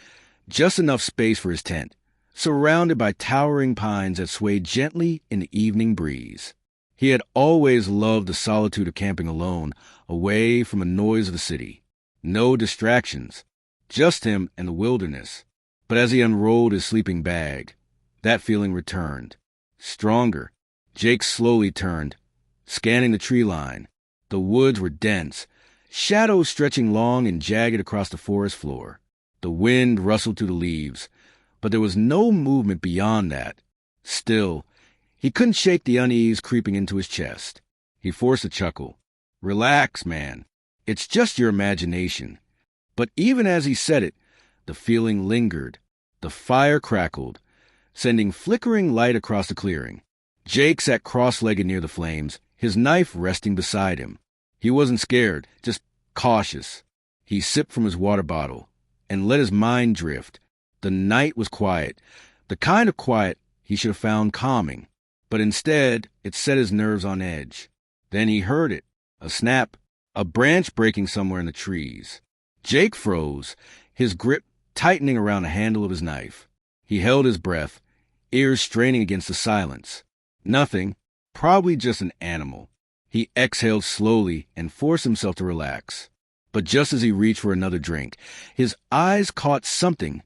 S1: just enough space for his tent, surrounded by towering pines that swayed gently in the evening breeze. He had always loved the solitude of camping alone, away from the noise of the city. No distractions, just him and the wilderness. But as he unrolled his sleeping bag, that feeling returned. Stronger. Jake slowly turned, scanning the tree line. The woods were dense, shadows stretching long and jagged across the forest floor. The wind rustled through the leaves, but there was no movement beyond that. Still, he couldn't shake the unease creeping into his chest. He forced a chuckle. Relax, man. It's just your imagination. But even as he said it, the feeling lingered. The fire crackled, sending flickering light across the clearing. Jake sat cross-legged near the flames, his knife resting beside him. He wasn't scared, just cautious. He sipped from his water bottle and let his mind drift. The night was quiet, the kind of quiet he should have found calming. But instead, it set his nerves on edge. Then he heard it, a snap, a branch breaking somewhere in the trees. Jake froze, his grip tightening around the handle of his knife. He held his breath, ears straining against the silence. Nothing, probably just an animal. He exhaled slowly and forced himself to relax. But just as he reached for another drink, his eyes caught something,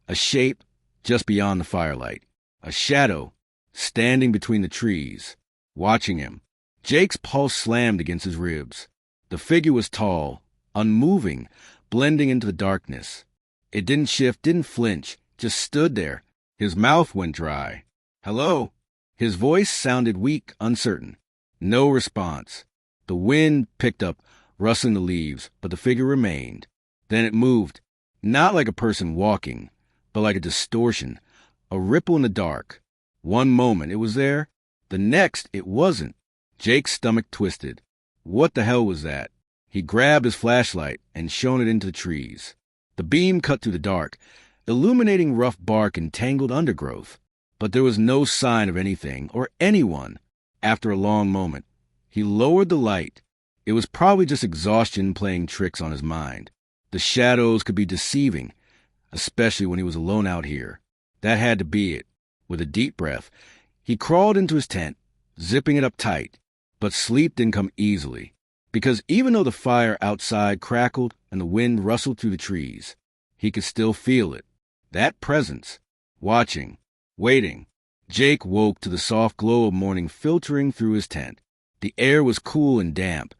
S1: a shape just beyond the firelight, a shadow standing between the trees, watching him. Jake's pulse slammed against his ribs. The figure was tall, unmoving, blending into the darkness. It didn't shift, didn't flinch, just stood there. His mouth went dry. "Hello?" His voice sounded weak, uncertain. No response. The wind picked up, rustling the leaves, but the figure remained. Then it moved, not like a person walking, but like a distortion, a ripple in the dark. One moment it was there, the next it wasn't. Jake's stomach twisted. What the hell was that? He grabbed his flashlight and shone it into the trees. The beam cut through the dark, illuminating rough bark and tangled undergrowth. But there was no sign of anything or anyone. After a long moment, he lowered the light. It was probably just exhaustion playing tricks on his mind. The shadows could be deceiving, especially when he was alone out here. That had to be it. With a deep breath, he crawled into his tent, zipping it up tight. But sleep didn't come easily, because even though the fire outside crackled and the wind rustled through the trees, he could still feel it. That presence, watching, waiting. Jake woke to the soft glow of morning filtering through his tent. The air was cool and damp,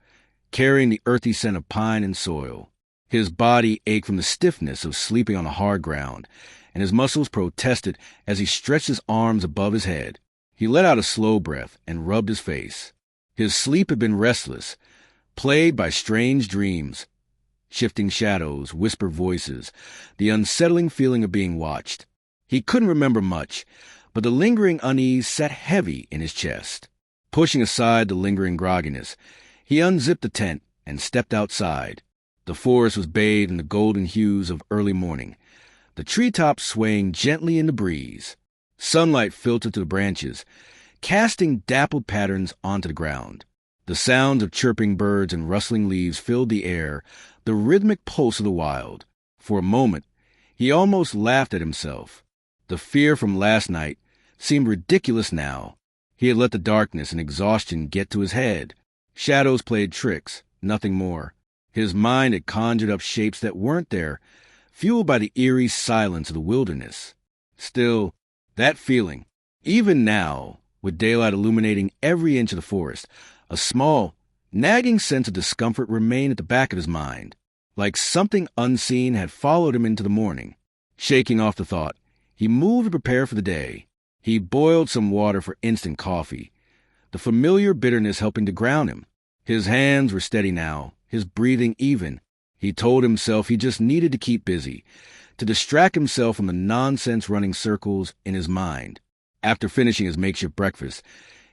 S1: carrying the earthy scent of pine and soil. His body ached from the stiffness of sleeping on the hard ground, and his muscles protested as he stretched his arms above his head. He let out a slow breath and rubbed his face. His sleep had been restless, plagued by strange dreams, shifting shadows, whispered voices, the unsettling feeling of being watched. He couldn't remember much, but the lingering unease sat heavy in his chest. Pushing aside the lingering grogginess, he unzipped the tent and stepped outside. The forest was bathed in the golden hues of early morning, the treetops swaying gently in the breeze. Sunlight filtered through the branches, casting dappled patterns onto the ground. The sounds of chirping birds and rustling leaves filled the air, the rhythmic pulse of the wild. For a moment, he almost laughed at himself. The fear from last night seemed ridiculous now. He had let the darkness and exhaustion get to his head. Shadows played tricks, nothing more. His mind had conjured up shapes that weren't there, fueled by the eerie silence of the wilderness. Still, that feeling, even now, with daylight illuminating every inch of the forest, a small, nagging sense of discomfort remained at the back of his mind, like something unseen had followed him into the morning. Shaking off the thought, he moved to prepare for the day. He boiled some water for instant coffee, the familiar bitterness helping to ground him. His hands were steady now, his breathing even. He told himself he just needed to keep busy, to distract himself from the nonsense running circles in his mind. After finishing his makeshift breakfast,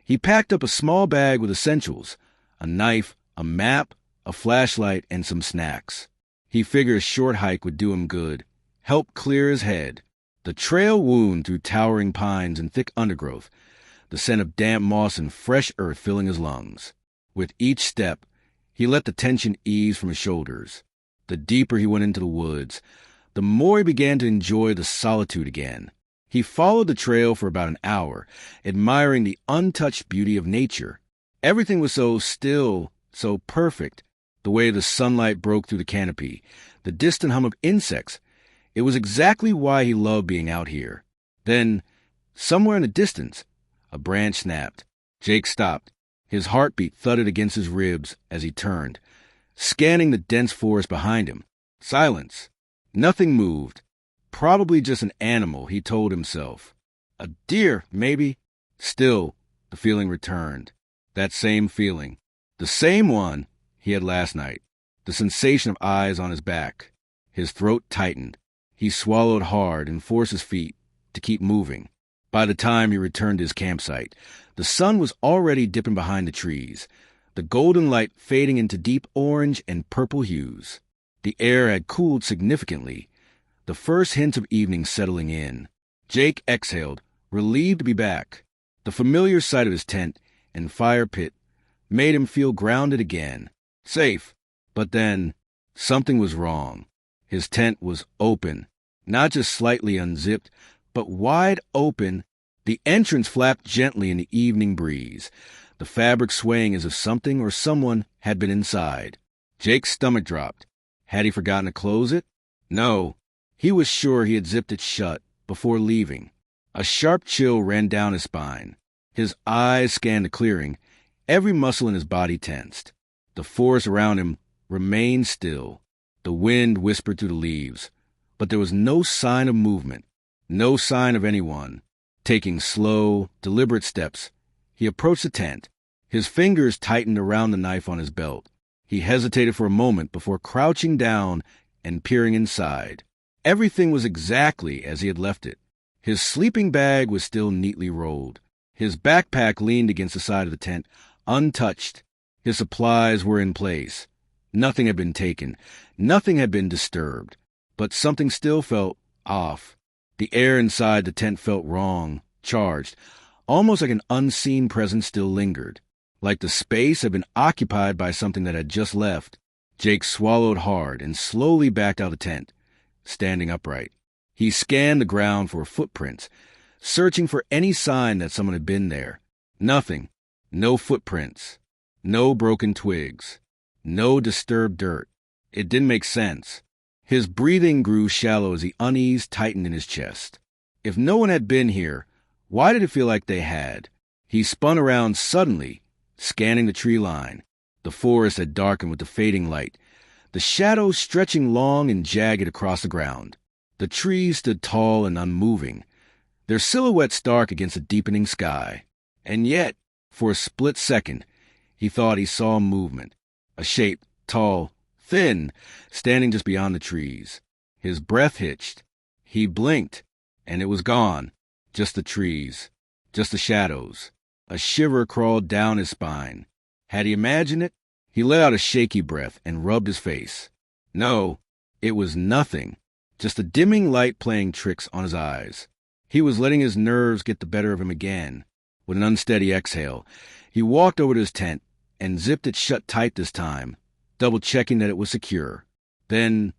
S1: he packed up a small bag with essentials, a knife, a map, a flashlight, and some snacks. He figured a short hike would do him good, help clear his head. The trail wound through towering pines and thick undergrowth, the scent of damp moss and fresh earth filling his lungs. With each step, he let the tension ease from his shoulders. The deeper he went into the woods, the more he began to enjoy the solitude again. He followed the trail for about an hour, admiring the untouched beauty of nature. Everything was so still, so perfect. The way the sunlight broke through the canopy, the distant hum of insects. It was exactly why he loved being out here. Then, somewhere in the distance, a branch snapped. Jake stopped. His heartbeat thudded against his ribs as he turned, scanning the dense forest behind him. Silence. Nothing moved. Probably just an animal, he told himself. A deer, maybe. Still, the feeling returned. That same feeling. The same one he had last night. The sensation of eyes on his back. His throat tightened. He swallowed hard and forced his feet to keep moving. By the time he returned to his campsite, the sun was already dipping behind the trees, the golden light fading into deep orange and purple hues. The air had cooled significantly, the first hint of evening settling in. Jake exhaled, relieved to be back. The familiar sight of his tent and fire pit made him feel grounded again, safe. But then, something was wrong. His tent was open, not just slightly unzipped, but wide open. The entrance flapped gently in the evening breeze, the fabric swaying as if something or someone had been inside. Jake's stomach dropped. Had he forgotten to close it? No. He was sure he had zipped it shut before leaving. A sharp chill ran down his spine. His eyes scanned the clearing, every muscle in his body tensed. The forest around him remained still. The wind whispered through the leaves, but there was no sign of movement, no sign of anyone. Taking slow, deliberate steps, he approached the tent. His fingers tightened around the knife on his belt. He hesitated for a moment before crouching down and peering inside. Everything was exactly as he had left it. His sleeping bag was still neatly rolled. His backpack leaned against the side of the tent, untouched. His supplies were in place. Nothing had been taken. Nothing had been disturbed. But something still felt off. The air inside the tent felt wrong, charged, almost like an unseen presence still lingered, like the space had been occupied by something that had just left. Jake swallowed hard and slowly backed out of the tent, standing upright. He scanned the ground for footprints, searching for any sign that someone had been there. Nothing. No footprints. No broken twigs. No disturbed dirt. It didn't make sense. His breathing grew shallow as the unease tightened in his chest. If no one had been here, why did it feel like they had? He spun around suddenly, scanning the tree line. The forest had darkened with the fading light, the shadows stretching long and jagged across the ground. The trees stood tall and unmoving, their silhouettes dark against the deepening sky. And yet, for a split second, he thought he saw movement, a shape, tall, thin, standing just beyond the trees. His breath hitched. He blinked, and it was gone. Just the trees. Just the shadows. A shiver crawled down his spine. Had he imagined it? He let out a shaky breath and rubbed his face. No, it was nothing. Just a dimming light playing tricks on his eyes. He was letting his nerves get the better of him again. With an unsteady exhale, he walked over to his tent and zipped it shut tight this time, double-checking that it was secure. Then,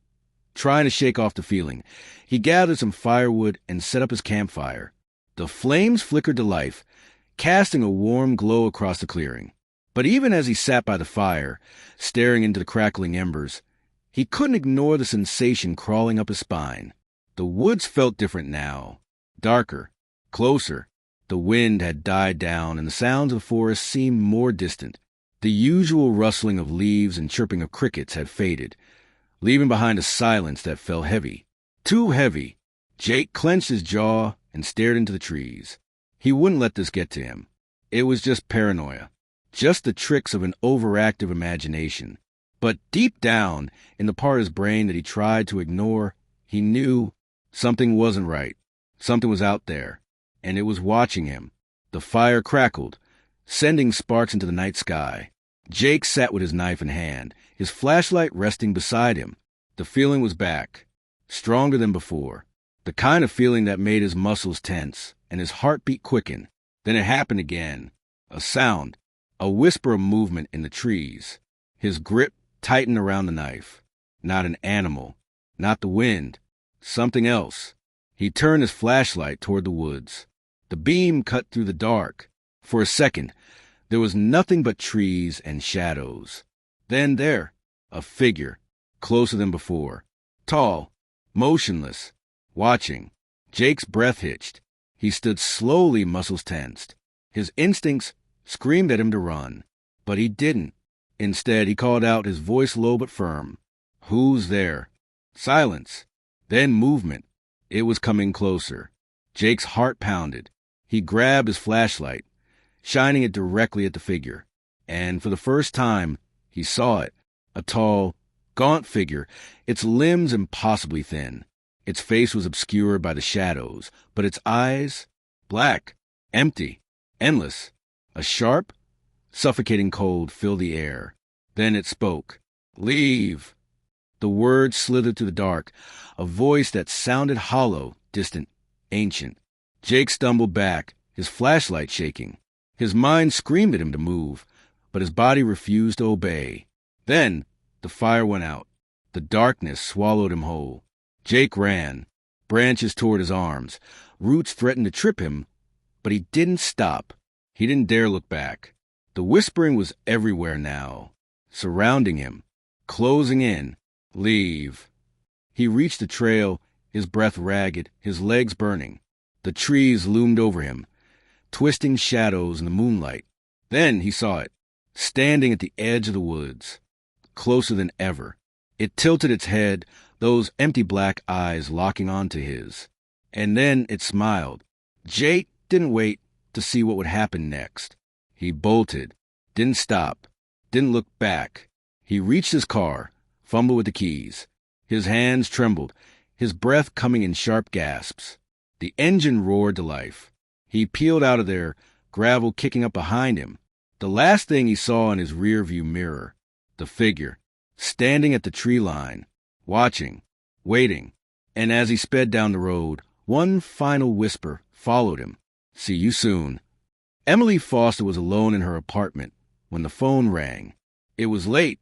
S1: trying to shake off the feeling, he gathered some firewood and set up his campfire. The flames flickered to life, casting a warm glow across the clearing. But even as he sat by the fire, staring into the crackling embers, he couldn't ignore the sensation crawling up his spine. The woods felt different now, darker, closer. The wind had died down and the sounds of the forest seemed more distant. The usual rustling of leaves and chirping of crickets had faded, leaving behind a silence that felt heavy. Too heavy. Jake clenched his jaw and stared into the trees. He wouldn't let this get to him. It was just paranoia, just the tricks of an overactive imagination. But deep down, in the part of his brain that he tried to ignore, he knew something wasn't right. Something was out there, and it was watching him. The fire crackled, sending sparks into the night sky. Jake sat with his knife in hand, his flashlight resting beside him. The feeling was back, stronger than before. The kind of feeling that made his muscles tense and his heartbeat quicken. Then it happened again. A sound, a whisper of movement in the trees. His grip tightened around the knife. Not an animal, not the wind, something else. He turned his flashlight toward the woods. The beam cut through the dark. For a second, there was nothing but trees and shadows. Then there, a figure, closer than before. Tall, motionless, watching. Jake's breath hitched. He stood slowly, muscles tensed. His instincts screamed at him to run, but he didn't. Instead, he called out, his voice low but firm. "Who's there?" Silence. Then movement. It was coming closer. Jake's heart pounded. He grabbed his flashlight, shining it directly at the figure. And for the first time, he saw it. A tall, gaunt figure, its limbs impossibly thin. Its face was obscured by the shadows, but its eyes, black, empty, endless. A sharp, suffocating cold filled the air. Then it spoke. "Leave." The words slithered through the dark, a voice that sounded hollow, distant, ancient. Jake stumbled back, his flashlight shaking. His mind screamed at him to move, but his body refused to obey. Then the fire went out. The darkness swallowed him whole. Jake ran, branches toward his arms. Roots threatened to trip him, but he didn't stop. He didn't dare look back. The whispering was everywhere now, surrounding him, closing in. "Leave." He reached the trail, his breath ragged, his legs burning. The trees loomed over him, twisting shadows in the moonlight. Then he saw it, standing at the edge of the woods, closer than ever. It tilted its head, those empty black eyes locking onto his. And then it smiled. Jake didn't wait to see what would happen next. He bolted, didn't stop, didn't look back. He reached his car, fumbled with the keys. His hands trembled, his breath coming in sharp gasps. The engine roared to life. He peeled out of there, gravel kicking up behind him. The last thing he saw in his rearview mirror, the figure, standing at the tree line, watching, waiting. And as he sped down the road, one final whisper followed him. "See you soon." Emily Foster was alone in her apartment when the phone rang. It was late,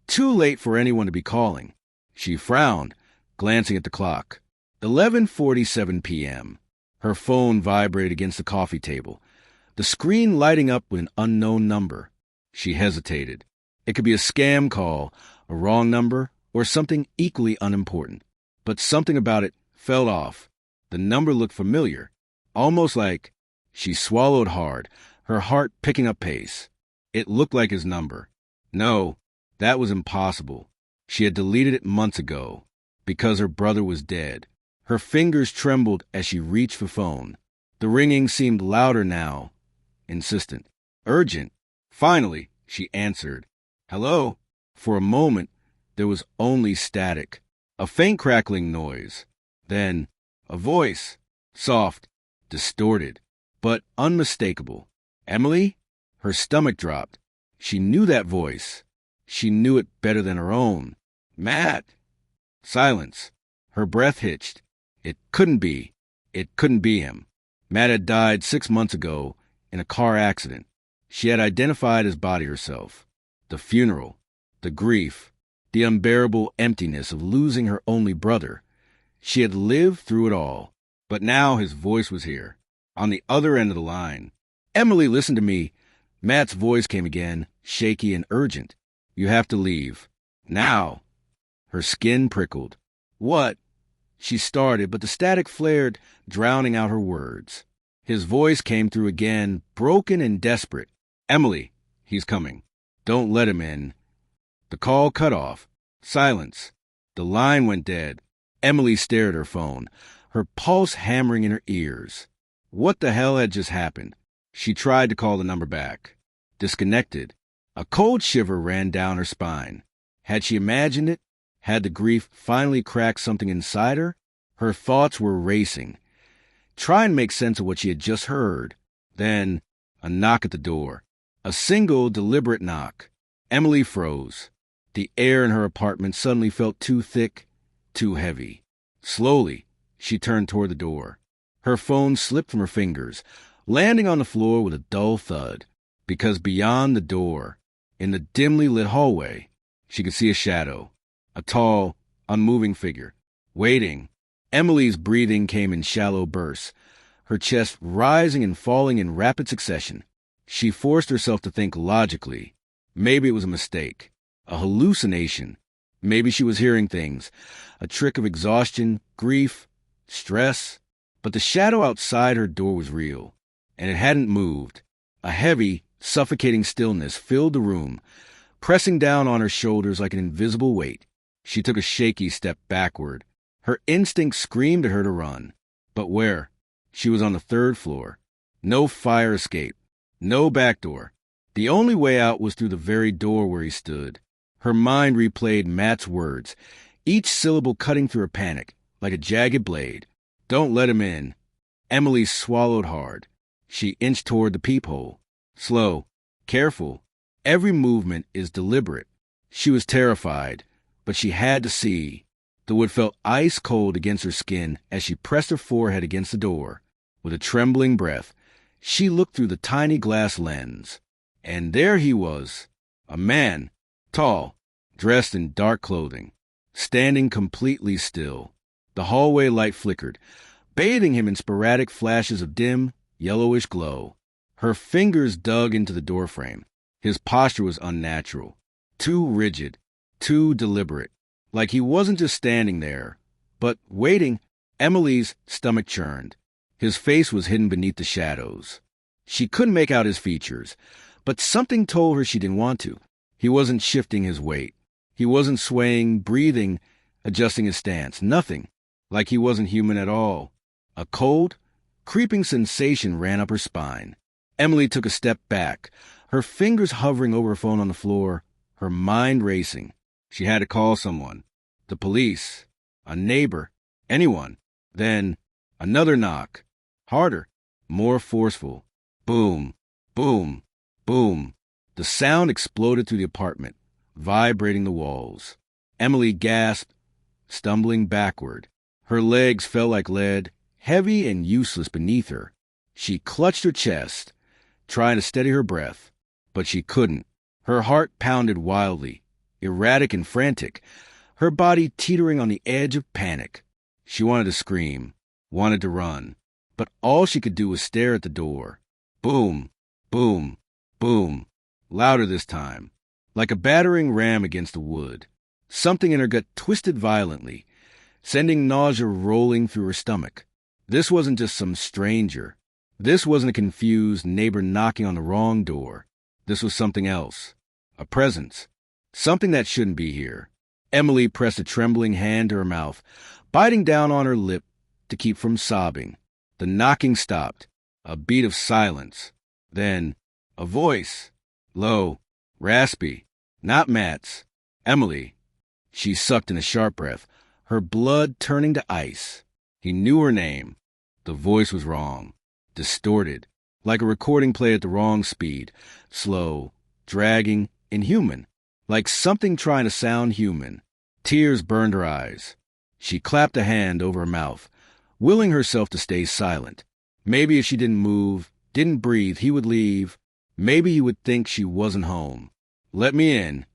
S1: too late for anyone to be calling. She frowned, glancing at the clock. 11:47 p.m. Her phone vibrated against the coffee table, the screen lighting up with an unknown number. She hesitated. It could be a scam call, a wrong number, or something equally unimportant. But something about it felt off. The number looked familiar, almost like... She swallowed hard, her heart picking up pace. It looked like his number. No, that was impossible. She had deleted it months ago, because her brother was dead. Her fingers trembled as she reached for phone. The ringing seemed louder now, insistent, urgent. Finally, she answered. "Hello?" For a moment, there was only static, a faint crackling noise. Then, a voice, soft, distorted, but unmistakable. "Emily?" Her stomach dropped. She knew that voice. She knew it better than her own. "Matt!" Silence. Her breath hitched. It couldn't be. It couldn't be him. Matt had died 6 months ago in a car accident. She had identified his body herself. The funeral, the grief, the unbearable emptiness of losing her only brother. She had lived through it all. But now his voice was here, on the other end of the line. "Emily, listen to me." Matt's voice came again, shaky and urgent. "You have to leave. Now." Her skin prickled. "What?" She started, but the static flared, drowning out her words. His voice came through again, broken and desperate. "Emily, he's coming. Don't let him in." The call cut off. Silence. The line went dead. Emily stared at her phone, her pulse hammering in her ears. What the hell had just happened? She tried to call the number back. Disconnected. A cold shiver ran down her spine. Had she imagined it? Had the grief finally cracked something inside her? Her thoughts were racing. Try and make sense of what she had just heard. Then, a knock at the door. A single, deliberate knock. Emily froze. The air in her apartment suddenly felt too thick, too heavy. Slowly, she turned toward the door. Her phone slipped from her fingers, landing on the floor with a dull thud. Because beyond the door, in the dimly lit hallway, she could see a shadow. A tall, unmoving figure, waiting. Emily's breathing came in shallow bursts, her chest rising and falling in rapid succession. She forced herself to think logically. Maybe it was a mistake, a hallucination. Maybe she was hearing things, a trick of exhaustion, grief, stress. But the shadow outside her door was real, and it hadn't moved. A heavy, suffocating stillness filled the room, pressing down on her shoulders like an invisible weight. She took a shaky step backward. Her instinct screamed at her to run. But where? She was on the 3rd floor. No fire escape. No back door. The only way out was through the very door where he stood. Her mind replayed Matt's words, each syllable cutting through her panic, like a jagged blade. Don't let him in. Emily swallowed hard. She inched toward the peephole. Slow. Careful. Every movement is deliberate. She was terrified, but she had to see. The wood felt ice cold against her skin as she pressed her forehead against the door. With a trembling breath, she looked through the tiny glass lens. And there he was, a man, tall, dressed in dark clothing, standing completely still. The hallway light flickered, bathing him in sporadic flashes of dim, yellowish glow. Her fingers dug into the doorframe. His posture was unnatural, too rigid, too deliberate, like he wasn't just standing there, but waiting. Emily's stomach churned. His face was hidden beneath the shadows. She couldn't make out his features, but something told her she didn't want to. He wasn't shifting his weight. He wasn't swaying, breathing, adjusting his stance. Nothing. Like he wasn't human at all. A cold, creeping sensation ran up her spine. Emily took a step back, her fingers hovering over her phone on the floor, her mind racing. She had to call someone. The police. A neighbor. Anyone. Then, another knock. Harder. More forceful. Boom. Boom. Boom. The sound exploded through the apartment, vibrating the walls. Emily gasped, stumbling backward. Her legs felt like lead, heavy and useless beneath her. She clutched her chest, trying to steady her breath, but she couldn't. Her heart pounded wildly, erratic and frantic, her body teetering on the edge of panic. She wanted to scream, wanted to run, but all she could do was stare at the door. Boom, boom, boom, louder this time, like a battering ram against the wood. Something in her gut twisted violently, sending nausea rolling through her stomach. This wasn't just some stranger. This wasn't a confused neighbor knocking on the wrong door. This was something else. A presence. Something that shouldn't be here. Emily pressed a trembling hand to her mouth, biting down on her lip to keep from sobbing. The knocking stopped. A beat of silence. Then, a voice. Low, raspy. Not Matt's. Emily. She sucked in a sharp breath, her blood turning to ice. He knew her name. The voice was wrong. Distorted, like a recording played at the wrong speed, slow, dragging, inhuman, like something trying to sound human. Tears burned her eyes. She clapped a hand over her mouth, willing herself to stay silent. Maybe if she didn't move, didn't breathe, he would leave. Maybe he would think she wasn't home. Let me in.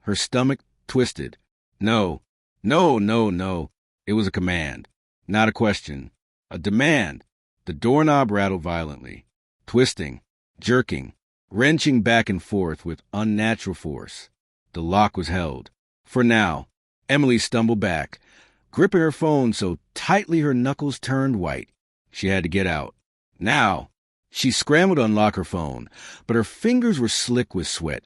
S1: Her stomach twisted. No, no, no, no. It was a command, not a question. A demand. The doorknob rattled violently, twisting, jerking, wrenching back and forth with unnatural force. The lock was held. For now. Emily stumbled back, gripping her phone so tightly her knuckles turned white. She had to get out. Now. She scrambled to unlock her phone, but her fingers were slick with sweat,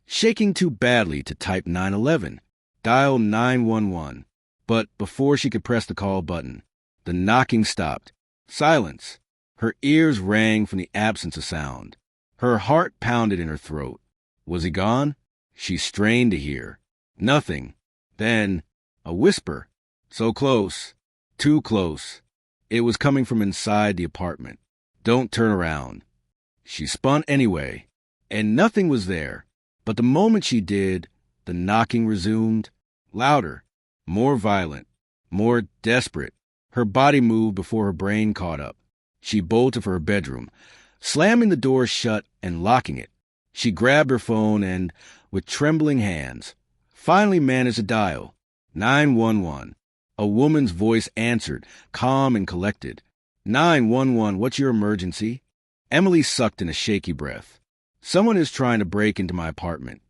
S1: shaking too badly to type 911. Dial 911. But before she could press the call button, the knocking stopped. Silence. Her ears rang from the absence of sound. Her heart pounded in her throat. Was he gone? She strained to hear. Nothing. Then, a whisper. So close. Too close. It was coming from inside the apartment. Don't turn around. She spun anyway, and nothing was there. But the moment she did, the knocking resumed. Louder. More violent. More desperate. Her body moved before her brain caught up. She bolted for her bedroom, slamming the door shut and locking it. She grabbed her phone and, with trembling hands, finally managed to dial. 911. A woman's voice answered, calm and collected. 911, what's your emergency? Emily sucked in a shaky breath. Someone is trying to break into my apartment.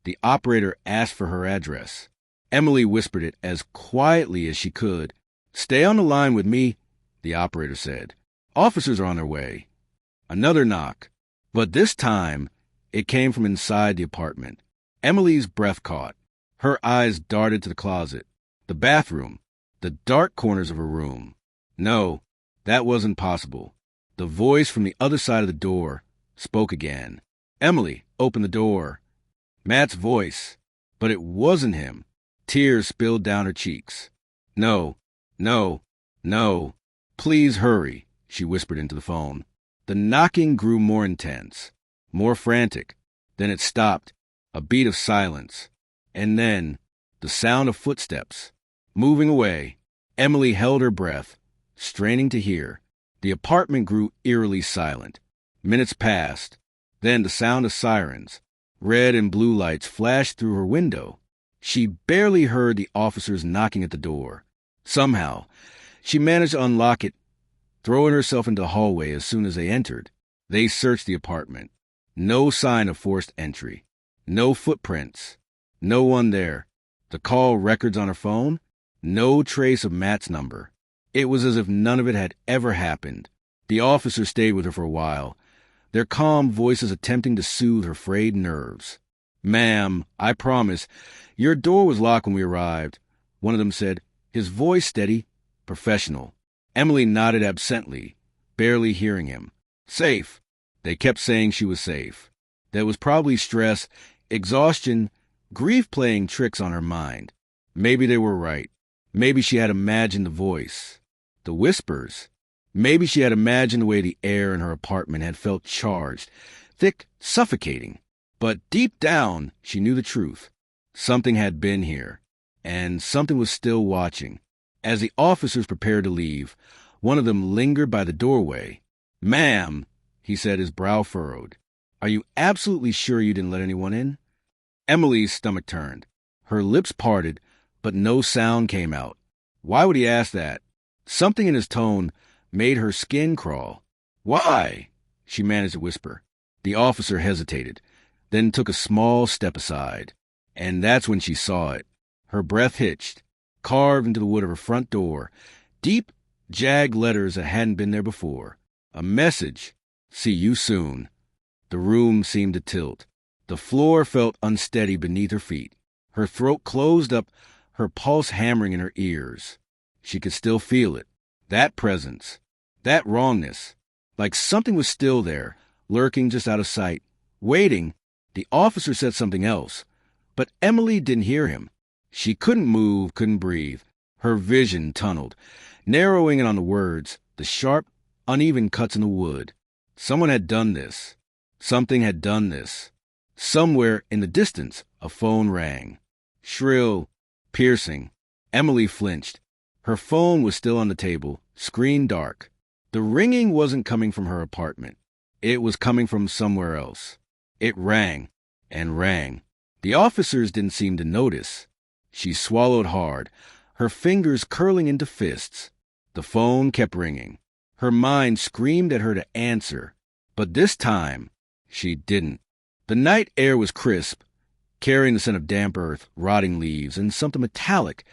S1: The operator asked for her address. Emily whispered it as quietly as she could. "Stay on the line with me," the operator said. "Officers are on their way." Another knock, but this time it came from inside the apartment. Emily's breath caught. Her eyes darted to the closet, the bathroom, the dark corners of her room. No, that wasn't possible. The voice from the other side of the door spoke again. "Emily, open the door." Matt's voice, but it wasn't him. Tears spilled down her cheeks. "No, no, no. Please hurry," she whispered into the phone. The knocking grew more intense, more frantic. Then it stopped, a beat of silence. And then, the sound of footsteps. Moving away, Emily held her breath, straining to hear. The apartment grew eerily silent. Minutes passed. Then the sound of sirens. Red and blue lights flashed through her window. She barely heard the officers knocking at the door. Somehow, she managed to unlock it, throwing herself into the hallway as soon as they entered. They searched the apartment. No sign of forced entry. No footprints. No one there. The call records on her phone? No trace of Matt's number. It was as if none of it had ever happened. The officers stayed with her for a while, their calm voices attempting to soothe her frayed nerves. "Ma'am, I promise, your door was locked when we arrived," one of them said, his voice steady, professional. Emily nodded absently, barely hearing him. "Safe." They kept saying she was safe. There was probably stress, exhaustion, grief playing tricks on her mind. Maybe they were right. Maybe she had imagined the voice, the whispers. Maybe she had imagined the way the air in her apartment had felt charged, thick, suffocating. But deep down, she knew the truth. Something had been here, and something was still watching. As the officers prepared to leave, one of them lingered by the doorway. "Ma'am," he said, his brow furrowed. "Are you absolutely sure you didn't let anyone in?" Emily's stomach turned. Her lips parted, but no sound came out. Why would he ask that? Something in his tone made her skin crawl. "Why?" she managed to whisper. The officer hesitated, then took a small step aside. And that's when she saw it. Her breath hitched, carved into the wood of her front door, deep, jagged letters that hadn't been there before. A message. "See you soon." The room seemed to tilt. The floor felt unsteady beneath her feet. Her throat closed up, her pulse hammering in her ears. She could still feel it. That presence. That wrongness. Like something was still there, lurking just out of sight. Waiting. The officer said something else. But Emily didn't hear him. She couldn't move, couldn't breathe. Her vision tunneled, narrowing in on the words, the sharp, uneven cuts in the wood. Someone had done this. Something had done this. Somewhere in the distance, a phone rang. Shrill, piercing. Emily flinched. Her phone was still on the table, screen dark. The ringing wasn't coming from her apartment. It was coming from somewhere else. It rang and rang. The officers didn't seem to notice. She swallowed hard, her fingers curling into fists. The phone kept ringing. Her mind screamed at her to answer. But this time, she didn't. The night air was crisp, carrying the scent of damp earth, rotting leaves, and something metallic,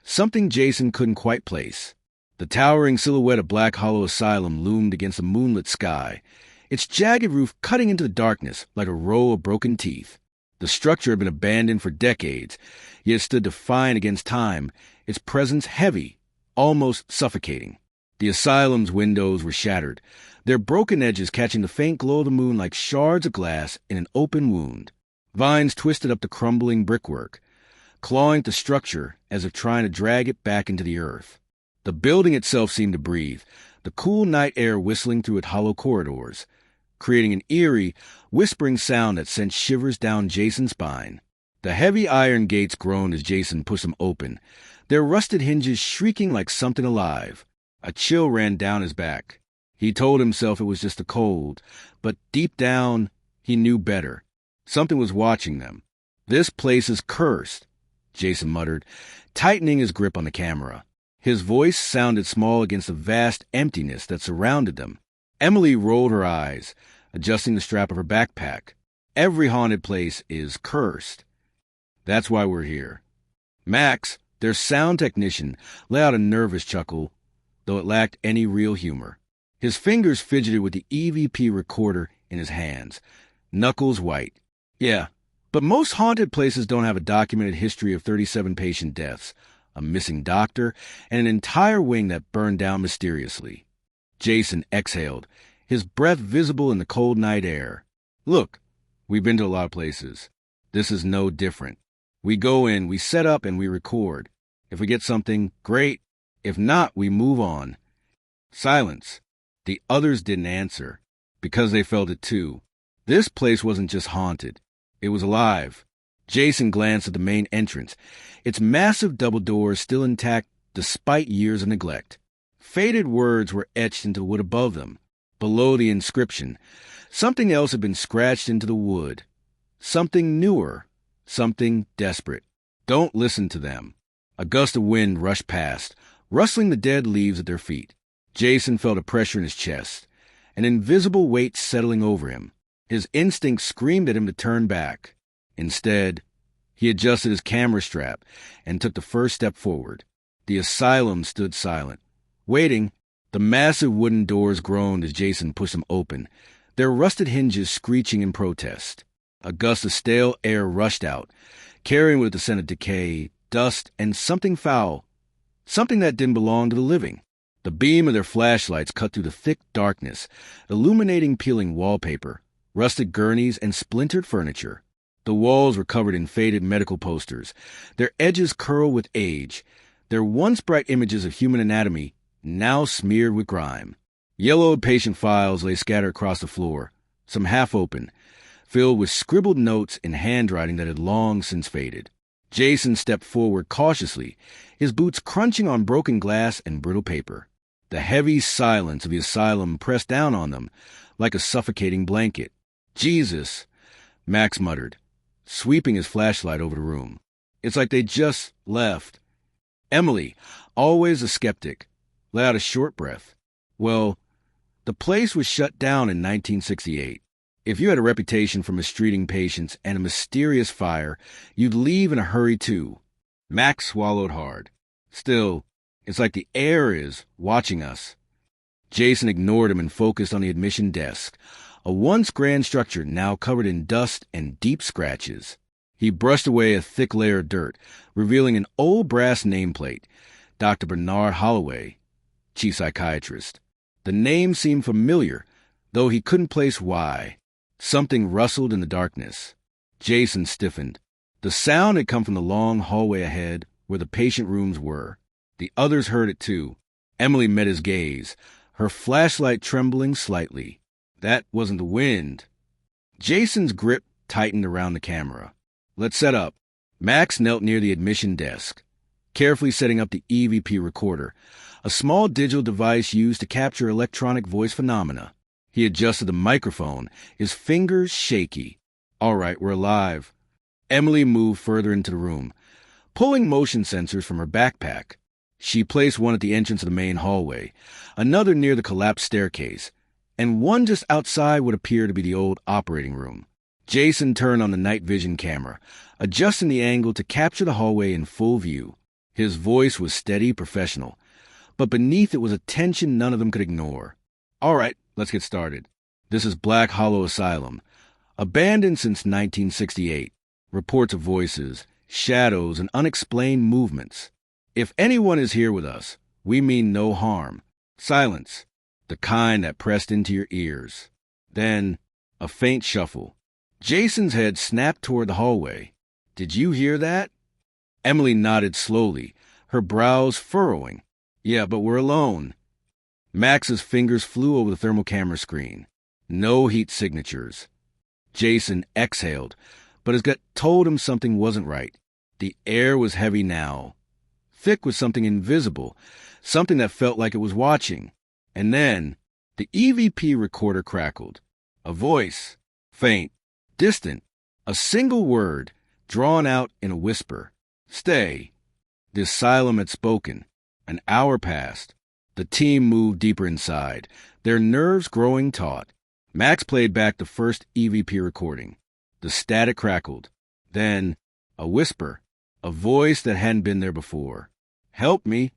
S1: something Jason couldn't quite place. The towering silhouette of Black Hollow Asylum loomed against the moonlit sky, its jagged roof cutting into the darkness like a row of broken teeth. The structure had been abandoned for decades, yet stood defiant against time, its presence heavy, almost suffocating. The asylum's windows were shattered, their broken edges catching the faint glow of the moon like shards of glass in an open wound. Vines twisted up the crumbling brickwork, clawing at the structure as if trying to drag it back into the earth. The building itself seemed to breathe, the cool night air whistling through its hollow corridors, creating an eerie, whispering sound that sent shivers down Jason's spine. The heavy iron gates groaned as Jason pushed them open, their rusted hinges shrieking like something alive. A chill ran down his back. He told himself it was just the cold, but deep down, he knew better. Something was watching them. "This place is cursed," Jason muttered, tightening his grip on the camera. His voice sounded small against the vast emptiness that surrounded them. Emily rolled her eyes, adjusting the strap of her backpack. "Every haunted place is cursed. That's why we're here." Max, their sound technician, let out a nervous chuckle, though it lacked any real humor. His fingers fidgeted with the EVP recorder in his hands, knuckles white. Yeah, but most haunted places don't have a documented history of 37 patient deaths, a missing doctor, and an entire wing that burned down mysteriously. Jason exhaled, his breath visible in the cold night air. Look, we've been to a lot of places. This is no different. We go in, we set up, and we record. If we get something, great. If not, we move on. Silence. The others didn't answer, because they felt it too. This place wasn't just haunted. It was alive. Jason glanced at the main entrance, its massive double doors still intact despite years of neglect. Faded words were etched into wood above them. Below the inscription, something else had been scratched into the wood. Something newer. Something desperate. Don't listen to them. A gust of wind rushed past, rustling the dead leaves at their feet. Jason felt a pressure in his chest, an invisible weight settling over him. His instincts screamed at him to turn back. Instead, he adjusted his camera strap and took the first step forward. The asylum stood silent. Waiting, the massive wooden doors groaned as Jason pushed them open, their rusted hinges screeching in protest. A gust of stale air rushed out, carrying with it the scent of decay, dust, and something foul, something that didn't belong to the living. The beam of their flashlights cut through the thick darkness, illuminating peeling wallpaper, rusted gurneys, and splintered furniture. The walls were covered in faded medical posters, their edges curled with age, their once bright images of human anatomy now smeared with grime. Yellowed patient files lay scattered across the floor, some half open, filled with scribbled notes in handwriting that had long since faded. Jason stepped forward cautiously, his boots crunching on broken glass and brittle paper. The heavy silence of the asylum pressed down on them like a suffocating blanket. Jesus, Max muttered, sweeping his flashlight over the room. It's like they just left. Emily, always a skeptic, let out a short breath. Well, the place was shut down in 1968. If you had a reputation for mistreating patients and a mysterious fire, you'd leave in a hurry too. Max swallowed hard. Still, it's like the air is watching us. Jason ignored him and focused on the admission desk, a once grand structure now covered in dust and deep scratches. He brushed away a thick layer of dirt, revealing an old brass nameplate, Dr. Bernard Holloway, chief psychiatrist. The name seemed familiar, though he couldn't place why. Something rustled in the darkness. Jason stiffened. The sound had come from the long hallway ahead, where the patient rooms were. The others heard it too. Emily met his gaze, her flashlight trembling slightly. That wasn't the wind. Jason's grip tightened around the camera. Let's set up. Max knelt near the admission desk, carefully setting up the EVP recorder, a small digital device used to capture electronic voice phenomena. He adjusted the microphone, his fingers shaky. All right, we're alive. Emily moved further into the room, pulling motion sensors from her backpack. She placed one at the entrance of the main hallway, another near the collapsed staircase, and one just outside what appeared to be the old operating room. Jason turned on the night vision camera, adjusting the angle to capture the hallway in full view. His voice was steady, professional, but beneath it was a tension none of them could ignore. All right, let's get started. This is Black Hollow Asylum, abandoned since 1968. Reports of voices, shadows, and unexplained movements. If anyone is here with us, we mean no harm. Silence, the kind that pressed into your ears. Then, a faint shuffle. Jason's head snapped toward the hallway. Did you hear that? Emily nodded slowly, her brows furrowing. Yeah, but we're alone. Max's fingers flew over the thermal camera screen. No heat signatures. Jason exhaled, but his gut told him something wasn't right. The air was heavy now, thick with something invisible, something that felt like it was watching. And then, the EVP recorder crackled. A voice, faint, distant, a single word, drawn out in a whisper. Stay. The asylum had spoken. An hour passed. The team moved deeper inside, their nerves growing taut. Max played back the first EVP recording. The static crackled. Then, a whisper. A voice that hadn't been there before. "Help me."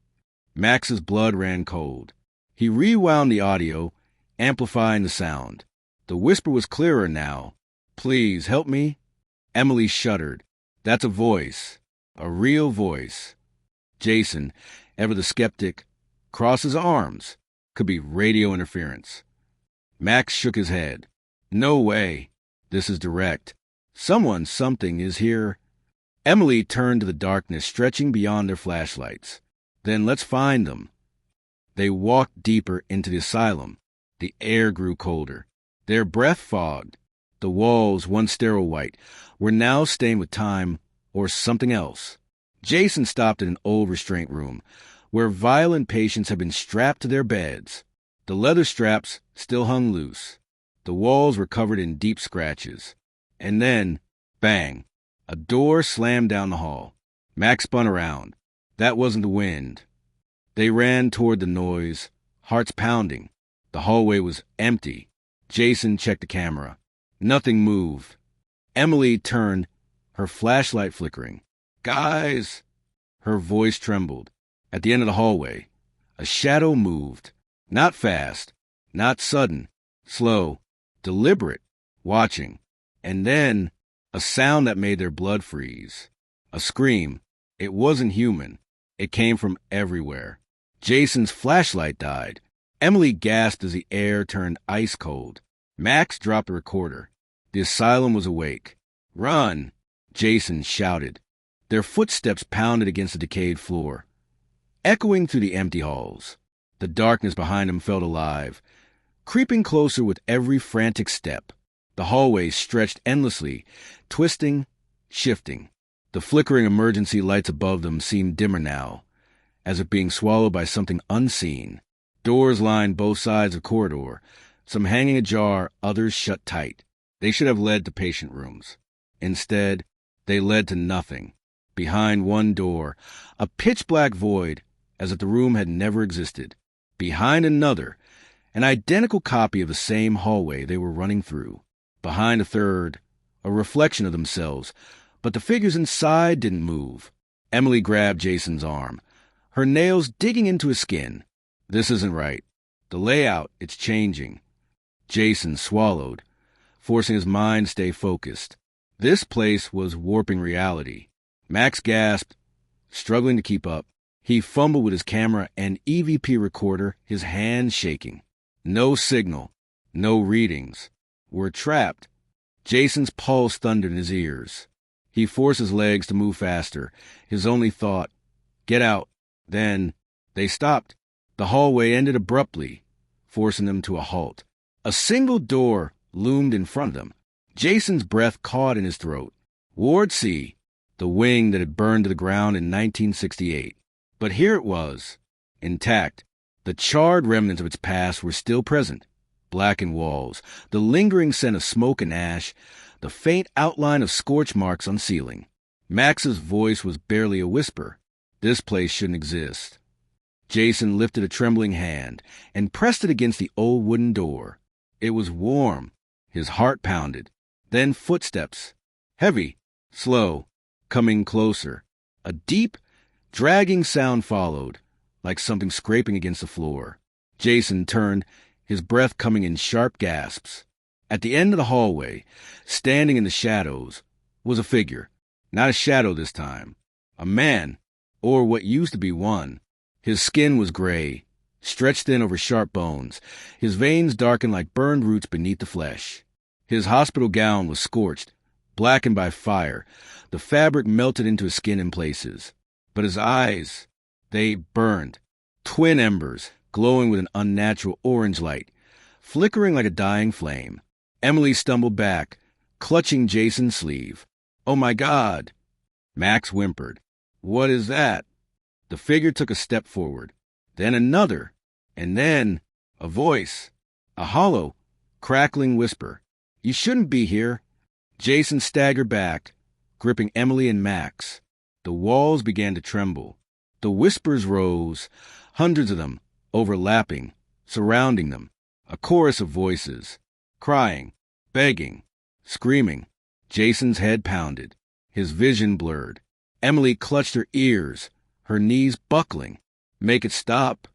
S1: Max's blood ran cold. He rewound the audio, amplifying the sound. The whisper was clearer now. "Please, help me." Emily shuddered. That's a voice. A real voice. Jason, ever the skeptic, crossed his arms. Could be radio interference. Max shook his head. "No way. This is direct. Something is here." Emily turned to the darkness stretching beyond their flashlights. "Then let's find them." They walked deeper into the asylum. The air grew colder. Their breath fogged. The walls, once sterile white, were now stained with time or something else. Jason stopped at an old restraint room, where violent patients had been strapped to their beds. The leather straps still hung loose. The walls were covered in deep scratches. And then, bang, a door slammed down the hall. Max spun around. That wasn't the wind. They ran toward the noise, hearts pounding. The hallway was empty. Jason checked the camera. Nothing moved. Emily turned, her flashlight flickering. "Guys!" Her voice trembled. At the end of the hallway, a shadow moved. Not fast, not sudden, slow, deliberate, watching. And then, a sound that made their blood freeze. A scream. It wasn't human. It came from everywhere. Jason's flashlight died. Emily gasped as the air turned ice cold. Max dropped the recorder. The asylum was awake. "Run!" Jason shouted. Their footsteps pounded against the decayed floor, echoing through the empty halls. The darkness behind them felt alive, creeping closer with every frantic step. The hallways stretched endlessly, twisting, shifting. The flickering emergency lights above them seemed dimmer now, as if being swallowed by something unseen. Doors lined both sides of the corridor, some hanging ajar, others shut tight. They should have led to patient rooms. Instead, they led to nothing. Behind one door, a pitch-black void, as if the room had never existed. Behind another, an identical copy of the same hallway they were running through. Behind a third, a reflection of themselves, but the figures inside didn't move. Emily grabbed Jason's arm, her nails digging into his skin. "This isn't right. The layout, it's changing." Jason swallowed, forcing his mind to stay focused. This place was warping reality. Max gasped, struggling to keep up. He fumbled with his camera and EVP recorder, his hands shaking. No signal, no readings. We're trapped. Jason's pulse thundered in his ears. He forced his legs to move faster, his only thought, "Get out." Then, they stopped. The hallway ended abruptly, forcing them to a halt. A single door loomed in front of them. Jason's breath caught in his throat. Ward C, the wing that had burned to the ground in 1968. But here it was, intact. The charred remnants of its past were still present. Blackened walls, the lingering scent of smoke and ash, the faint outline of scorch marks on ceiling. Max's voice was barely a whisper. This place shouldn't exist. Jason lifted a trembling hand and pressed it against the old wooden door. It was warm. His heart pounded. Then footsteps. Heavy, slow, coming closer. A deep, dragging sound followed, like something scraping against the floor. Jason turned, his breath coming in sharp gasps. At the end of the hallway, standing in the shadows, was a figure. Not a shadow this time. A man, or what used to be one. His skin was gray, stretched thin over sharp bones, his veins darkened like burned roots beneath the flesh. His hospital gown was scorched, blackened by fire. The fabric melted into his skin in places. But his eyes, they burned. Twin embers, glowing with an unnatural orange light, flickering like a dying flame. Emily stumbled back, clutching Jason's sleeve. "Oh my God!" Max whimpered. "What is that?" The figure took a step forward, then another, and then a voice, a hollow, crackling whisper. "You shouldn't be here." Jason staggered back, gripping Emily and Max. The walls began to tremble. The whispers rose, hundreds of them, overlapping, surrounding them. A chorus of voices, crying, begging, screaming. Jason's head pounded, his vision blurred. Emily clutched her ears, her knees buckling. Make it stop.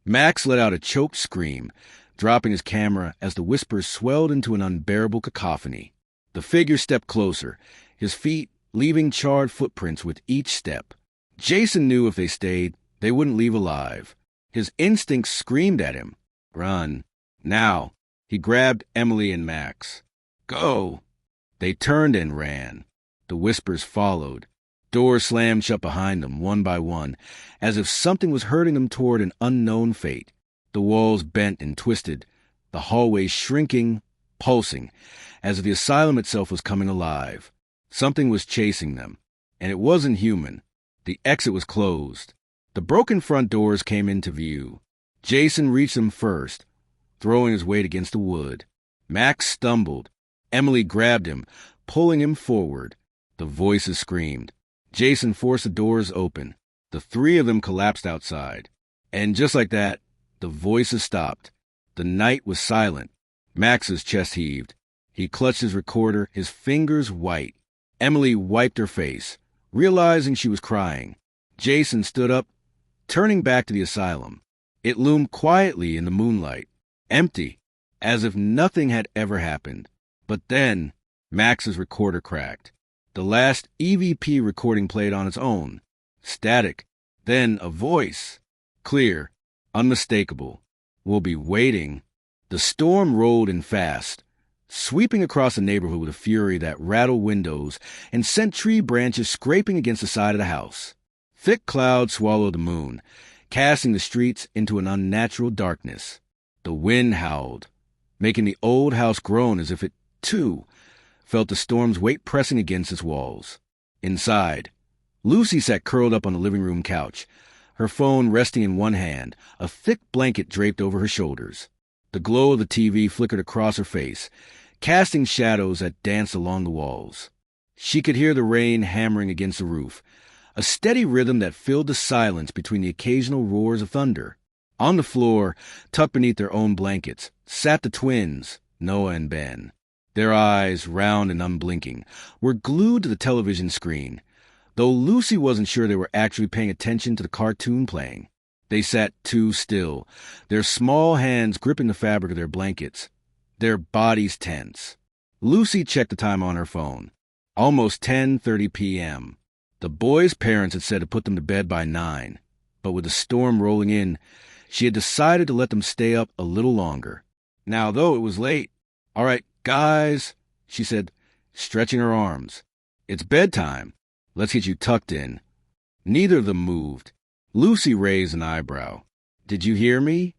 S1: Max let out a choked scream, dropping his camera as the whispers swelled into an unbearable cacophony. The figure stepped closer, his feet leaving charred footprints with each step. Jason knew if they stayed, they wouldn't leave alive. His instincts screamed at him. Run. Now. He grabbed Emily and Max. Go. They turned and ran. The whispers followed. Doors slammed shut behind them, one by one, as if something was herding them toward an unknown fate. The walls bent and twisted, the hallway shrinking, pulsing, as if the asylum itself was coming alive. Something was chasing them, and it wasn't human. The exit was closed. The broken front doors came into view. Jason reached them first, throwing his weight against the wood. Max stumbled. Emily grabbed him, pulling him forward. The voices screamed. Jason forced the doors open. The three of them collapsed outside. And just like that, the voices stopped. The night was silent. Max's chest heaved. He clutched his recorder, his fingers white. Emily wiped her face, realizing she was crying. Jason stood up, turning back to the asylum. It loomed quietly in the moonlight, empty, as if nothing had ever happened. But then, Max's recorder cracked. The last EVP recording played on its own. Static. Then a voice. Clear. Unmistakable. We'll be waiting. The storm rolled in fast, sweeping across the neighborhood with a fury that rattled windows and sent tree branches scraping against the side of the house. Thick clouds swallowed the moon, casting the streets into an unnatural darkness. The wind howled, making the old house groan as if it, too, felt the storm's weight pressing against its walls. Inside, Lucy sat curled up on the living room couch, her phone resting in one hand, a thick blanket draped over her shoulders. The glow of the TV flickered across her face, casting shadows that danced along the walls. She could hear the rain hammering against the roof, a steady rhythm that filled the silence between the occasional roars of thunder. On the floor, tucked beneath their own blankets, sat the twins, Noah and Ben. Their eyes, round and unblinking, were glued to the television screen, though Lucy wasn't sure they were actually paying attention to the cartoon playing. They sat too still, their small hands gripping the fabric of their blankets, their bodies tense. Lucy checked the time on her phone. Almost 10:30 p.m. The boys' parents had said to put them to bed by 9, but with the storm rolling in, she had decided to let them stay up a little longer. Now, though it was late, "All right, guys," she said, stretching her arms. "It's bedtime. Let's get you tucked in." Neither of them moved. Lucy raised an eyebrow. "Did you hear me?"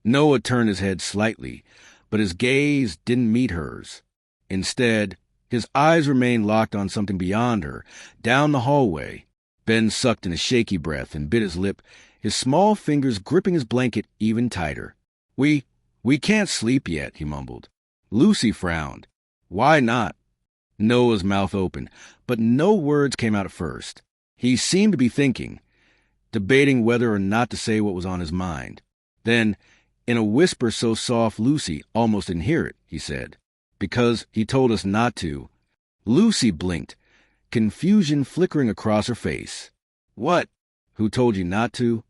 S1: Noah turned his head slightly, but his gaze didn't meet hers. Instead, his eyes remained locked on something beyond her, down the hallway. Ben sucked in a shaky breath and bit his lip, his small fingers gripping his blanket even tighter. We can't sleep yet," he mumbled. Lucy frowned. "Why not?" Noah's mouth opened, but no words came out at first. He seemed to be thinking, debating whether or not to say what was on his mind. Then, in a whisper so soft Lucy almost didn't hear it, he said, "Because he told us not to." Lucy blinked, confusion flickering across her face. "What? Who told you not to?"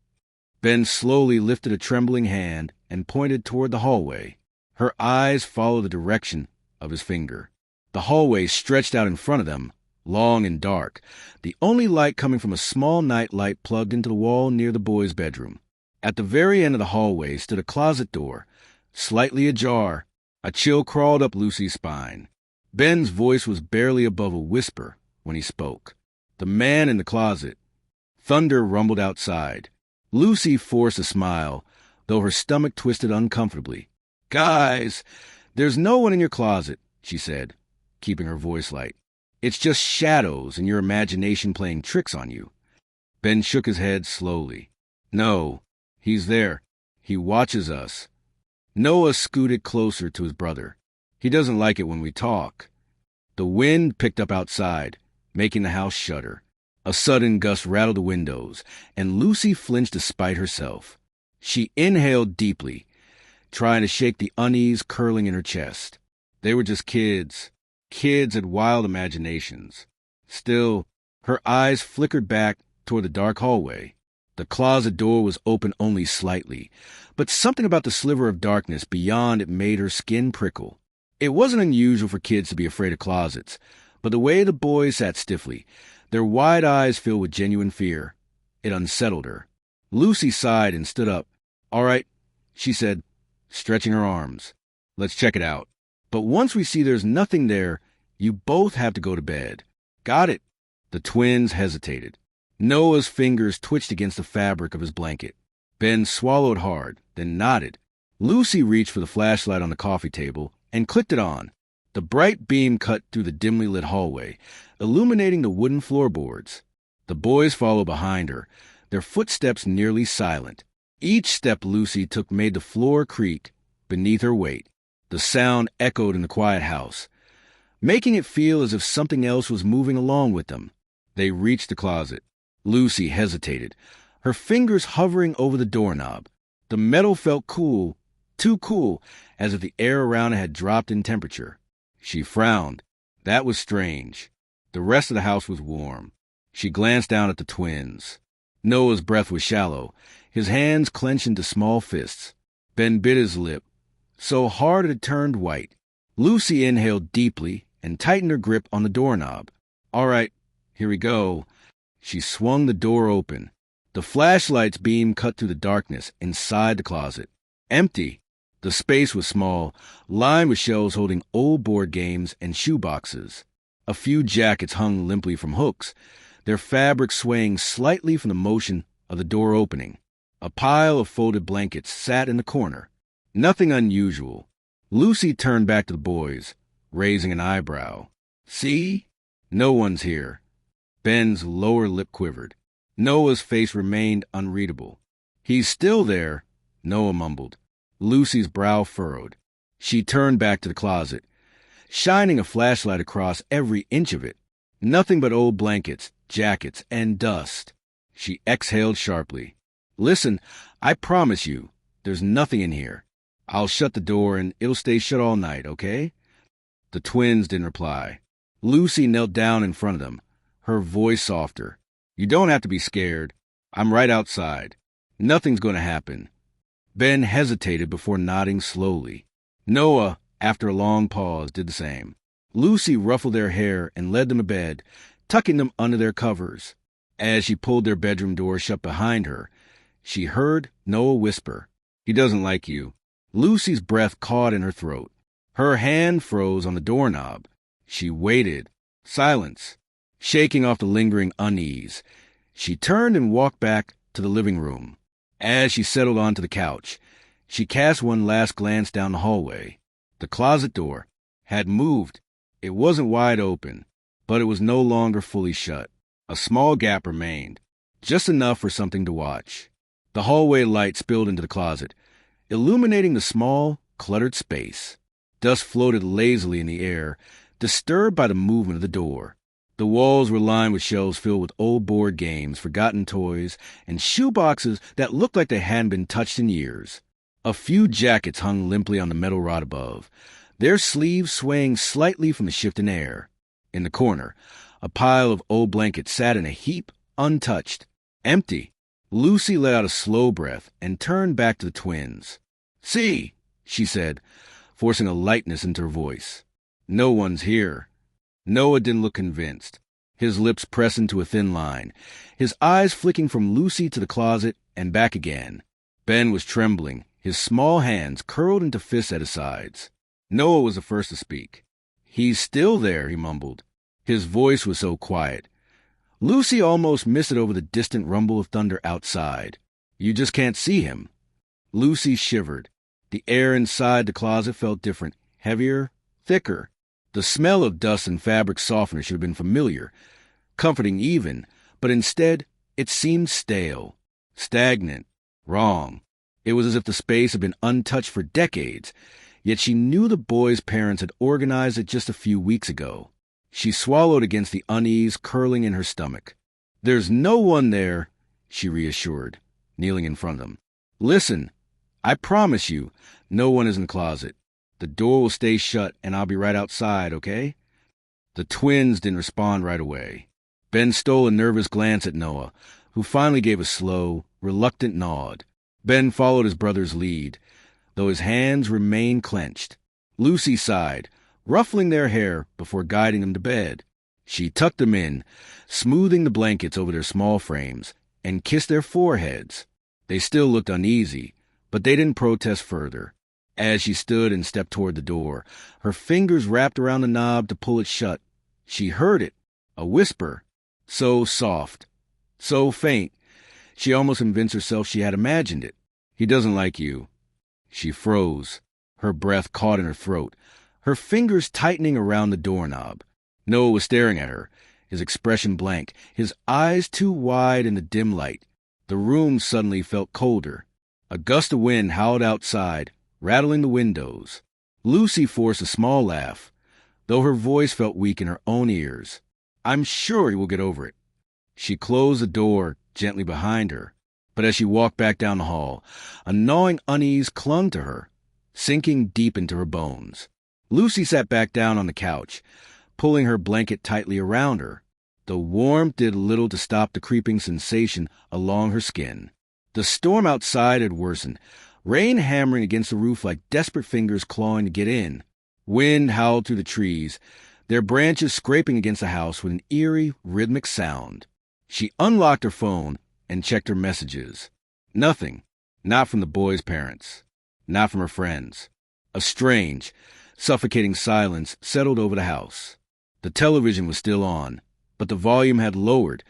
S1: Ben slowly lifted a trembling hand and pointed toward the hallway. Her eyes followed the direction of his finger. The hallway stretched out in front of them, long and dark, the only light coming from a small night light plugged into the wall near the boys' bedroom. At the very end of the hallway stood a closet door, slightly ajar. A chill crawled up Lucy's spine. Ben's voice was barely above a whisper when he spoke. "The man in the closet." Thunder rumbled outside. Lucy forced a smile, though her stomach twisted uncomfortably. "Guys, there's no one in your closet," she said, keeping her voice light. "It's just shadows and your imagination playing tricks on you." Ben shook his head slowly. "No, he's there. He watches us." Noah scooted closer to his brother. "He doesn't like it when we talk." The wind picked up outside, making the house shudder. A sudden gust rattled the windows, and Lucy flinched despite herself. She inhaled deeply, trying to shake the unease curling in her chest. They were just kids. Kids had wild imaginations. Still, Her eyes flickered back toward the dark hallway. The closet door was open only slightly, but something about the sliver of darkness beyond it made her skin prickle. It wasn't unusual for kids to be afraid of closets, but the way the boys sat stiffly, their wide eyes filled with genuine fear, it unsettled her. Lucy sighed and stood up. "All right," she said, stretching her arms. "Let's check it out. But once we see there's nothing there, you both have to go to bed." "Got it." The twins hesitated. Noah's fingers twitched against the fabric of his blanket. Ben swallowed hard, then nodded. Lucy reached for the flashlight on the coffee table and clicked it on. The bright beam cut through the dimly lit hallway, illuminating the wooden floorboards. The boys followed behind her, their footsteps nearly silent. Each step Lucy took made the floor creak beneath her weight. The sound echoed in the quiet house, making it feel as if something else was moving along with them. They reached the closet. Lucy hesitated, her fingers hovering over the doorknob. The metal felt cool, too cool, as if the air around it had dropped in temperature. She frowned. That was strange. The rest of the house was warm. She glanced down at the twins. Noah's breath was shallow, his hands clenched into small fists. Ben bit his lip, so hard it turned white. Lucy inhaled deeply and tightened her grip on the doorknob. "All right, here we go." She swung the door open. The flashlight's beam cut through the darkness inside the closet. Empty. The space was small, lined with shelves holding old board games and shoe boxes. A few jackets hung limply from hooks, their fabric swaying slightly from the motion of the door opening. A pile of folded blankets sat in the corner. Nothing unusual. Lucy turned back to the boys, raising an eyebrow. "See? No one's here." Ben's lower lip quivered. Noah's face remained unreadable. "He's still there," Noah mumbled. Lucy's brow furrowed. She turned back to the closet, shining a flashlight across every inch of it. Nothing but old blankets, jackets, and dust. She exhaled sharply. "Listen, I promise you, there's nothing in here. I'll shut the door and it'll stay shut all night, okay?" The twins didn't reply. Lucy knelt down in front of them, her voice softer. "You don't have to be scared. I'm right outside. Nothing's going to happen." Ben hesitated before nodding slowly. Noah, after a long pause, did the same. Lucy ruffled their hair and led them to bed, tucking them under their covers. As she pulled their bedroom door shut behind her, she heard Noah whisper, "He doesn't like you." Lucy's breath caught in her throat. Her hand froze on the doorknob. She waited. Silence. Shaking off the lingering unease, she turned and walked back to the living room. As she settled onto the couch, she cast one last glance down the hallway. The closet door had moved. It wasn't wide open, but it was no longer fully shut. A small gap remained, just enough for something to watch. The hallway light spilled into the closet, illuminating the small, cluttered space. Dust floated lazily in the air, disturbed by the movement of the door. The walls were lined with shelves filled with old board games, forgotten toys, and shoe boxes that looked like they hadn't been touched in years. A few jackets hung limply on the metal rod above, their sleeves swaying slightly from the shifting air. In the corner, a pile of old blankets sat in a heap, untouched, empty. Lucy let out a slow breath and turned back to the twins. "See," she said, forcing a lightness into her voice. "No one's here." Noah didn't look convinced, his lips pressed into a thin line, his eyes flicking from Lucy to the closet and back again. Ben was trembling, his small hands curled into fists at his sides. Noah was the first to speak. "He's still there," he mumbled. His voice was so quiet. Lucy almost missed it over the distant rumble of thunder outside. "You just can't see him." Lucy shivered. The air inside the closet felt different, heavier, thicker. The smell of dust and fabric softener should have been familiar, comforting even, but instead it seemed stale, stagnant, wrong. It was as if the space had been untouched for decades, yet she knew the boys' parents had organized it just a few weeks ago. She swallowed against the unease curling in her stomach. "There's no one there," she reassured, kneeling in front of them. "Listen, I promise you, no one is in the closet. The door will stay shut, and I'll be right outside, okay?" The twins didn't respond right away. Ben stole a nervous glance at Noah, who finally gave a slow, reluctant nod. Ben followed his brother's lead, though his hands remained clenched. Lucy sighed, ruffling their hair before guiding them to bed. She tucked them in, smoothing the blankets over their small frames, and kissed their foreheads. They still looked uneasy, but they didn't protest further. As she stood and stepped toward the door, her fingers wrapped around the knob to pull it shut, she heard it, a whisper, so soft, so faint, she almost convinced herself she had imagined it. "He doesn't like you." She froze, her breath caught in her throat, her fingers tightening around the doorknob. Noah was staring at her, his expression blank, his eyes too wide in the dim light. The room suddenly felt colder. A gust of wind howled outside, rattling the windows. Lucy forced a small laugh, though her voice felt weak in her own ears. "I'm sure he will get over it." She closed the door gently behind her, but as she walked back down the hall, a gnawing unease clung to her, sinking deep into her bones. Lucy sat back down on the couch, pulling her blanket tightly around her. The warmth did little to stop the creeping sensation along her skin. The storm outside had worsened, rain hammering against the roof like desperate fingers clawing to get in. Wind howled through the trees, their branches scraping against the house with an eerie, rhythmic sound. She unlocked her phone and checked her messages. Nothing. Not from the boys' parents. Not from her friends. A strange, suffocating silence settled over the house. The television was still on, but the volume had lowered,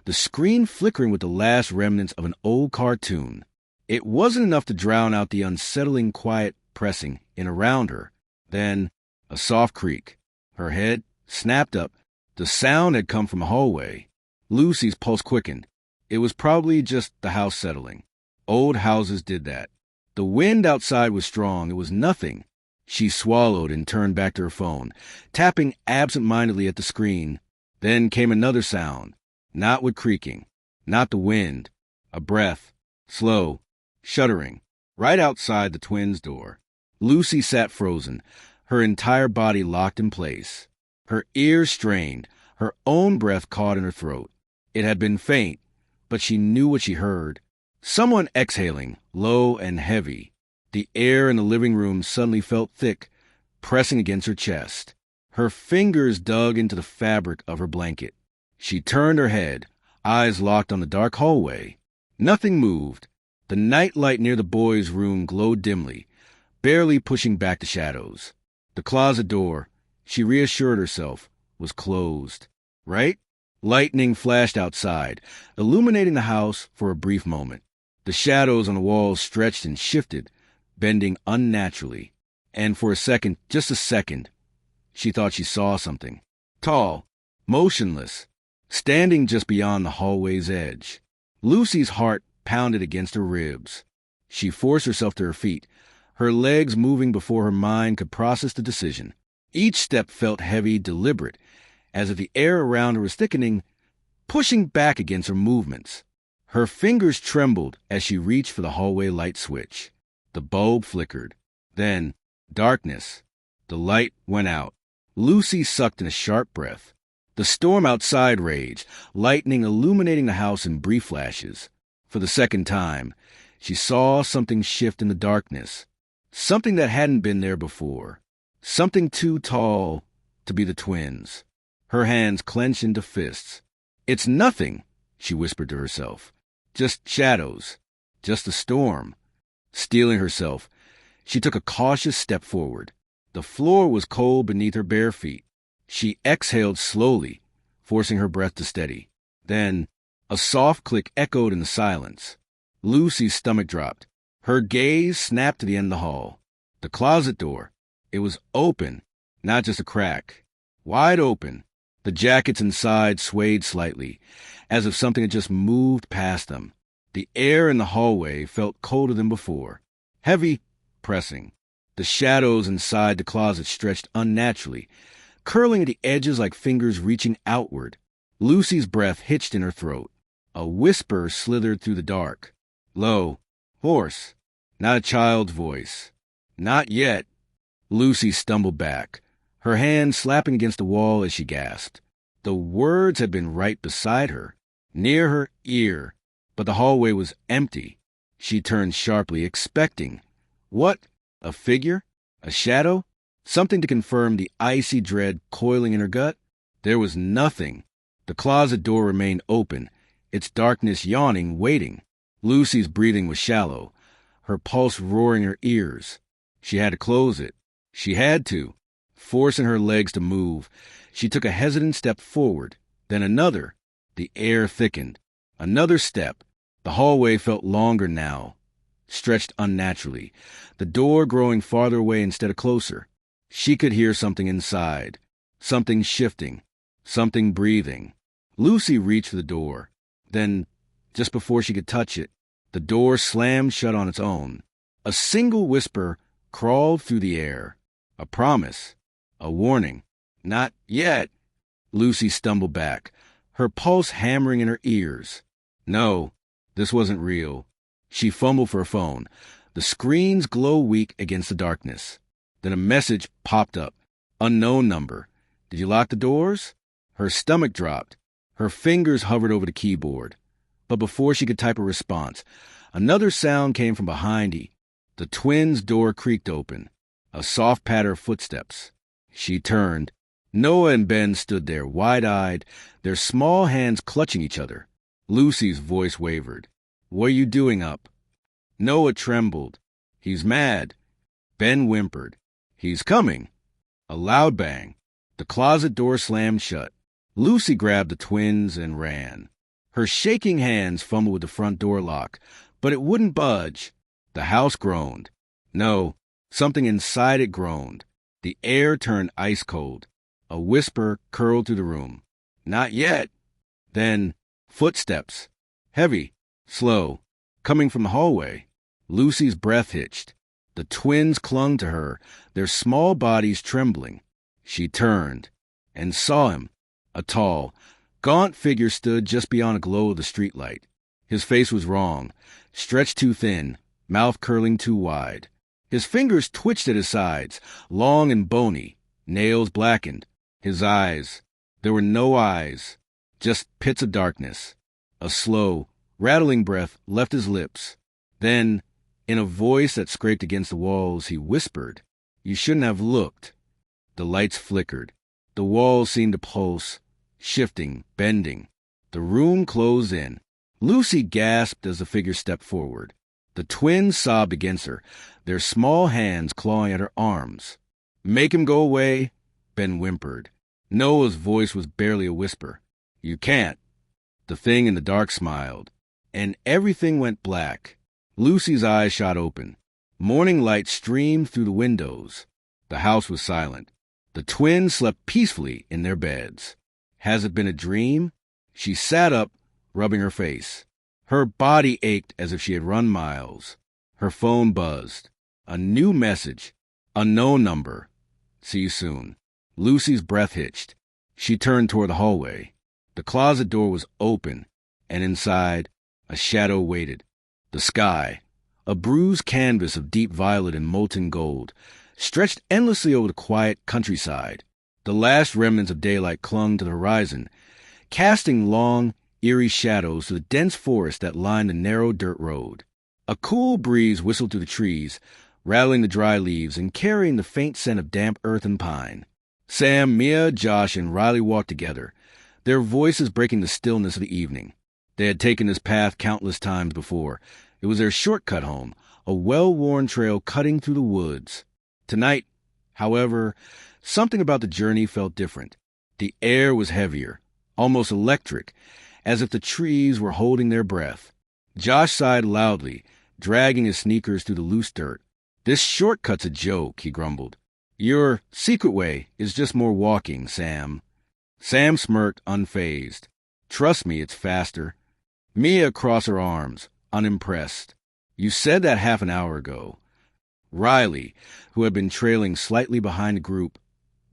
S1: the screen flickering with the last remnants of an old cartoon. It wasn't enough to drown out the unsettling quiet pressing in around her. Then, a soft creak. Her head snapped up. The sound had come from a hallway. Lucy's pulse quickened. It was probably just the house settling. Old houses did that. The wind outside was strong. It was nothing. She swallowed and turned back to her phone, tapping absent-mindedly at the screen. Then came another sound, not with creaking, not the wind. A breath, slow, shuddering, right outside the twins' door. Lucy sat frozen, her entire body locked in place. Her ears strained, her own breath caught in her throat. It had been faint, but she knew what she heard. Someone exhaling, low and heavy. The air in the living room suddenly felt thick, pressing against her chest. Her fingers dug into the fabric of her blanket. She turned her head, eyes locked on the dark hallway. Nothing moved. The night light near the boys' room glowed dimly, barely pushing back the shadows. The closet door, she reassured herself, was closed. Right? Lightning flashed outside, illuminating the house for a brief moment. The shadows on the walls stretched and shifted, bending unnaturally. And for a second, just a second, she thought she saw something. Tall, motionless, standing just beyond the hallway's edge. Lucy's heart pounded against her ribs. She forced herself to her feet, her legs moving before her mind could process the decision. Each step felt heavy, deliberate, as if the air around her was thickening, pushing back against her movements. Her fingers trembled as she reached for the hallway light switch. The bulb flickered. Then, darkness. The light went out. Lucy sucked in a sharp breath. The storm outside raged, lightning illuminating the house in brief flashes. For the second time, she saw something shift in the darkness. Something that hadn't been there before. Something too tall to be the twins. Her hands clenched into fists. "It's nothing," she whispered to herself. "Just shadows. Just a storm." Steeling herself, she took a cautious step forward. The floor was cold beneath her bare feet. She exhaled slowly, forcing her breath to steady. Then, a soft click echoed in the silence. Lucy's stomach dropped. Her gaze snapped to the end of the hall. The closet door. It was open, not just a crack. Wide open. The jackets inside swayed slightly, as if something had just moved past them. The air in the hallway felt colder than before. Heavy, pressing. The shadows inside the closet stretched unnaturally, curling at the edges like fingers reaching outward. Lucy's breath hitched in her throat. A whisper slithered through the dark. Low, hoarse, not a child's voice. "Not yet." Lucy stumbled back, her hand slapping against the wall as she gasped. The words had been right beside her, near her ear, but the hallway was empty. She turned sharply, expecting. What? A figure? A shadow? Something to confirm the icy dread coiling in her gut? There was nothing. The closet door remained open, its darkness yawning, waiting. Lucy's breathing was shallow, her pulse roaring in her ears. She had to close it. She had to. Forcing her legs to move, she took a hesitant step forward, then another. The air thickened. Another step. The hallway felt longer now, stretched unnaturally, the door growing farther away instead of closer. She could hear something inside, something shifting, something breathing. Lucy reached for the door. Then, just before she could touch it, the door slammed shut on its own. A single whisper crawled through the air. A promise. A warning. Not yet. Lucy stumbled back, her pulse hammering in her ears. No, this wasn't real. She fumbled for her phone. The screen's glow weak against the darkness. Then a message popped up. Unknown number. Did you lock the doors? Her stomach dropped. Her fingers hovered over the keyboard. But before she could type a response, another sound came from behind her. The twins' door creaked open. A soft patter of footsteps. She turned. Noah and Ben stood there, wide-eyed, their small hands clutching each other. Lucy's voice wavered. What are you doing up? Noah trembled. He's mad. Ben whimpered. He's coming. A loud bang. The closet door slammed shut. Lucy grabbed the twins and ran. Her shaking hands fumbled with the front door lock, but it wouldn't budge. The house groaned. No, something inside it groaned. The air turned ice cold. A whisper curled through the room. Not yet. Then, footsteps. Heavy, slow, coming from the hallway. Lucy's breath hitched. The twins clung to her, their small bodies trembling. She turned and saw him. A tall, gaunt figure stood just beyond a glow of the streetlight. His face was wrong, stretched too thin, mouth curling too wide. His fingers twitched at his sides, long and bony, nails blackened. His eyes, there were no eyes, just pits of darkness. A slow, rattling breath left his lips. Then, in a voice that scraped against the walls, he whispered, You shouldn't have looked. The lights flickered. The walls seemed to pulse, shifting, bending. The room closed in. Lucy gasped as the figure stepped forward. The twins sobbed against her, their small hands clawing at her arms. Make him go away, Ben whimpered. Noah's voice was barely a whisper. You can't. The thing in the dark smiled, and everything went black. Lucy's eyes shot open. Morning light streamed through the windows. The house was silent. The twins slept peacefully in their beds. Has it been a dream? She sat up, rubbing her face. Her body ached as if she had run miles. Her phone buzzed. A new message. Unknown number. See you soon. Lucy's breath hitched. She turned toward the hallway. The closet door was open, and inside, a shadow waited. The sky, a bruised canvas of deep violet and molten gold, stretched endlessly over the quiet countryside. The last remnants of daylight clung to the horizon, casting long, eerie shadows to the dense forest that lined the narrow dirt road. A cool breeze whistled through the trees, rattling the dry leaves and carrying the faint scent of damp earth and pine. Sam, Mia, Josh, and Riley walked together, their voices breaking the stillness of the evening. They had taken this path countless times before. It was their shortcut home, a well-worn trail cutting through the woods. Tonight, however, something about the journey felt different. The air was heavier, almost electric, as if the trees were holding their breath. Josh sighed loudly, dragging his sneakers through the loose dirt. This shortcut's a joke, he grumbled. Your secret way is just more walking, Sam. Sam smirked, unfazed. Trust me, it's faster. Mia crossed her arms, unimpressed. You said that half an hour ago. Riley, who had been trailing slightly behind the group,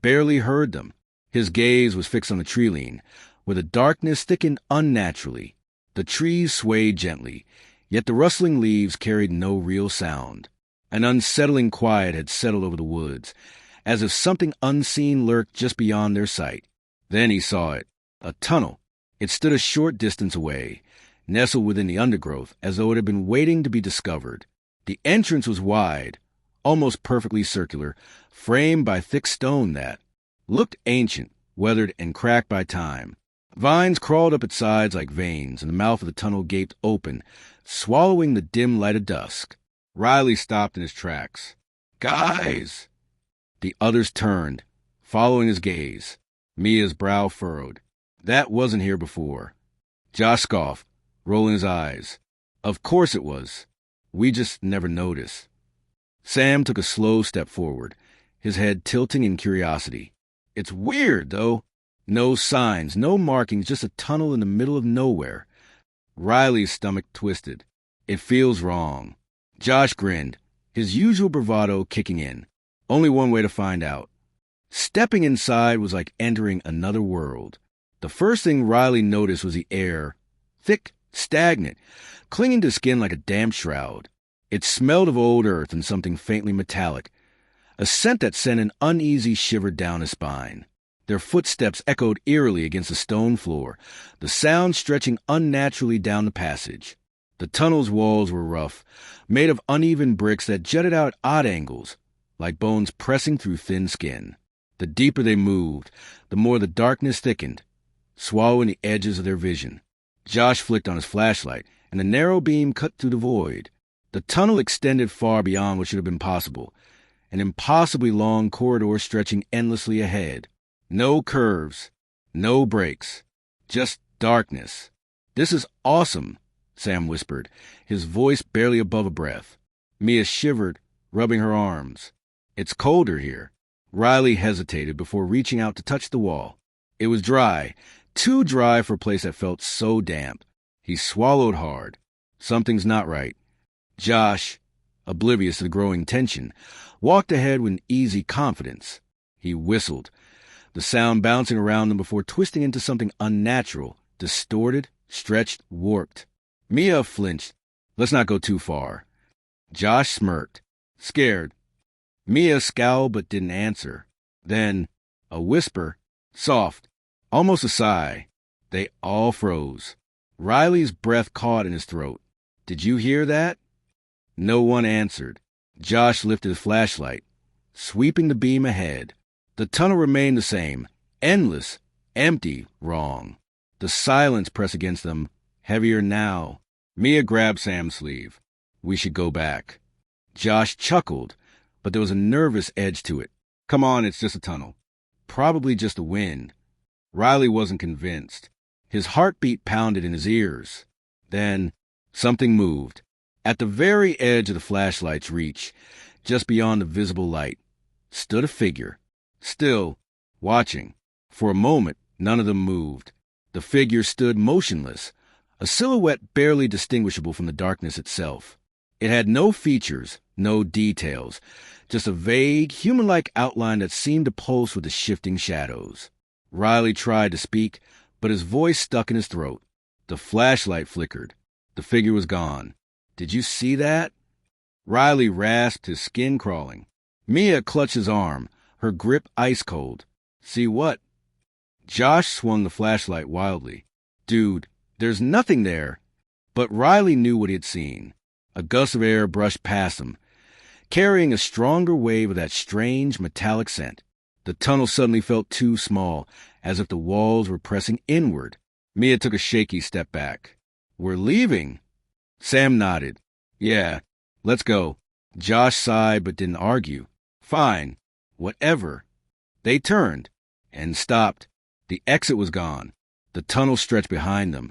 S1: barely heard them. His gaze was fixed on the tree line, where the darkness thickened unnaturally. The trees swayed gently, yet the rustling leaves carried no real sound. An unsettling quiet had settled over the woods, as if something unseen lurked just beyond their sight. Then he saw it. A tunnel. It stood a short distance away, nestled within the undergrowth as though it had been waiting to be discovered. The entrance was wide, almost perfectly circular, framed by thick stone that looked ancient, weathered and cracked by time. Vines crawled up its sides like veins, and the mouth of the tunnel gaped open, swallowing the dim light of dusk. Riley stopped in his tracks. "Guys!" The others turned, following his gaze. Mia's brow furrowed. "That wasn't here before." Josh scoffed, rolling his eyes. "Of course it was. We just never noticed." Sam took a slow step forward, his head tilting in curiosity. "It's weird, though. No signs, no markings, just a tunnel in the middle of nowhere." Riley's stomach twisted. "It feels wrong." Josh grinned, his usual bravado kicking in. Only one way to find out. Stepping inside was like entering another world. The first thing Riley noticed was the air, thick, stagnant, clinging to skin like a damp shroud. It smelled of old earth and something faintly metallic, a scent that sent an uneasy shiver down his spine. Their footsteps echoed eerily against the stone floor, the sound stretching unnaturally down the passage. The tunnel's walls were rough, made of uneven bricks that jutted out at odd angles, like bones pressing through thin skin. The deeper they moved, the more the darkness thickened, swallowing the edges of their vision. Josh flicked on his flashlight, and the narrow beam cut through the void. The tunnel extended far beyond what should have been possible, an impossibly long corridor stretching endlessly ahead. No curves, no breaks, just darkness. "This is awesome," Sam whispered, his voice barely above a breath. Mia shivered, rubbing her arms. "It's colder here." Riley hesitated before reaching out to touch the wall. It was dry, too dry for a place that felt so damp. He swallowed hard. Something's not right. Josh, oblivious to the growing tension, walked ahead with easy confidence. He whistled, the sound bouncing around them before twisting into something unnatural, distorted, stretched, warped. Mia flinched. "Let's not go too far." Josh smirked, scared. Mia scowled but didn't answer. Then, a whisper, soft, almost a sigh. They all froze. Riley's breath caught in his throat. "Did you hear that?" No one answered. Josh lifted his flashlight, sweeping the beam ahead. The tunnel remained the same, endless, empty, wrong. The silence pressed against them, heavier now. Mia grabbed Sam's sleeve. "We should go back." Josh chuckled, but there was a nervous edge to it. "Come on, it's just a tunnel. Probably just the wind." Riley wasn't convinced. His heartbeat pounded in his ears. Then, something moved. At the very edge of the flashlight's reach, just beyond the visible light, stood a figure. Still, watching. For a moment, none of them moved. The figure stood motionless, a silhouette barely distinguishable from the darkness itself. It had no features, no details, just a vague, human-like outline that seemed to pulse with the shifting shadows. Riley tried to speak, but his voice stuck in his throat. The flashlight flickered. The figure was gone. "Did you see that?" Riley rasped, his skin crawling. Mia clutched his arm, her grip ice-cold. "See what?" Josh swung the flashlight wildly. "Dude, there's nothing there." But Riley knew what he had seen. A gust of air brushed past him, carrying a stronger wave of that strange metallic scent. The tunnel suddenly felt too small, as if the walls were pressing inward. Mia took a shaky step back. "We're leaving." Sam nodded. "Yeah, let's go." Josh sighed but didn't argue. "Fine. Whatever." They turned and stopped. The exit was gone. The tunnel stretched behind them,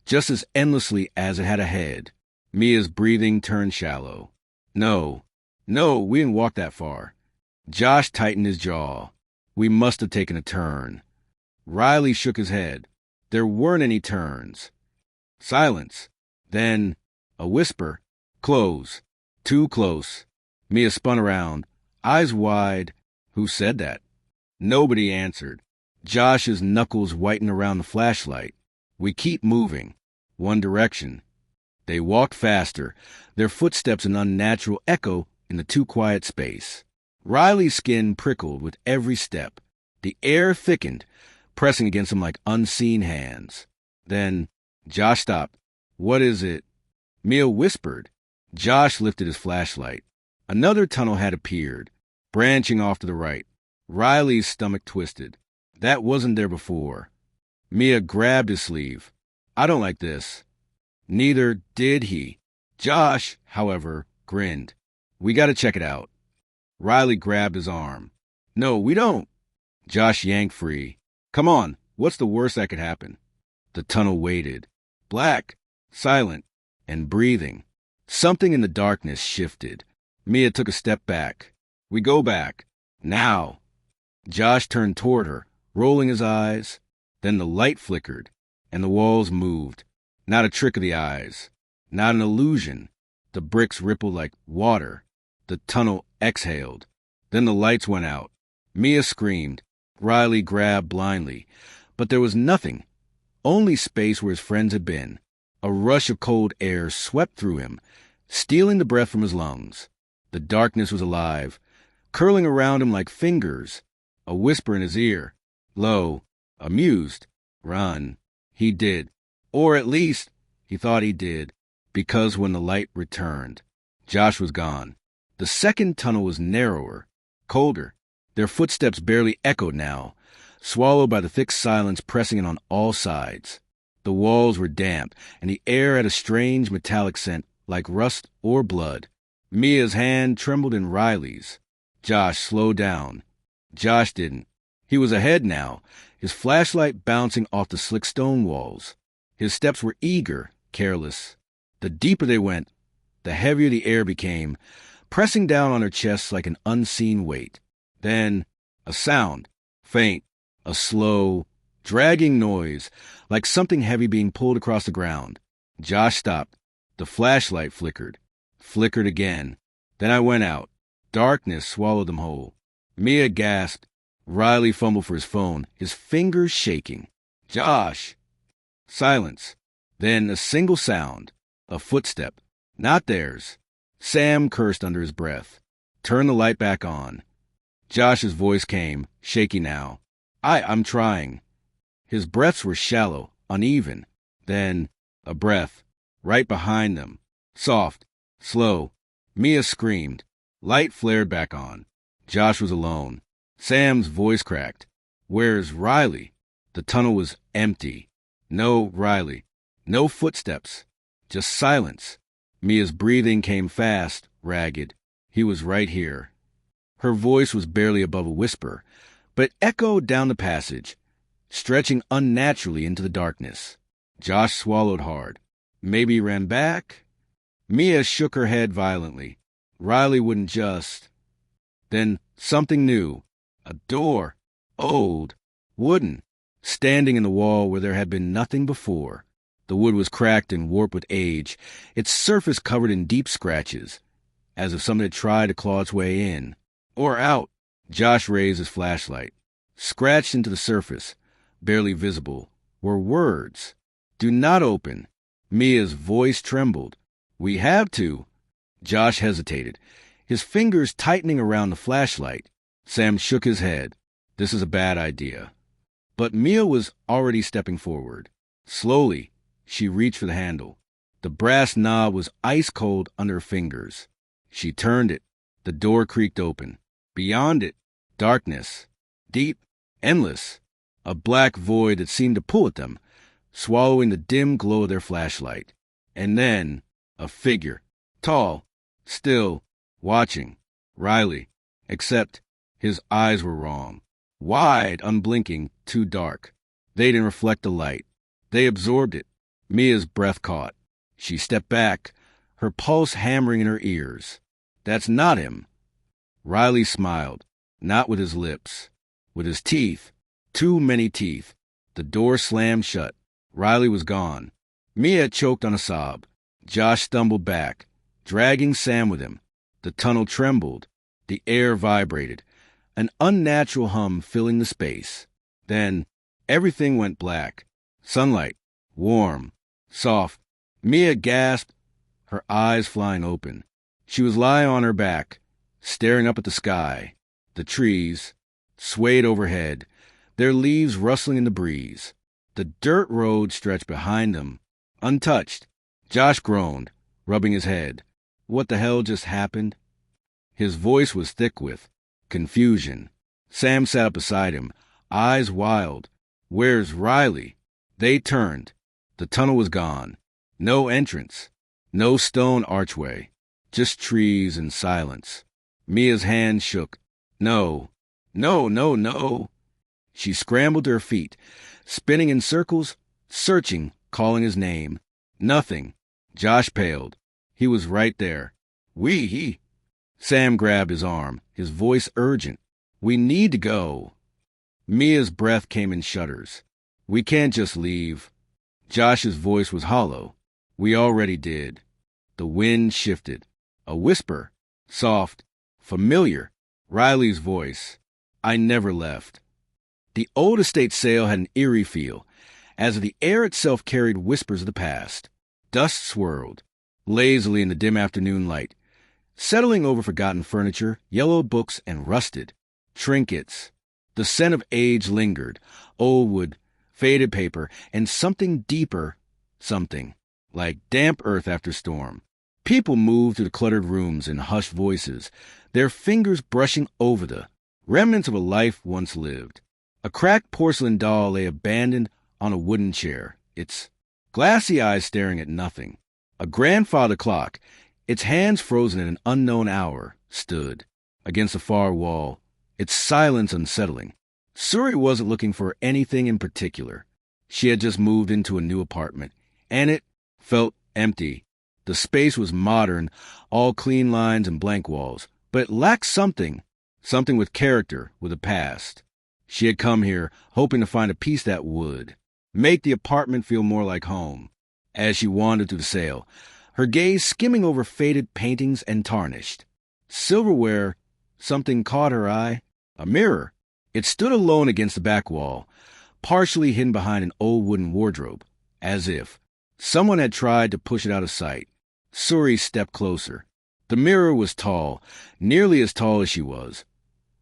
S1: just as endlessly as it had ahead. Mia's breathing turned shallow. No, we didn't walk that far." Josh tightened his jaw. "We must have taken a turn." Riley shook his head. There weren't any turns. Silence. Then, a whisper. "Close. Too close." Mia spun around, eyes wide. Who said that? Nobody answered. Josh's knuckles whitened around the flashlight. "We keep moving. One direction." They walked faster, their footsteps an unnatural echo in the too quiet space. Riley's skin prickled with every step. The air thickened, pressing against him like unseen hands. Then Josh stopped. "What is it?" Mia whispered. Josh lifted his flashlight. Another tunnel had appeared, branching off to the right. Riley's stomach twisted. That wasn't there before. Mia grabbed his sleeve. "I don't like this." Neither did he. Josh, however, grinned. "We gotta check it out." Riley grabbed his arm. "No, we don't." Josh yanked free. "Come on, what's the worst that could happen?" The tunnel waited. Black, silent, and breathing. Something in the darkness shifted. Mia took a step back. "We go back. Now." Josh turned toward her, rolling his eyes. Then the light flickered, and the walls moved. Not a trick of the eyes. Not an illusion. The bricks rippled like water. The tunnel exhaled. Then the lights went out. Mia screamed. Riley grabbed blindly. But there was nothing. Only space where his friends had been. A rush of cold air swept through him, stealing the breath from his lungs. The darkness was alive, curling around him like fingers. A whisper in his ear. Low, amused. "Run." He did. Or at least, he thought he did, because when the light returned, Josh was gone. The second tunnel was narrower, colder. Their footsteps barely echoed now, swallowed by the thick silence pressing in on all sides. The walls were damp, and the air had a strange metallic scent, like rust or blood. Mia's hand trembled in Riley's. Josh slowed down. Josh didn't. He was ahead now, his flashlight bouncing off the slick stone walls. His steps were eager, careless. The deeper they went, the heavier the air became, pressing down on their chests like an unseen weight. Then, a sound, faint, a slow, dragging noise, like something heavy being pulled across the ground. Josh stopped. The flashlight flickered. Flickered again. Then I went out. Darkness swallowed them whole. Mia gasped. Riley fumbled for his phone, his fingers shaking. "Josh!" Silence. Then a single sound. A footstep. Not theirs. Sam cursed under his breath. "Turn the light back on." Josh's voice came, shaky now. I'm trying." His breaths were shallow, uneven. Then, a breath. Right behind them. Soft. Slow. Mia screamed. Light flared back on. Josh was alone. Sam's voice cracked. "Where's Riley?" The tunnel was empty. No Riley. No footsteps. Just silence. Mia's breathing came fast, ragged. He was right here. Her voice was barely above a whisper, but it echoed down the passage, stretching unnaturally into the darkness. Josh swallowed hard. Maybe he ran back? Mia shook her head violently. Riley wouldn't just. Then something new. A door. Old. Wooden. Standing in the wall where there had been nothing before. The wood was cracked and warped with age, its surface covered in deep scratches, as if someone had tried to claw its way in. Or out. Josh raised his flashlight. Scratched into the surface, barely visible, were words. "Do not open." Mia's voice trembled. "We have to." Josh hesitated, his fingers tightening around the flashlight. Sam shook his head. "This is a bad idea." But Mia was already stepping forward. Slowly, she reached for the handle. The brass knob was ice cold under her fingers. She turned it. The door creaked open. Beyond it, darkness. Deep, endless. A black void that seemed to pull at them, swallowing the dim glow of their flashlight. And then, a figure. Tall, still, watching. Riley. Except, his eyes were wrong. Wide, unblinking, too dark. They didn't reflect the light. They absorbed it. Mia's breath caught. She stepped back, her pulse hammering in her ears. "That's not him." Riley smiled, not with his lips, with his teeth. Too many teeth. The door slammed shut. Riley was gone. Mia choked on a sob. Josh stumbled back, dragging Sam with him. The tunnel trembled. The air vibrated, an unnatural hum filling the space. Then, everything went black. Sunlight. Warm. Soft. Mia gasped, her eyes flying open. She was lying on her back, staring up at the sky. The trees swayed overhead, their leaves rustling in the breeze. The dirt road stretched behind them, untouched. Josh groaned, rubbing his head. What the hell just happened? His voice was thick with confusion. Sam sat up beside him, eyes wild. Where's Riley? They turned. The tunnel was gone. No entrance. No stone archway. Just trees and silence. Mia's hand shook. No. No, no, no. She scrambled to her feet, spinning in circles, searching, calling his name. Nothing. Josh paled. He was right there. He. Sam grabbed his arm, his voice urgent. We need to go. Mia's breath came in shudders. We can't just leave. Josh's voice was hollow. We already did. The wind shifted. A whisper. Soft. Familiar. Riley's voice. I never left. The old estate sale had an eerie feel, as if the air itself carried whispers of the past. Dust swirled, lazily in the dim afternoon light, settling over forgotten furniture, yellowed books, and rusted trinkets. The scent of age lingered, old wood, faded paper, and something deeper, something like damp earth after storm. People moved through the cluttered rooms in hushed voices, their fingers brushing over the remnants of a life once lived. A cracked porcelain doll lay abandoned on a wooden chair, its glassy eyes staring at nothing. A grandfather clock, its hands frozen in an unknown hour, stood against the far wall, its silence unsettling. Suri wasn't looking for anything in particular. She had just moved into a new apartment, and it felt empty. The space was modern, all clean lines and blank walls, but it lacked something with character, with a past. She had come here hoping to find a piece that would make the apartment feel more like home. As she wandered through the sale, her gaze skimming over faded paintings and tarnished silverware, something caught her eye. A mirror. It stood alone against the back wall, partially hidden behind an old wooden wardrobe, as if someone had tried to push it out of sight. Suri stepped closer. The mirror was tall, nearly as tall as she was,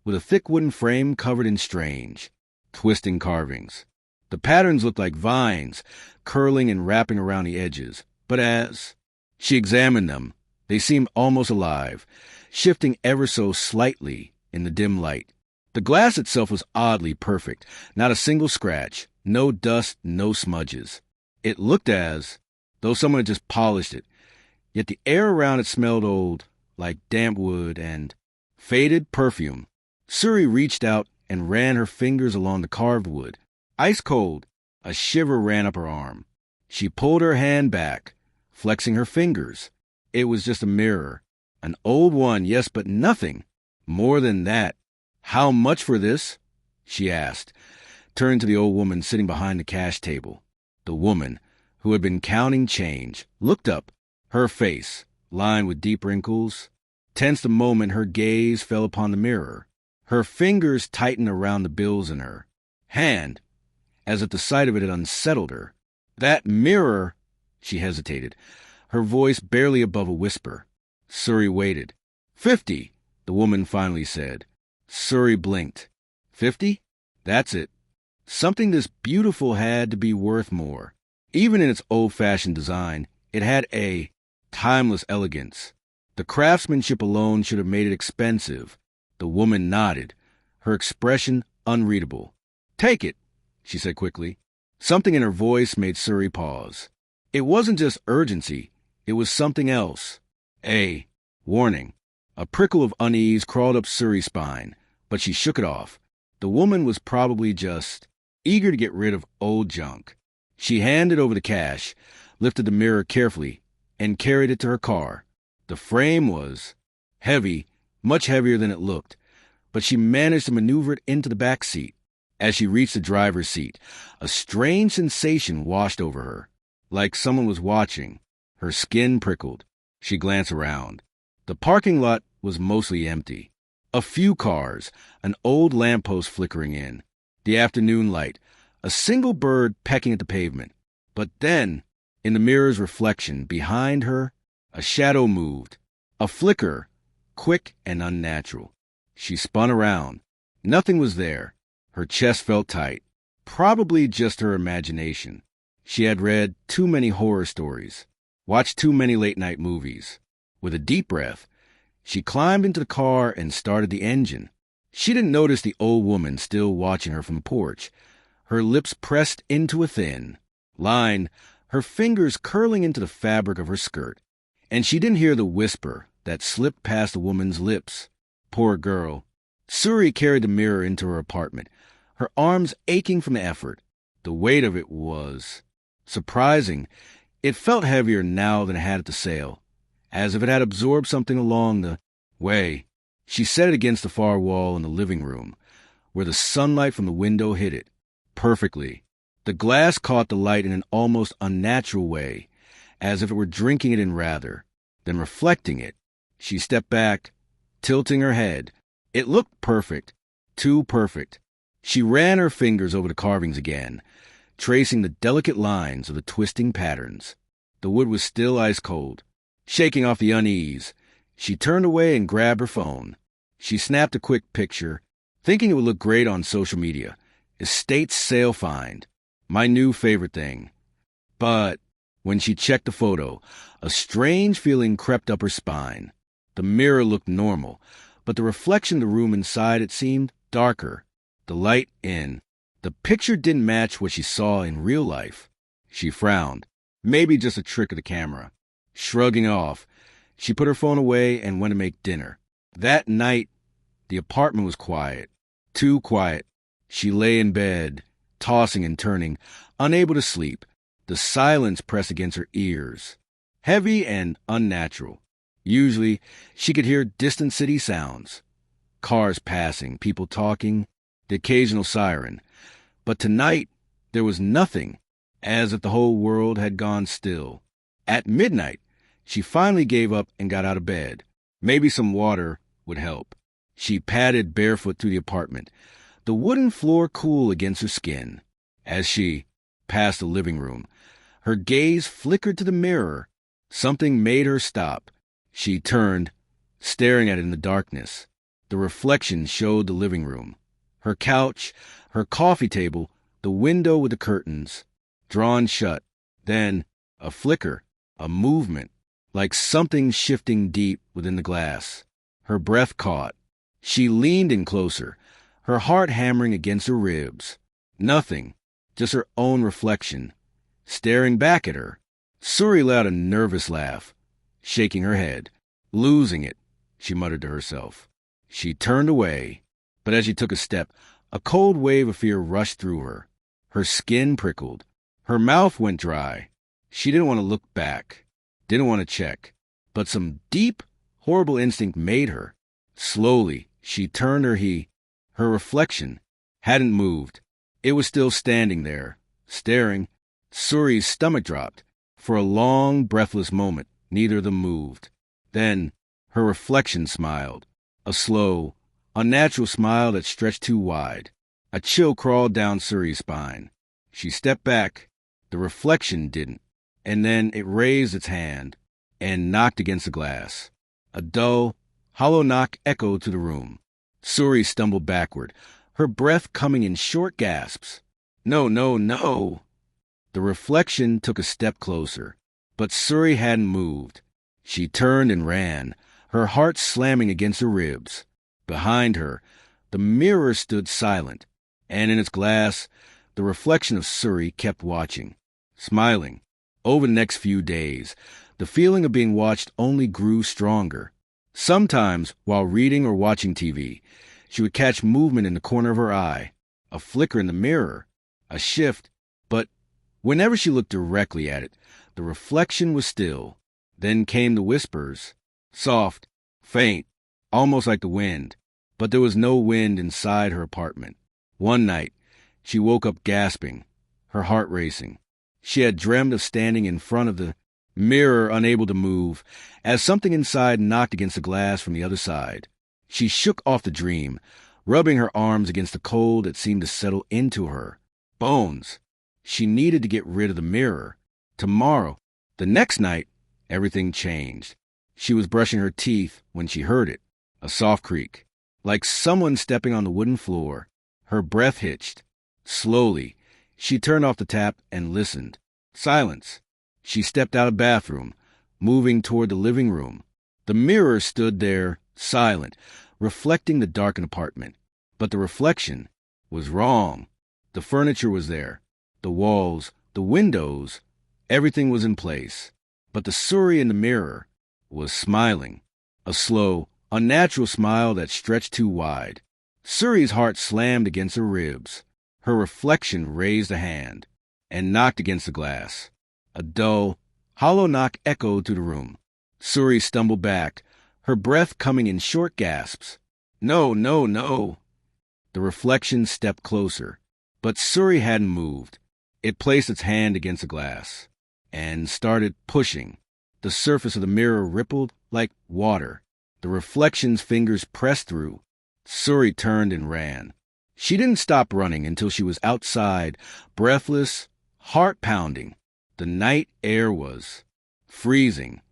S1: with a thick wooden frame covered in strange, twisting carvings. The patterns looked like vines, curling and wrapping around the edges, but as she examined them, they seemed almost alive, shifting ever so slightly in the dim light. The glass itself was oddly perfect, not a single scratch, no dust, no smudges. It looked as though someone had just polished it, yet the air around it smelled old, like damp wood and faded perfume. Suri reached out and ran her fingers along the carved wood. Ice cold, a shiver ran up her arm. She pulled her hand back, flexing her fingers. It was just a mirror. An old one, yes, but nothing more than that. How much for this? She asked, turning to the old woman sitting behind the cash table. The woman, who had been counting change, looked up, her face, lined with deep wrinkles, tense the moment her gaze fell upon the mirror. Her fingers tightened around the bills in her hand, as if the sight of it had unsettled her. That mirror, she hesitated, her voice barely above a whisper. Suri waited. 50, the woman finally said. Suri blinked. 50? That's it. Something this beautiful had to be worth more. Even in its old-fashioned design, it had a timeless elegance. The craftsmanship alone should have made it expensive. The woman nodded, her expression unreadable. Take it, she said quickly. Something in her voice made Suri pause. It wasn't just urgency, it was something else. A warning. A prickle of unease crawled up Suri's spine, but she shook it off. The woman was probably just eager to get rid of old junk. She handed over the cash, lifted the mirror carefully, and carried it to her car. The frame was heavy, much heavier than it looked, but she managed to maneuver it into the back seat. As she reached the driver's seat, a strange sensation washed over her, like someone was watching. Her skin prickled. She glanced around. The parking lot was mostly empty. A few cars, an old lamppost flickering in, the afternoon light, a single bird pecking at the pavement. But then, in the mirror's reflection, behind her, a shadow moved, a flicker, quick and unnatural. She spun around. Nothing was there. Her chest felt tight. Probably just her imagination. She had read too many horror stories, watched too many late-night movies. With a deep breath, she climbed into the car and started the engine. She didn't notice the old woman still watching her from the porch, her lips pressed into a thin line, her fingers curling into the fabric of her skirt. And she didn't hear the whisper that slipped past the woman's lips. Poor girl. Suri carried the mirror into her apartment, her arms aching from the effort. The weight of it was surprising. It felt heavier now than it had at the sale, as if it had absorbed something along the way. She set it against the far wall in the living room, where the sunlight from the window hit it perfectly. The glass caught the light in an almost unnatural way, as if it were drinking it in rather than reflecting it. She stepped back, tilting her head. It looked perfect, too perfect. She ran her fingers over the carvings again, tracing the delicate lines of the twisting patterns. The wood was still ice cold. Shaking off the unease, she turned away and grabbed her phone. She snapped a quick picture, thinking it would look great on social media. Estate sale find. My new favorite thing. But when she checked the photo, a strange feeling crept up her spine. The mirror looked normal, but the reflection of the room inside it seemed darker. The light in. The picture didn't match what she saw in real life. She frowned. Maybe just a trick of the camera. Shrugging off, she put her phone away and went to make dinner. That night, the apartment was quiet. Too quiet. She lay in bed, tossing and turning, unable to sleep. The silence pressed against her ears, heavy and unnatural. Usually, she could hear distant city sounds. Cars passing, people talking, the occasional siren. But tonight, there was nothing, as if the whole world had gone still. At midnight, she finally gave up and got out of bed. Maybe some water would help. She padded barefoot through the apartment, the wooden floor cool against her skin. As she passed the living room, her gaze flickered to the mirror. Something made her stop. She turned, staring at it in the darkness. The reflection showed the living room. Her couch, her coffee table, the window with the curtains, drawn shut. Then, a flicker, a movement, like something shifting deep within the glass. Her breath caught. She leaned in closer, her heart hammering against her ribs. Nothing, just her own reflection, staring back at her. Suri let out a nervous laugh, shaking her head. Losing it, she muttered to herself. She turned away, but as she took a step, a cold wave of fear rushed through her. Her skin prickled. Her mouth went dry. She didn't want to look back, didn't want to check, but some deep, horrible instinct made her. Slowly, she turned her reflection hadn't moved. It was still standing there, staring. Suri's stomach dropped. For a long, breathless moment, neither of them moved. Then, her reflection smiled. A slow, unnatural smile that stretched too wide. A chill crawled down Suri's spine. She stepped back. The reflection didn't. And then it raised its hand and knocked against the glass. A dull, hollow knock echoed through the room. Suri stumbled backward, her breath coming in short gasps. No, no, no! The reflection took a step closer, but Suri hadn't moved. She turned and ran, her heart slamming against her ribs. Behind her, the mirror stood silent, and in its glass, the reflection of Suri kept watching, smiling. Over the next few days, the feeling of being watched only grew stronger. Sometimes, while reading or watching TV, she would catch movement in the corner of her eye, a flicker in the mirror, a shift, but whenever she looked directly at it, the reflection was still. Then came the whispers, soft, faint, almost like the wind, but there was no wind inside her apartment. One night, she woke up gasping, her heart racing. She had dreamed of standing in front of the mirror, unable to move, as something inside knocked against the glass from the other side. She shook off the dream, rubbing her arms against the cold that seemed to settle into her bones. She needed to get rid of the mirror. Tomorrow. The next night, everything changed. She was brushing her teeth when she heard it, a soft creak, like someone stepping on the wooden floor. Her breath hitched. Slowly, she turned off the tap and listened. Silence. She stepped out of the bathroom, moving toward the living room. The mirror stood there, silent, reflecting the darkened apartment. But the reflection was wrong. The furniture was there. The walls, the windows, everything was in place. But the Suri in the mirror was smiling. A slow, unnatural smile that stretched too wide. Suri's heart slammed against her ribs. Her reflection raised a hand and knocked against the glass. A dull, hollow knock echoed through the room. Suri stumbled back, her breath coming in short gasps. No, no, no. The reflection stepped closer, but Suri hadn't moved. It placed its hand against the glass and started pushing. The surface of the mirror rippled like water. The reflection's fingers pressed through. Suri turned and ran. She didn't stop running until she was outside, breathless, heart-pounding. The night air was freezing,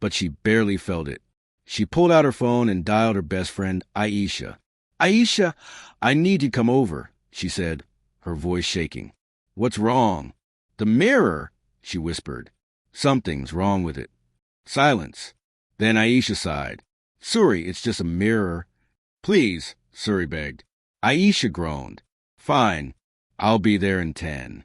S1: but she barely felt it. She pulled out her phone and dialed her best friend, Aisha. Aisha, I need you to come over, she said, her voice shaking. What's wrong? The mirror, she whispered. Something's wrong with it. Silence. Then Aisha sighed. Suri, it's just a mirror. Please, Suri begged. Aisha groaned. Fine, I'll be there in 10.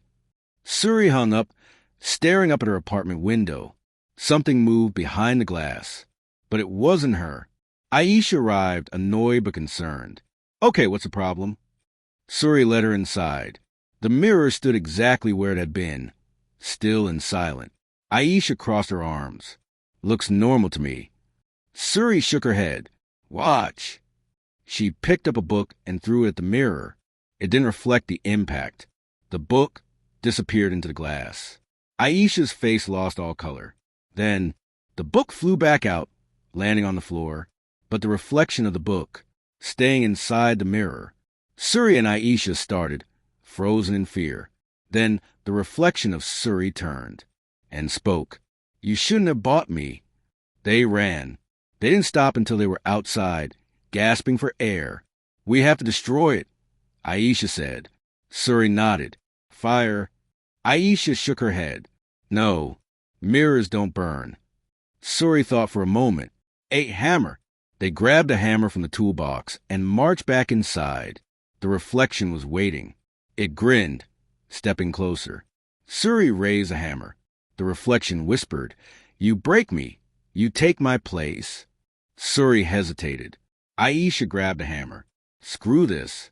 S1: Suri hung up, staring up at her apartment window. Something moved behind the glass, but it wasn't her. Aisha arrived, annoyed but concerned. Okay, what's the problem? Suri led her inside. The mirror stood exactly where it had been, still and silent. Aisha crossed her arms. Looks normal to me. Suri shook her head. Watch. She picked up a book and threw it at the mirror. It didn't reflect the impact. The book disappeared into the glass. Aisha's face lost all color. Then, the book flew back out, landing on the floor, but the reflection of the book, staying inside the mirror. Suri and Aisha started, frozen in fear. Then, the reflection of Suri turned and spoke. You shouldn't have bought me. They ran. They didn't stop until they were outside, gasping for air. We have to destroy it, Aisha said. Suri nodded. Fire. Aisha shook her head. No, mirrors don't burn. Suri thought for a moment. A hammer. They grabbed a hammer from the toolbox and marched back inside. The reflection was waiting. It grinned, stepping closer. Suri raised a hammer. The reflection whispered, You break me. You take my place. Suri hesitated. Aisha grabbed a hammer. Screw this.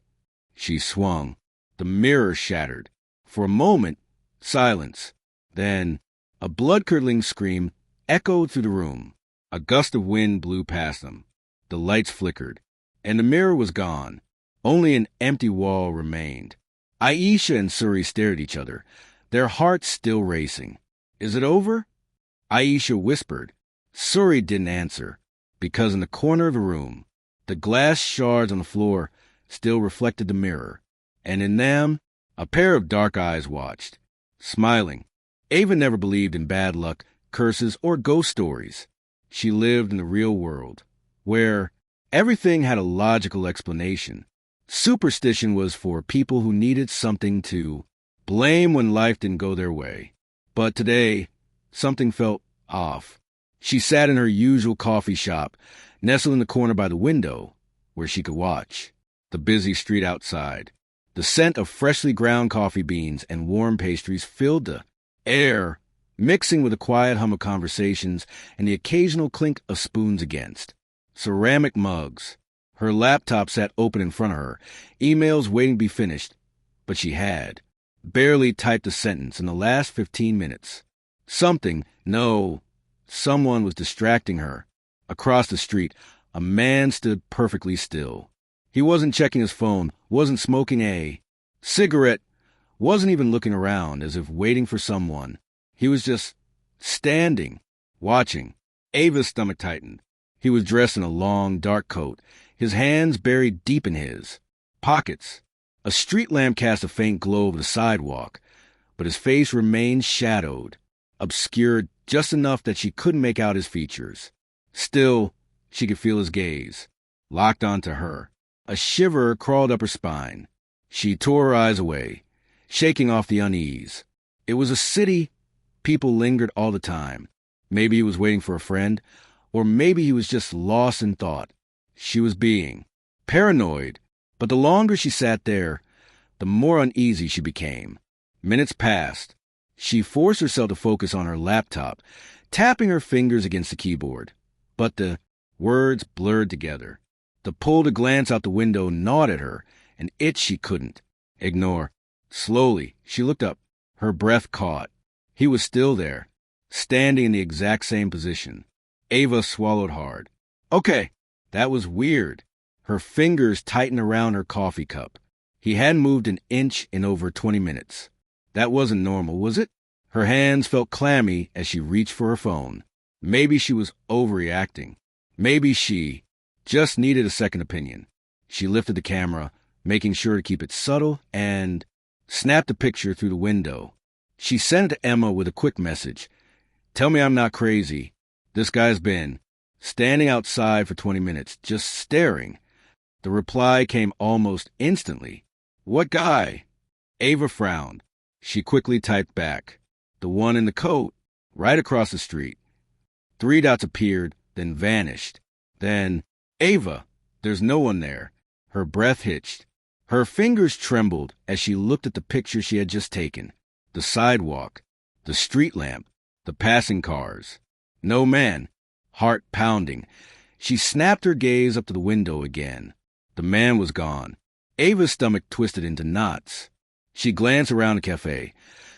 S1: She swung. The mirror shattered. For a moment, silence. Then, a blood-curdling scream echoed through the room. A gust of wind blew past them. The lights flickered, and the mirror was gone. Only an empty wall remained. Aisha and Suri stared at each other, their hearts still racing. Is it over? Aisha whispered. Suri didn't answer, because in the corner of the room, the glass shards on the floor still reflected the mirror, and in them, a pair of dark eyes watched, smiling. Ava never believed in bad luck, curses, or ghost stories. She lived in the real world, where everything had a logical explanation. Superstition was for people who needed something to blame when life didn't go their way. But today, something felt off. She sat in her usual coffee shop, nestled in the corner by the window, where she could watch the busy street outside. The scent of freshly ground coffee beans and warm pastries filled the air, mixing with the quiet hum of conversations and the occasional clink of spoons against ceramic mugs. Her laptop sat open in front of her, emails waiting to be finished, but she had barely typed a sentence in the last 15 minutes. Someone was distracting her. Across the street, a man stood perfectly still. He wasn't checking his phone, wasn't smoking a cigarette, wasn't even looking around as if waiting for someone. He was just standing, watching. Ava's stomach tightened. He was dressed in a long, dark coat, his hands buried deep in his pockets. A street lamp cast a faint glow over the sidewalk, but his face remained shadowed, obscured just enough that she couldn't make out his features. Still, she could feel his gaze, locked onto her. A shiver crawled up her spine. She tore her eyes away, shaking off the unease. It was a city people lingered all the time. Maybe he was waiting for a friend, or maybe he was just lost in thought. She was being paranoid, but the longer she sat there, the more uneasy she became. Minutes passed. She forced herself to focus on her laptop, tapping her fingers against the keyboard. But the words blurred together. The pull to glance out the window gnawed at her, an itch she couldn't ignore. Slowly, she looked up. Her breath caught. He was still there, standing in the exact same position. Ava swallowed hard. Okay, that was weird. Her fingers tightened around her coffee cup. He hadn't moved an inch in over 20 minutes. That wasn't normal, was it? Her hands felt clammy as she reached for her phone. Maybe she was overreacting. Maybe she just needed a second opinion. She lifted the camera, making sure to keep it subtle, and snapped a picture through the window. She sent it to Emma with a quick message. Tell me I'm not crazy. This guy's been standing outside for 20 minutes, just staring. The reply came almost instantly. What guy? Ava frowned. She quickly typed back. The one in the coat, right across the street. 3 dots appeared, then vanished. Then, Ava, there's no one there. Her breath hitched. Her fingers trembled as she looked at the picture she had just taken. The sidewalk, the street lamp, the passing cars. No man. Heart pounding. She snapped her gaze up to the window again. The man was gone. Ava's stomach twisted into knots. She glanced around the cafe,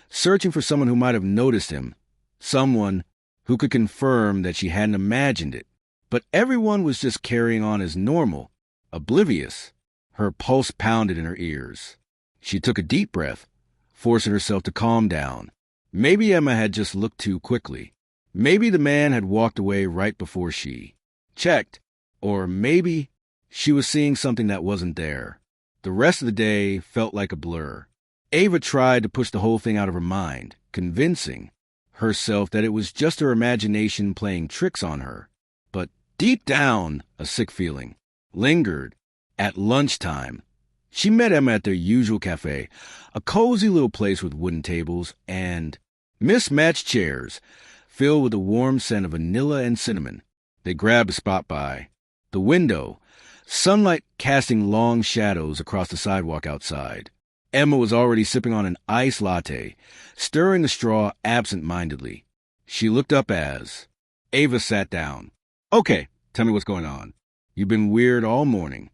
S1: searching for someone who might have noticed him, someone who could confirm that she hadn't imagined it. But everyone was just carrying on as normal, oblivious. Her pulse pounded in her ears. She took a deep breath, forcing herself to calm down. Maybe Emma had just looked too quickly. Maybe the man had walked away right before she checked. Or maybe she was seeing something that wasn't there. The rest of the day felt like a blur. Ava tried to push the whole thing out of her mind, convincing herself that it was just her imagination playing tricks on her. But deep down, a sick feeling lingered. At lunchtime, she met Emma at their usual cafe, a cozy little place with wooden tables and mismatched chairs filled with a warm scent of vanilla and cinnamon. They grabbed a spot by the window, sunlight casting long shadows across the sidewalk outside. Emma was already sipping on an iced latte, stirring the straw absent-mindedly. She looked up as Ava sat down. Okay, tell me what's going on. You've been weird all morning.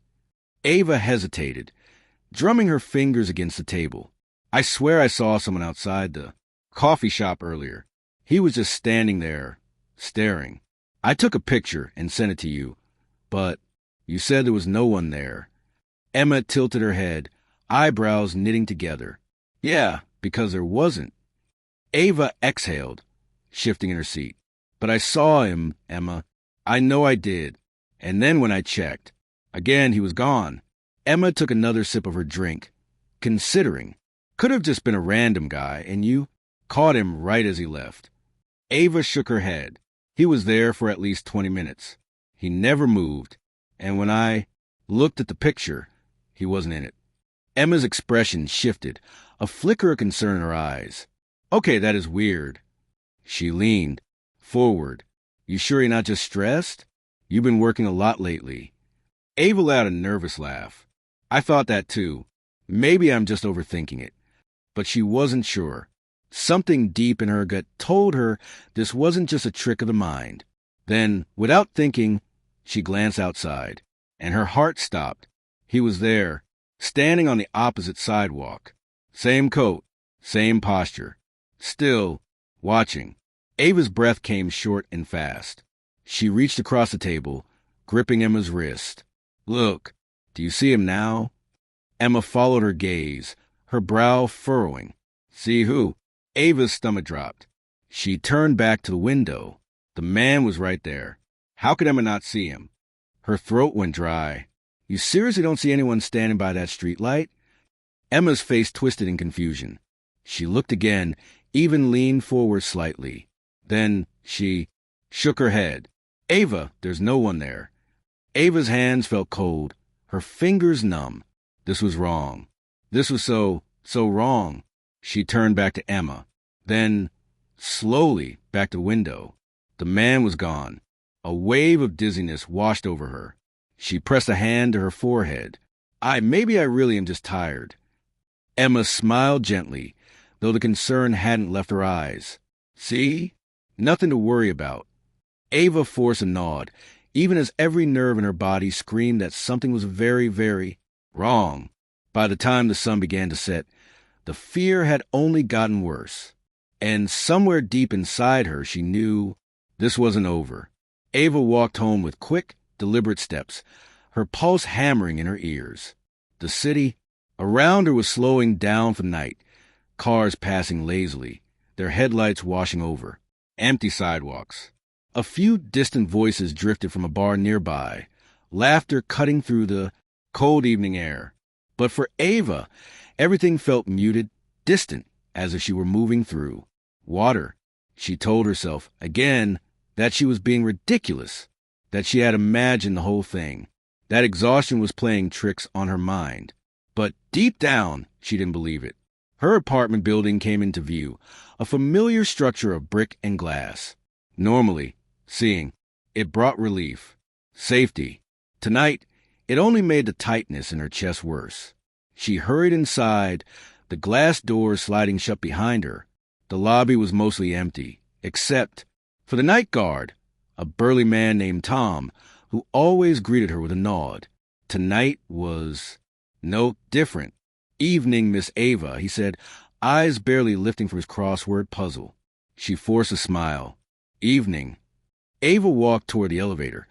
S1: Ava hesitated, drumming her fingers against the table. I swear I saw someone outside the coffee shop earlier. He was just standing there, staring. I took a picture and sent it to you, but you said there was no one there. Emma tilted her head, eyebrows knitting together. Yeah, because there wasn't. Ava exhaled, shifting in her seat. But I saw him, Emma. I know I did. And then when I checked, again he was gone. Emma took another sip of her drink, considering. Could have just been a random guy, and you caught him right as he left. Ava shook her head. He was there for at least 20 minutes. He never moved, and when I looked at the picture, he wasn't in it. Emma's expression shifted, a flicker of concern in her eyes. Okay, that is weird. She leaned forward. You sure you're not just stressed? You've been working a lot lately. Ava let out a nervous laugh. I thought that too. Maybe I'm just overthinking it. But she wasn't sure. Something deep in her gut told her this wasn't just a trick of the mind. Then, without thinking, she glanced outside, and her heart stopped. He was there, standing on the opposite sidewalk. Same coat, same posture. Still, watching. Ava's breath came short and fast. She reached across the table, gripping Emma's wrist. Look, do you see him now? Emma followed her gaze, her brow furrowing. See who? Ava's stomach dropped. She turned back to the window. The man was right there. How could Emma not see him? Her throat went dry. You seriously don't see anyone standing by that street light? Emma's face twisted in confusion. She looked again, even leaned forward slightly. Then she shook her head. Ava, there's no one there. Ava's hands felt cold, her fingers numb. This was wrong. This was so wrong. She turned back to Emma, then slowly back to the window. The man was gone. A wave of dizziness washed over her. She pressed a hand to her forehead. Maybe I really am just tired. Emma smiled gently, though the concern hadn't left her eyes. See? Nothing to worry about. Ava forced a nod, even as every nerve in her body screamed that something was very, very wrong. By the time the sun began to set, the fear had only gotten worse. And somewhere deep inside her, she knew this wasn't over. Ava walked home with quick, deliberate steps, her pulse hammering in her ears. The city around her was slowing down for night, cars passing lazily, their headlights washing over, empty sidewalks. A few distant voices drifted from a bar nearby, laughter cutting through the cold evening air. But for Ava, everything felt muted, distant, as if she were moving through water. She told herself, again, that she was being ridiculous, that she had imagined the whole thing, that exhaustion was playing tricks on her mind. But deep down, she didn't believe it. Her apartment building came into view, a familiar structure of brick and glass. Normally, seeing it brought relief, safety. Tonight, it only made the tightness in her chest worse. She hurried inside, the glass doors sliding shut behind her. The lobby was mostly empty, except for the night guard, a burly man named Tom, who always greeted her with a nod. Tonight was no different. "Evening, Miss Ava," he said, eyes barely lifting from his crossword puzzle. She forced a smile. "Evening." Ava walked toward the elevator,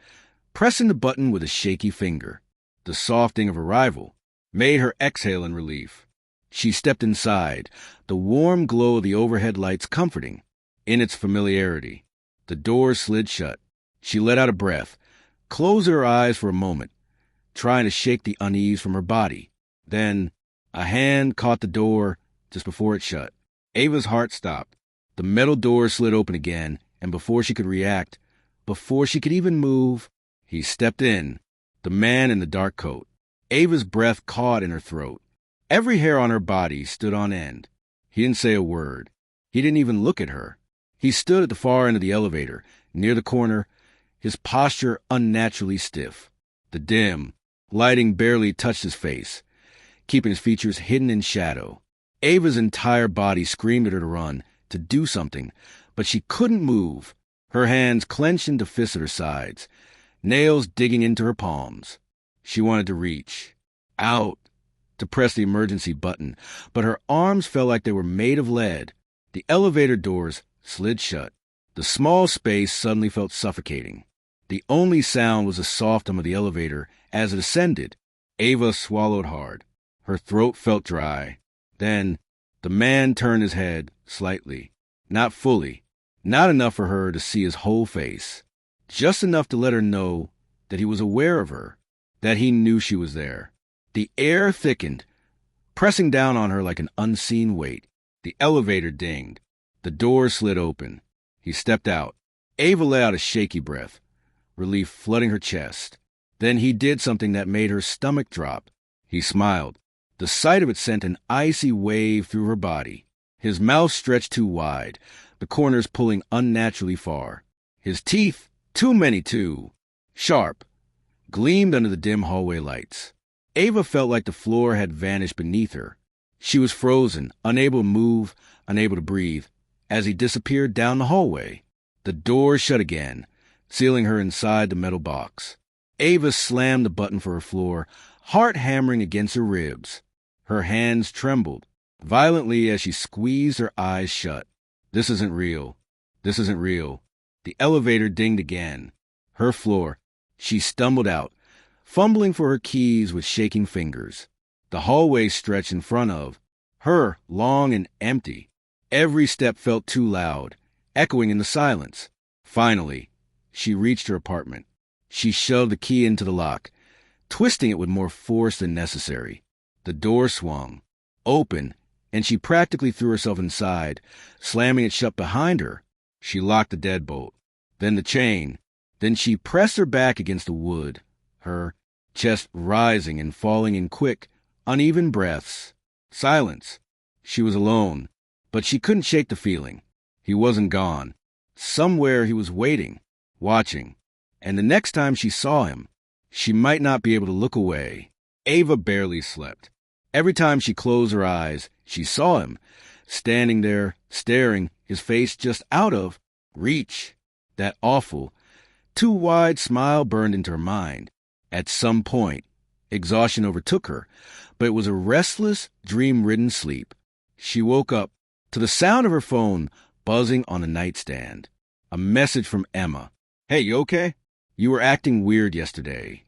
S1: pressing the button with a shaky finger. The soft ding of arrival made her exhale in relief. She stepped inside, the warm glow of the overhead lights comforting in its familiarity. The door slid shut. She let out a breath, closed her eyes for a moment, trying to shake the unease from her body. Then a hand caught the door just before it shut. Ava's heart stopped. The metal door slid open again, and before she could react, before she could even move, he stepped in, the man in the dark coat. Ava's breath caught in her throat. Every hair on her body stood on end. He didn't say a word. He didn't even look at her. He stood at the far end of the elevator, near the corner, his posture unnaturally stiff. The dim lighting barely touched his face, keeping his features hidden in shadow. Ava's entire body screamed at her to run, to do something, but she couldn't move. Her hands clenched into fists at her sides, nails digging into her palms. She wanted to reach out, to press the emergency button, but her arms felt like they were made of lead. The elevator doors slid shut. The small space suddenly felt suffocating. The only sound was the soft hum of the elevator as it ascended. Ava swallowed hard. Her throat felt dry. Then the man turned his head slightly, not fully, not enough for her to see his whole face, just enough to let her know that he was aware of her, that he knew she was there. The air thickened, pressing down on her like an unseen weight. The elevator dinged. The door slid open. He stepped out. Ava let out a shaky breath, relief flooding her chest. Then he did something that made her stomach drop. He smiled. The sight of it sent an icy wave through her body. His mouth stretched too wide, the corners pulling unnaturally far. His teeth, too many too, sharp, gleamed under the dim hallway lights. Ava felt like the floor had vanished beneath her. She was frozen, unable to move, unable to breathe, as he disappeared down the hallway. The door shut again, sealing her inside the metal box. Ava slammed the button for her floor, heart hammering against her ribs. Her hands trembled violently as she squeezed her eyes shut. This isn't real. This isn't real. The elevator dinged again. Her floor. She stumbled out, fumbling for her keys with shaking fingers. The hallway stretched in front of her, long and empty. Every step felt too loud, echoing in the silence. Finally, she reached her apartment. She shoved the key into the lock, twisting it with more force than necessary. The door swung open, and she practically threw herself inside, slamming it shut behind her. She locked the deadbolt, then the chain. Then she pressed her back against the wood, her chest rising and falling in quick, uneven breaths. Silence. She was alone, but she couldn't shake the feeling. He wasn't gone. Somewhere he was waiting, watching. And the next time she saw him, she might not be able to look away. Ava barely slept. Every time she closed her eyes, she saw him, standing there, staring, his face just out of reach. That awful, too wide smile burned into her mind. At some point, exhaustion overtook her, but it was a restless, dream-ridden sleep. She woke up to the sound of her phone buzzing on the nightstand. A message from Emma. "Hey, you okay? You were acting weird yesterday."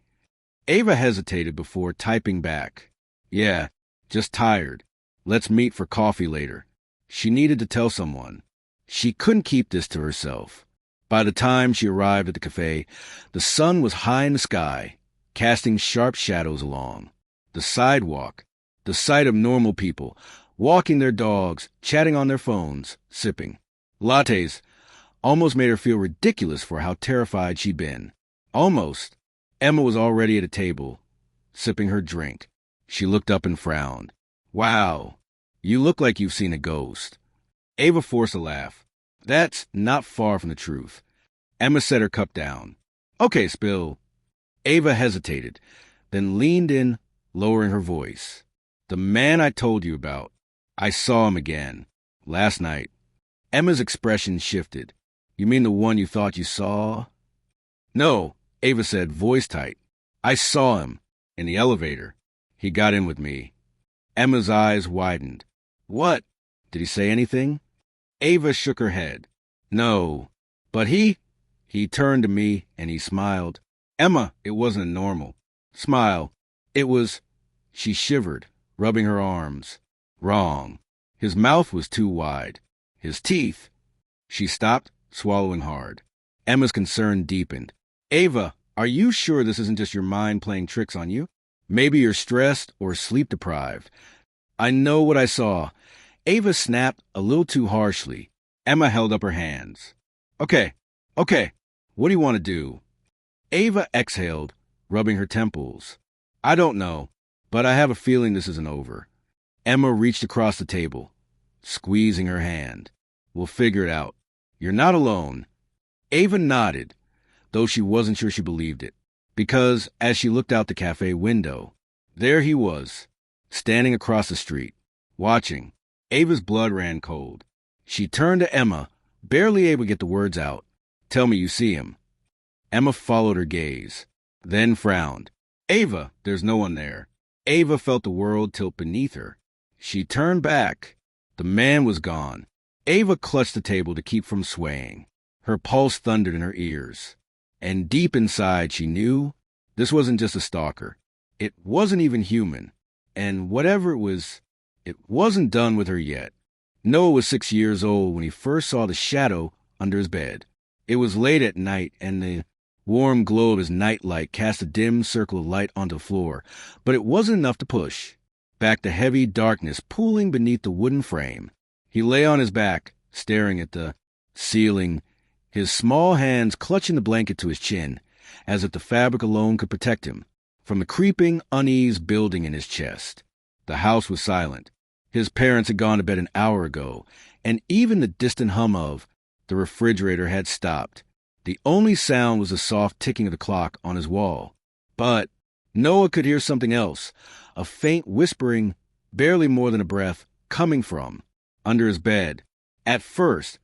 S1: Ava hesitated before typing back. "Yeah, just tired. Let's meet for coffee later." She needed to tell someone. She couldn't keep this to herself. By the time she arrived at the cafe, the sun was high in the sky, casting sharp shadows along the sidewalk. The sight of normal people, walking their dogs, chatting on their phones, sipping lattes, almost made her feel ridiculous for how terrified she'd been. Almost. Emma was already at a table, sipping her drink. She looked up and frowned. "Wow, you look like you've seen a ghost." Ava forced a laugh. That's not far from the truth. Emma set her cup down. "Okay, Spill." Ava hesitated, then leaned in, lowering her voice. "The man I told you about. I saw him again. Last night." Emma's expression shifted. "You mean the one you thought you saw?" "No," Ava said, voice tight. "I saw him. In the elevator. He got in with me." Emma's eyes widened. "What? Did he say anything?" Ava shook her head. "No. But he turned to me and he smiled." "Emma, it wasn't a normal smile. It was—" She shivered, rubbing her arms. "Wrong. His mouth was too wide. His teeth—" She stopped, swallowing hard. Emma's concern deepened. "Ava, are you sure this isn't just your mind playing tricks on you? Maybe you're stressed or sleep-deprived." "I know what I saw." Ava snapped a little too harshly. Emma held up her hands. Okay. What do you want to do?" Ava exhaled, rubbing her temples. "I don't know, but I have a feeling this isn't over." Emma reached across the table, squeezing her hand. "We'll figure it out. You're not alone." Ava nodded, though she wasn't sure she believed it, because as she looked out the cafe window, there he was, standing across the street, watching. Ava's blood ran cold. She turned to Emma, barely able to get the words out. "Tell me you see him." Emma followed her gaze, then frowned. "Ava, there's no one there." Ava felt the world tilt beneath her. She turned back. The man was gone. Ava clutched the table to keep from swaying. Her pulse thundered in her ears. And deep inside she knew this wasn't just a stalker. It wasn't even human. And whatever it was, it wasn't done with her yet. Noah was 6 years old when he first saw the shadow under his bed. It was late at night, and the warm glow of his nightlight cast a dim circle of light onto the floor, but it wasn't enough to push back the heavy darkness pooling beneath the wooden frame. He lay on his back, staring at the ceiling, his small hands clutching the blanket to his chin, as if the fabric alone could protect him from the creeping unease building in his chest. The house was silent. His parents had gone to bed an hour ago, and even the distant hum of the refrigerator had stopped. The only sound was the soft ticking of the clock on his wall. But Noah could hear something else, a faint whispering, barely more than a breath, coming from under his bed. At first,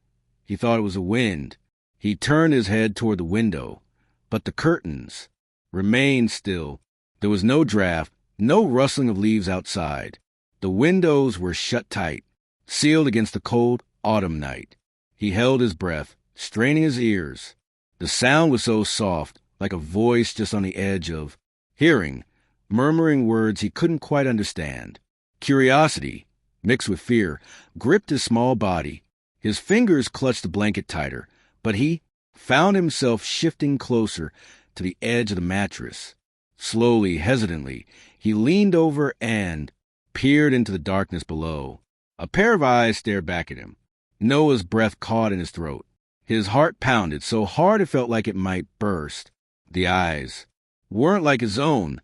S1: he thought it was the wind. He turned his head toward the window, but the curtains remained still. There was no draft, no rustling of leaves outside. The windows were shut tight, sealed against the cold autumn night. He held his breath, straining his ears. The sound was so soft, like a voice just on the edge of hearing, murmuring words he couldn't quite understand. Curiosity, mixed with fear, gripped his small body. His fingers clutched the blanket tighter, but he found himself shifting closer to the edge of the mattress. Slowly, hesitantly, he leaned over and peered into the darkness below. A pair of eyes stared back at him. Noah's breath caught in his throat. His heart pounded so hard it felt like it might burst. The eyes weren't like his own,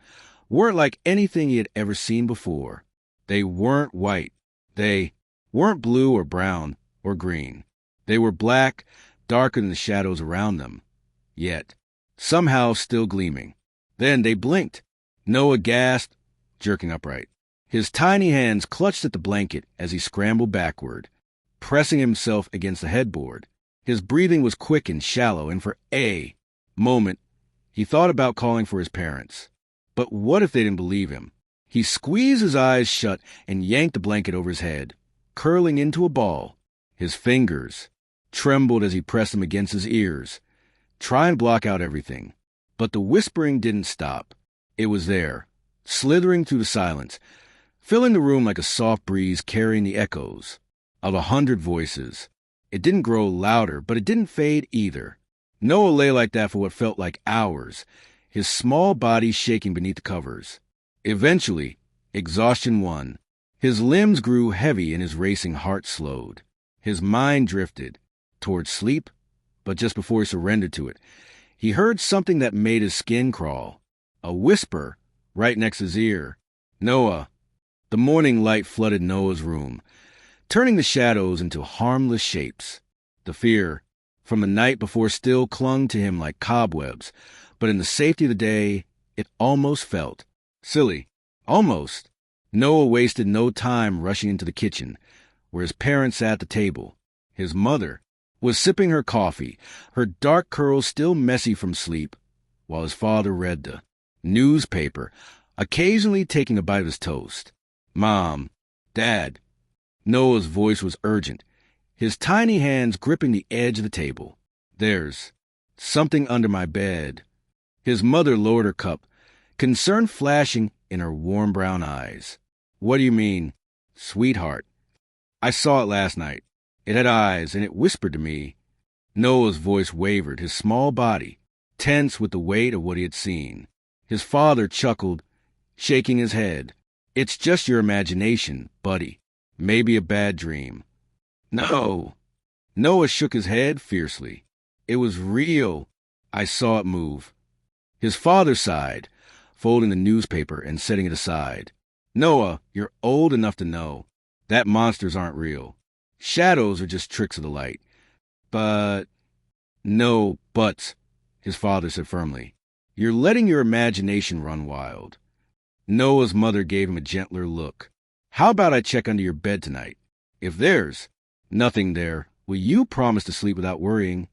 S1: weren't like anything he had ever seen before. They weren't white. They weren't blue or brown or green. They were black, darker than the shadows around them, yet somehow still gleaming. Then they blinked. Noah gasped, jerking upright. His tiny hands clutched at the blanket as he scrambled backward, pressing himself against the headboard. His breathing was quick and shallow, and for a moment, he thought about calling for his parents. But what if they didn't believe him? He squeezed his eyes shut and yanked the blanket over his head, curling into a ball. His fingers trembled as he pressed them against his ears, trying to block out everything. But the whispering didn't stop. It was there, slithering through the silence, filling the room like a soft breeze carrying the echoes of 100 voices. It didn't grow louder, but it didn't fade either. Noah lay like that for what felt like hours, his small body shaking beneath the covers. Eventually, exhaustion won. His limbs grew heavy and his racing heart slowed. His mind drifted toward sleep, but just before he surrendered to it, he heard something that made his skin crawl. A whisper right next to his ear. Noah. The morning light flooded Noah's room, turning the shadows into harmless shapes. The fear from the night before still clung to him like cobwebs, but in the safety of the day, it almost felt silly. Almost. Noah wasted no time rushing into the kitchen, where his parents sat at the table. His mother was sipping her coffee, her dark curls still messy from sleep, while his father read the newspaper, occasionally taking a bite of his toast. Mom, Dad. Noah's voice was urgent, his tiny hands gripping the edge of the table. There's something under my bed. His mother lowered her cup, concern flashing in her warm brown eyes. What do you mean, sweetheart? I saw it last night. It had eyes, and it whispered to me. Noah's voice wavered, his small body tense with the weight of what he had seen. His father chuckled, shaking his head. It's just your imagination, buddy. Maybe a bad dream. No. Noah shook his head fiercely. It was real. I saw it move. His father sighed, folding the newspaper and setting it aside. Noah, you're old enough to know that monsters aren't real. Shadows are just tricks of the light. But... No buts, his father said firmly. You're letting your imagination run wild. Noah's mother gave him a gentler look. How about I check under your bed tonight? If there's nothing there, will you promise to sleep without worrying?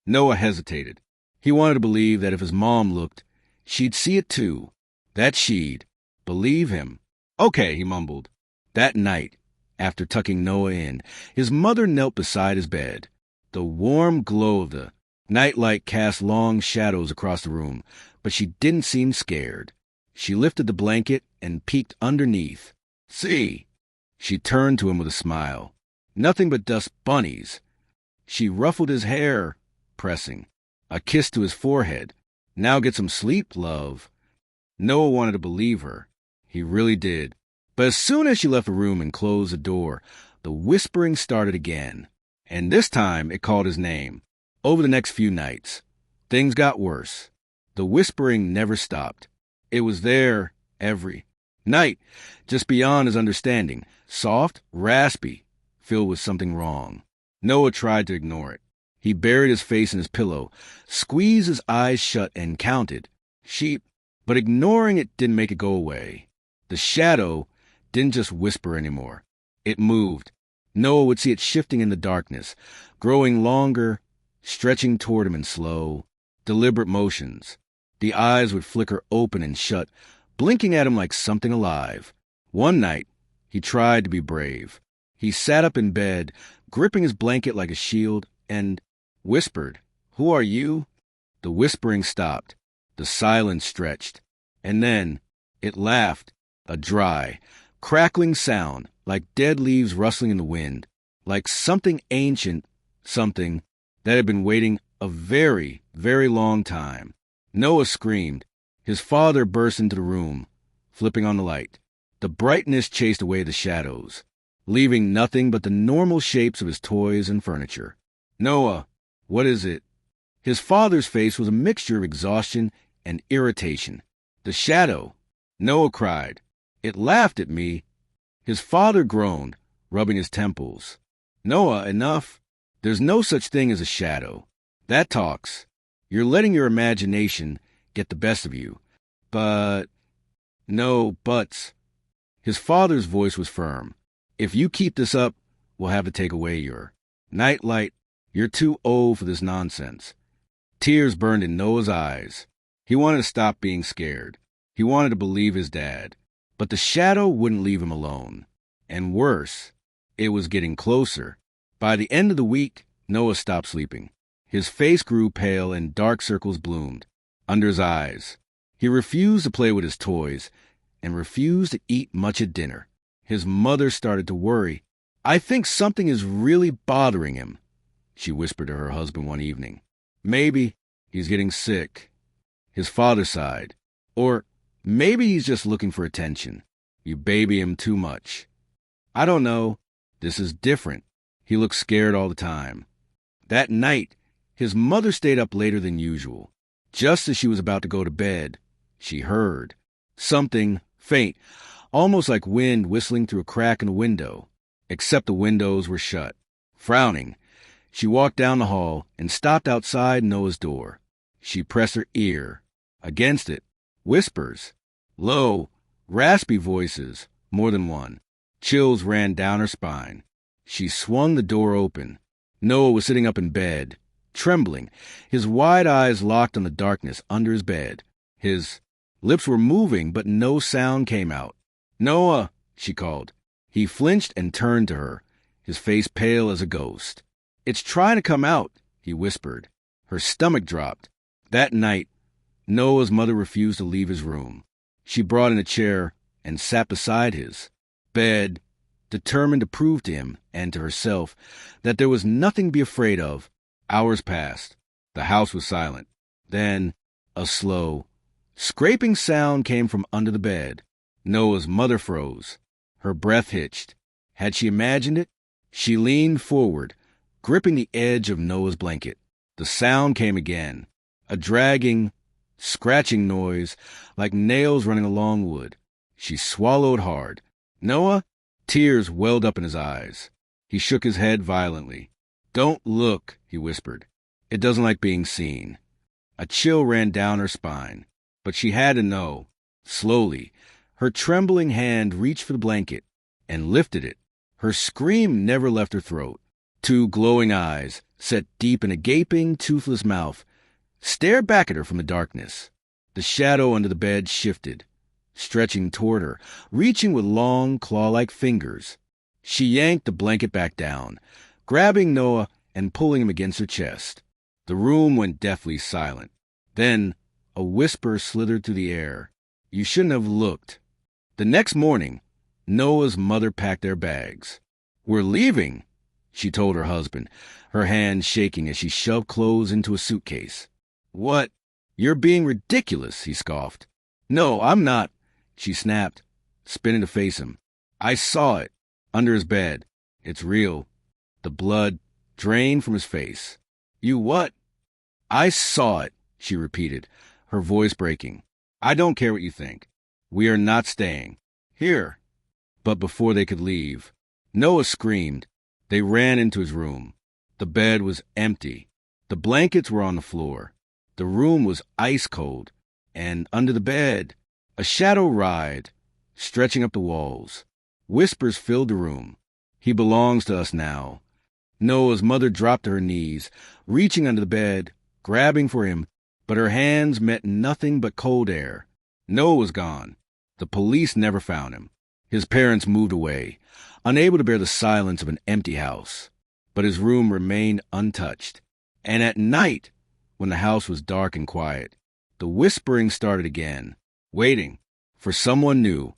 S1: Noah hesitated. He wanted to believe that if his mom looked, she'd see it too. That she'd believe him. Okay, he mumbled. That night, after tucking Noah in, his mother knelt beside his bed. The warm glow of the nightlight cast long shadows across the room, but she didn't seem scared. She lifted the blanket and peeked underneath. See? She turned to him with a smile. Nothing but dust bunnies. She ruffled his hair, pressing. A kiss to his forehead. Now get some sleep, love. Noah wanted to believe her. He really did. But as soon as she left the room and closed the door, the whispering started again. And this time it called his name. Over the next few nights, things got worse. The whispering never stopped. It was there every night, just beyond his understanding, soft, raspy, filled with something wrong. Noah tried to ignore it. He buried his face in his pillow, squeezed his eyes shut, and counted sheep. But ignoring it didn't make it go away. The shadow didn't just whisper anymore. It moved. Noah would see it shifting in the darkness, growing longer, stretching toward him in slow, deliberate motions. The eyes would flicker open and shut, blinking at him like something alive. One night, he tried to be brave. He sat up in bed, gripping his blanket like a shield, and whispered, "Who are you?" The whispering stopped. The silence stretched. And then it laughed, a dry, crackling sound, like dead leaves rustling in the wind, like something ancient, something that had been waiting a very, very long time. Noah screamed. His father burst into the room, flipping on the light. The brightness chased away the shadows, leaving nothing but the normal shapes of his toys and furniture. Noah, what is it? His father's face was a mixture of exhaustion and irritation. The shadow, Noah cried. It laughed at me. His father groaned, rubbing his temples. Noah, enough. There's no such thing as a shadow. That talks. You're letting your imagination get the best of you. But... No buts. His father's voice was firm. If you keep this up, we'll have to take away your nightlight. You're too old for this nonsense. Tears burned in Noah's eyes. He wanted to stop being scared. He wanted to believe his dad. But the shadow wouldn't leave him alone. And worse, it was getting closer. By the end of the week, Noah stopped sleeping. His face grew pale and dark circles bloomed under his eyes. He refused to play with his toys and refused to eat much at dinner. His mother started to worry. I think something is really bothering him, she whispered to her husband one evening. Maybe he's getting sick. His father sighed. Or maybe he's just looking for attention. You baby him too much. I don't know. This is different. He looks scared all the time. That night, his mother stayed up later than usual. Just as she was about to go to bed, she heard something faint, almost like wind whistling through a crack in the window, except the windows were shut. Frowning, she walked down the hall and stopped outside Noah's door. She pressed her ear against it. Whispers, low, raspy voices, more than one. Chills ran down her spine. She swung the door open. Noah was sitting up in bed, trembling, his wide eyes locked on the darkness under his bed. His lips were moving, but no sound came out. Noah, she called. He flinched and turned to her, his face pale as a ghost. It's trying to come out, he whispered. Her stomach dropped. That night, Noah's mother refused to leave his room. She brought in a chair and sat beside his bed, determined to prove to him and to herself that there was nothing to be afraid of. Hours passed. The house was silent. Then a slow, scraping sound came from under the bed. Noah's mother froze. Her breath hitched. Had she imagined it? She leaned forward, gripping the edge of Noah's blanket. The sound came again. A dragging, scratching noise, like nails running along wood. She swallowed hard. Noah? Tears welled up in his eyes. He shook his head violently. Don't look, he whispered. It doesn't like being seen. A chill ran down her spine. But she had to know. Slowly, her trembling hand reached for the blanket and lifted it. Her scream never left her throat. Two glowing eyes, set deep in a gaping, toothless mouth, stared back at her from the darkness. The shadow under the bed shifted, stretching toward her, reaching with long, claw-like fingers. She yanked the blanket back down, grabbing Noah and pulling him against her chest. The room went deathly silent. Then a whisper slithered through the air. You shouldn't have looked. The next morning, Noah's mother packed their bags. We're leaving, she told her husband, her hand shaking as she shoved clothes into a suitcase. What? You're being ridiculous, he scoffed. No, I'm not, she snapped, spinning to face him. I saw it, under his bed. It's real. The blood drained from his face. You what? I saw it, she repeated, her voice breaking. I don't care what you think. We are not staying. Here. But before they could leave, Noah screamed. They ran into his room. The bed was empty. The blankets were on the floor. The room was ice cold. And under the bed, a shadow writhed, stretching up the walls. Whispers filled the room. He belongs to us now. Noah's mother dropped to her knees, reaching under the bed, grabbing for him, but her hands met nothing but cold air. Noah was gone. The police never found him. His parents moved away, unable to bear the silence of an empty house. But his room remained untouched. And at night, when the house was dark and quiet, the whispering started again, waiting for someone new